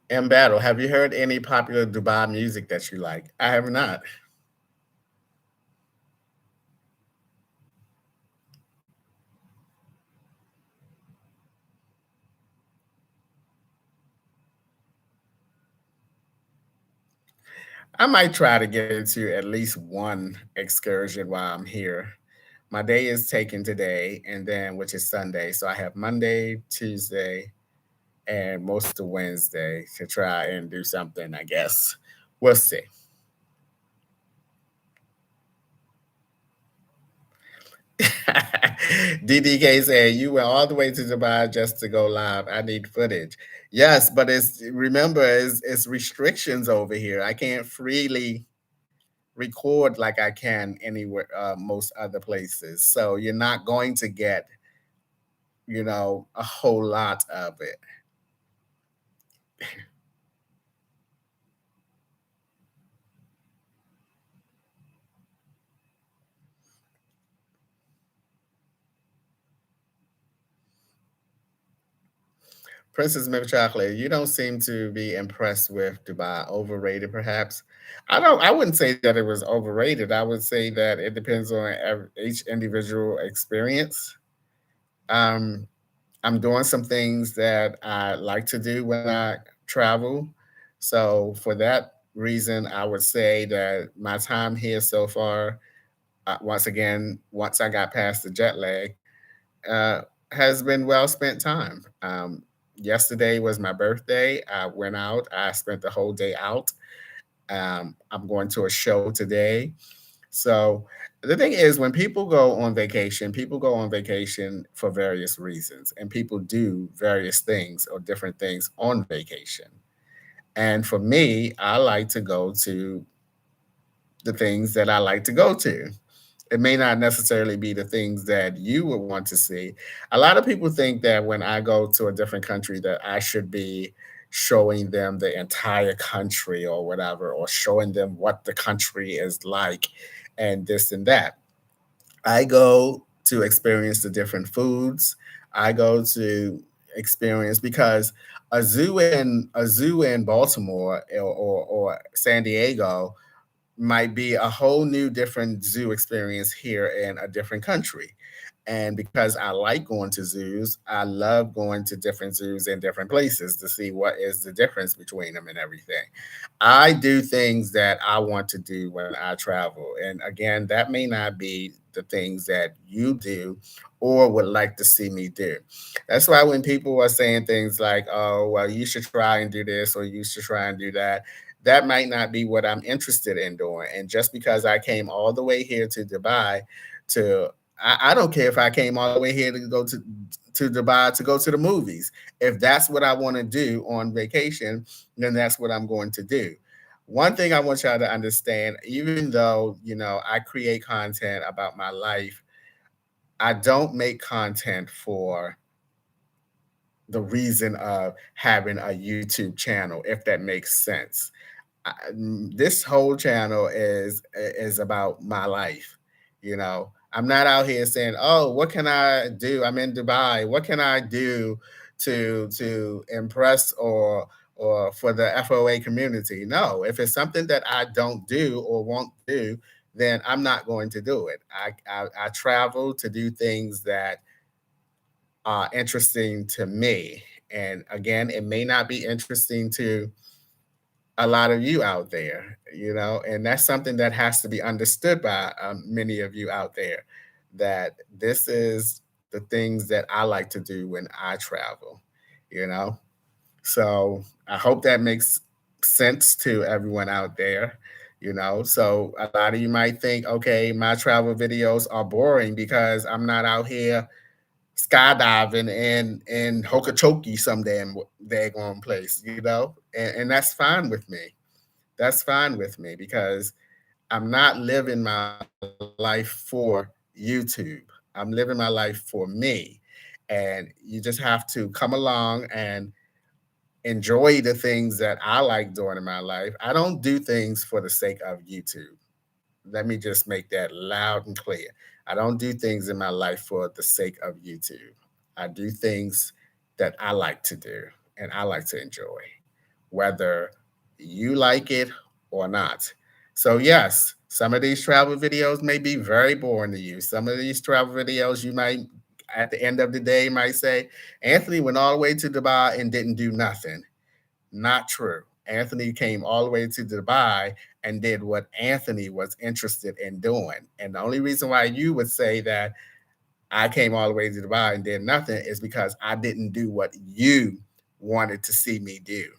Speaker 1: In battle, have you heard any popular Dubai music that you like? I have not. I might try to get into at least one excursion while I'm here. My day is taken today, and then which is Sunday. So I have Monday, Tuesday, and most of Wednesday to try and do something, I guess. We'll see. DDK said you went all the way to Dubai just to go live. I need footage. Yes, but it's restrictions over here. I can't freely record like I can anywhere most other places. So you're not going to get, a whole lot of it. Princess Milk Chocolate, you don't seem to be impressed with Dubai. Overrated, perhaps. I wouldn't say that it was overrated. I would say that it depends on each individual experience. Um, I'm doing some things that I like to do when I travel. So for that reason, I would say that my time here so far, once again, once I got past the jet lag, uh, has been well spent time. Yesterday was my birthday. I went out. I spent the whole day out. I'm going to a show today. So the thing is, when people go on vacation for various reasons, and people do various things or different things on vacation. And for me, I like to go to the things that I like to go to. It may not necessarily be the things that you would want to see. A lot of people think that when I go to a different country that I should be showing them the entire country or whatever, or showing them what the country is like and this and that. I go to experience the different foods. I go to experience because a zoo in Baltimore or San Diego might be a whole new different zoo experience here in a different country. And because I like going to zoos, I love going to different zoos in different places to see what is the difference between them and everything. I do things that I want to do when I travel. And again, that may not be the things that you do or would like to see me do. That's why when people are saying things like, oh, well, you should try and do this or you should try and do that, that might not be what I'm interested in doing. And just because I came all the way here to Dubai to I don't care if I came all the way here to go to Dubai to go to the movies. If that's what I want to do on vacation, then that's what I'm going to do. one thing I want y'all to understand, even though, I create content about my life, I don't make content for the reason of having a YouTube channel, if that makes sense. This whole channel is about my life. I'm not out here saying, "Oh, what can I do? I'm in Dubai. What can I do to impress or for the FOA community?" No, if it's something that I don't do or won't do, then I'm not going to do it. I travel to do things that are interesting to me, and again, it may not be interesting to a lot of you out there, and that's something that has to be understood by many of you out there, that this is the things that I like to do when I travel, you know. So I hope that makes sense to everyone out there. So a lot of you might think, okay, my travel videos are boring because I'm not out here skydiving in Hokachoki some damn daggone place, and that's fine with me. That's fine with me because I'm not living my life for YouTube. I'm living my life for me. And you just have to come along and enjoy the things that I like doing in my life. I don't do things for the sake of YouTube. Let me just make that loud and clear. I don't do things in my life for the sake of YouTube. I do things that I like to do and I like to enjoy, whether you like it or not. So, yes, some of these travel videos may be very boring to you. Some of these travel videos, you might, at the end of the day, might say, Anthony went all the way to Dubai and didn't do nothing. Not true. Anthony came all the way to Dubai and did what Anthony was interested in doing. And the only reason why you would say that I came all the way to Dubai and did nothing is because I didn't do what you wanted to see me do.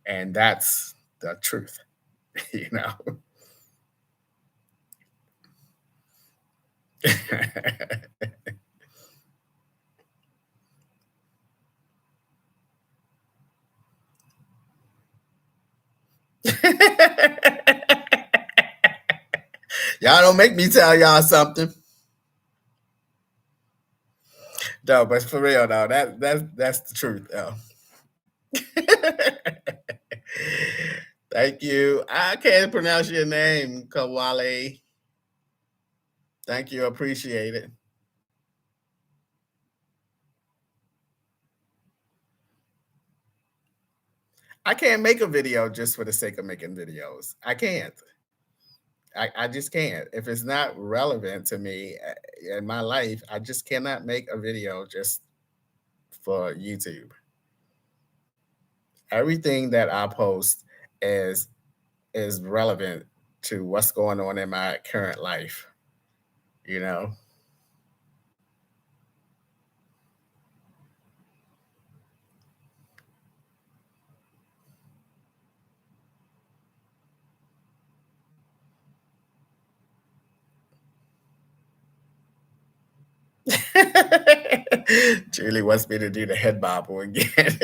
Speaker 1: And that's the truth, you know. Y'all don't make me tell y'all something. No, but for real though, that's the truth though. Thank you. I can't pronounce your name, Kawale. Thank you. Appreciate it. I can't make a video just for the sake of making videos. I can't. I just can't. If it's not relevant to me in my life, I just cannot make a video just for YouTube. Everything that I post is is relevant to what's going on in my current life, you know. Julie wants me to do the head bobble again.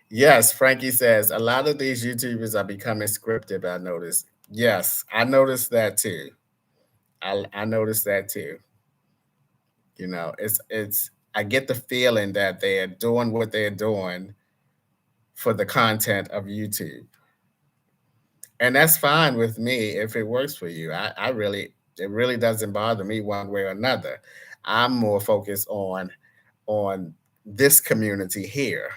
Speaker 1: Yes, Frankie says a lot of these YouTubers are becoming scripted. I noticed. Yes, I noticed that too. I noticed that too. It's I get the feeling that they're doing what they're doing for the content of YouTube. And that's fine with me if it works for you. I really it really doesn't bother me one way or another. I'm more focused on this community here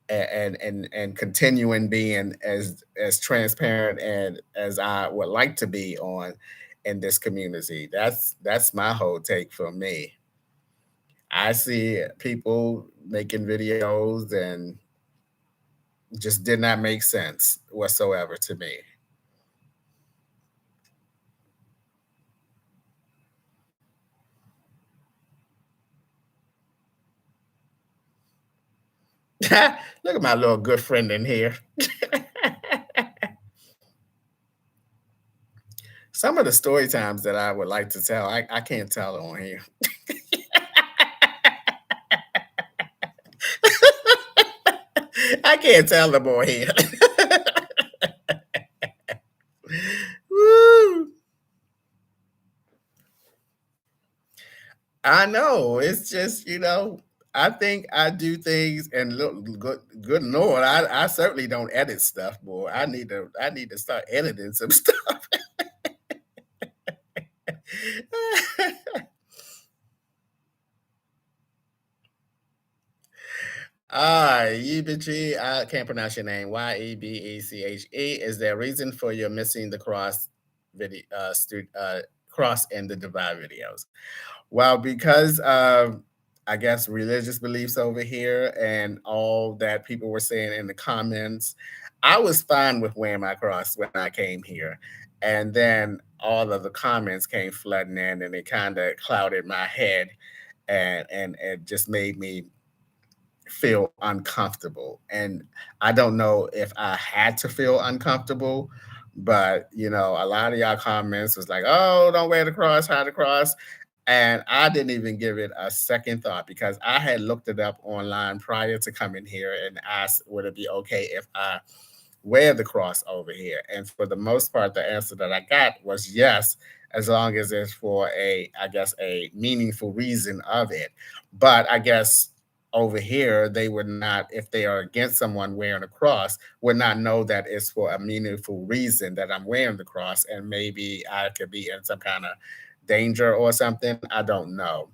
Speaker 1: and continuing being as transparent and as I would like to be on in this community. That's my whole take for me. I see people making videos and just did not make sense whatsoever to me. Look at my little good friend in here. Some of the story times that I would like to tell, I can't tell on here. I can't tell the boy here. Woo! I know. It's just, I think I do things and look good Lord, I certainly don't edit stuff, boy. I need to start editing some stuff. Yebechi, I can't pronounce your name. Yebeche. Is there a reason for your missing the cross in the divide videos? Well, because of, I guess, religious beliefs over here and all that people were saying in the comments, I was fine with wearing my cross when I came here. And then all of the comments came flooding in and it kind of clouded my head and it just made me feel uncomfortable. And I don't know if I had to feel uncomfortable, but a lot of y'all comments was like, "Oh, don't wear the cross, hide the cross." And I didn't even give it a second thought because I had looked it up online prior to coming here and asked, would it be okay if I wear the cross over here? And for the most part, the answer that I got was yes, as long as it's for I guess, a meaningful reason of it. But I guess over here, they would not, if they are against someone wearing a cross, would not know that it's for a meaningful reason that I'm wearing the cross. And maybe I could be in some kind of danger or something. I don't know.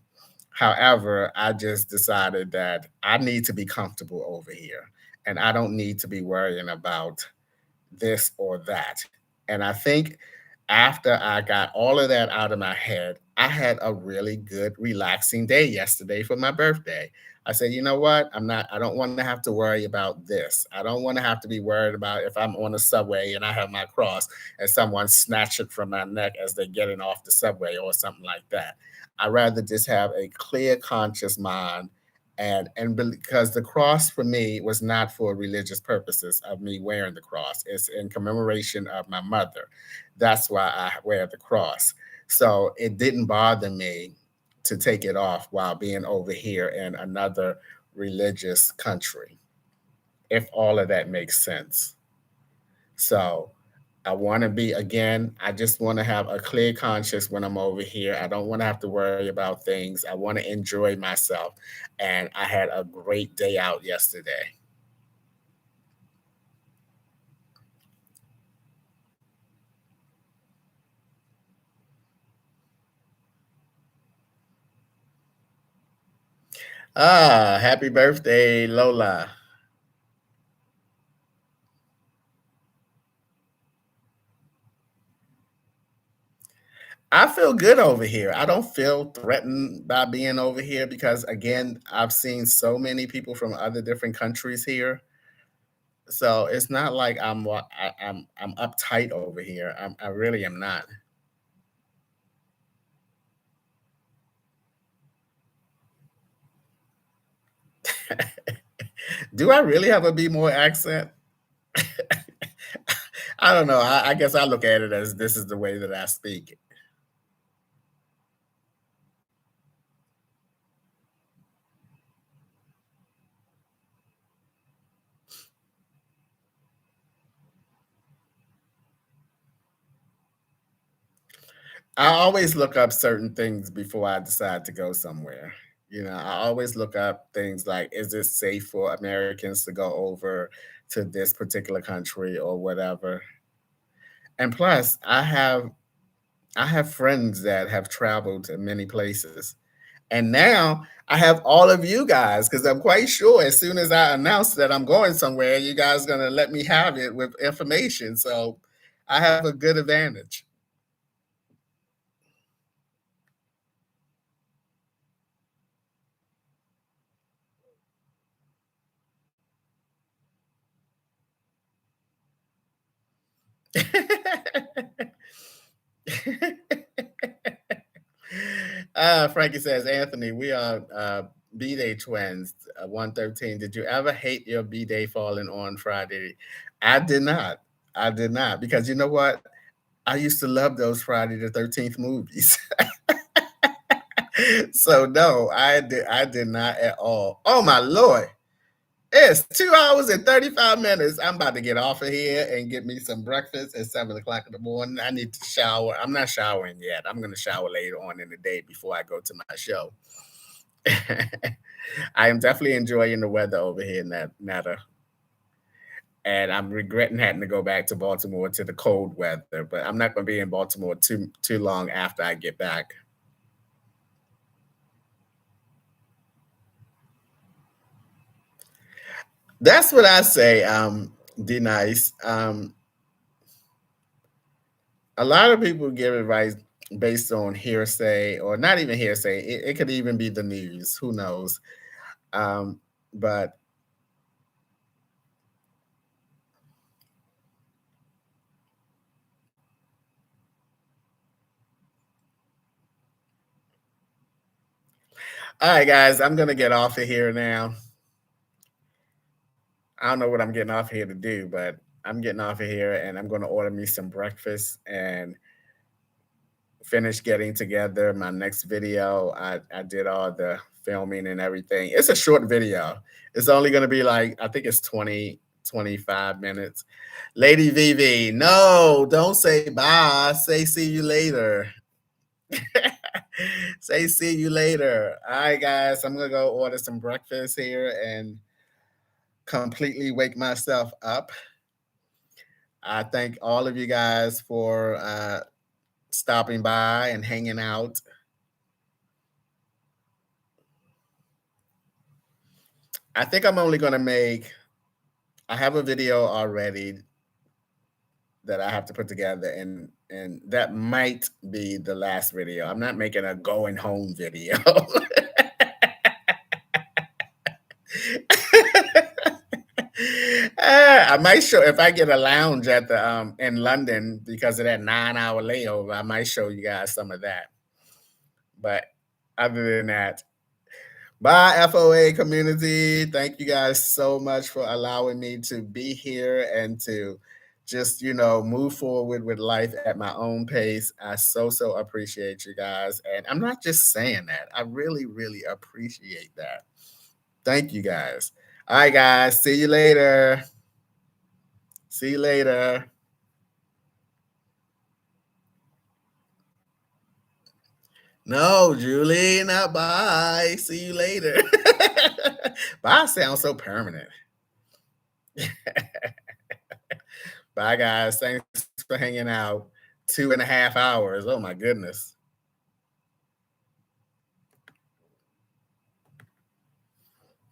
Speaker 1: However, I just decided that I need to be comfortable over here and I don't need to be worrying about this or that. And I think after I got all of that out of my head, I had a really good, relaxing day yesterday for my birthday. I said, you know what? I don't want to have to worry about this. I don't want to have to be worried about if I'm on a subway and I have my cross and someone snatch it from my neck as they're getting off the subway or something like that. I'd rather just have a clear, conscious mind and because the cross for me was not for religious purposes of me wearing the cross, it's in commemoration of my mother. That's why I wear the cross. So it didn't bother me to take it off while being over here in another religious country, if all of that makes sense. So I want to be, again, I just want to have a clear conscience when I'm over here. I don't want to have to worry about things. I want to enjoy myself. And I had a great day out yesterday. Happy birthday, Lola. I feel good over here. I don't feel threatened by being over here because, again, I've seen so many people from other different countries here. So it's not like I'm uptight over here. I really am not. Do I really have a B more accent? I don't know. I guess I look at it as this is the way that I speak. I always look up certain things before I decide to go somewhere. I always look up things like, is it safe for Americans to go over to this particular country or whatever? And plus, I have friends that have traveled to many places. And now I have all of you guys because I'm quite sure as soon as I announce that I'm going somewhere, you guys are gonna let me have it with information. So I have a good advantage. Frankie says, Anthony, we are B-Day twins, 113. Did you ever hate your B-Day falling on Friday? I did not. I did not. Because you know what? I used to love those Friday the 13th movies. So no, I did not at all. Oh my Lord. It's 2 hours and 35 minutes. I'm about to get off of here and get me some breakfast at 7 o'clock in the morning. I need to shower. I'm not showering yet. I'm going to shower later on in the day before I go to my show. I am definitely enjoying the weather over here in that matter. And I'm regretting having to go back to Baltimore to the cold weather, but I'm not going to be in Baltimore too long after I get back. That's what I say, D Nice. A lot of people give advice based on hearsay or not even hearsay. It could even be the news. Who knows? Um, but all right, guys, I'm gonna get off of here now. I don't know what I'm getting off here to do, but I'm getting off of here and I'm gonna order me some breakfast and finish getting together my next video. I did all the filming and everything. It's a short video. It's only gonna be like, I think it's 20 to 25 minutes. Lady Vivi, no, don't say bye. Say see you later. Say see you later. All right, guys, I'm gonna go order some breakfast here and completely wake myself up. I thank all of you guys for stopping by and hanging out. I think I'm only gonna make. I have a video already that I have to put together, and that might be the last video. I'm not making a going home video. I might show if I get a lounge at the in London because of that 9 hour layover. I might show you guys some of that. But other than that, bye FOA community. Thank you guys so much for allowing me to be here and to just move forward with life at my own pace. I so appreciate you guys, and I'm not just saying that. I really appreciate that. Thank you guys. All right, guys. See you later. See you later. No, Julie, not bye. See you later. Bye sounds so permanent. Bye, guys. Thanks for hanging out. 2.5 hours. Oh, my goodness.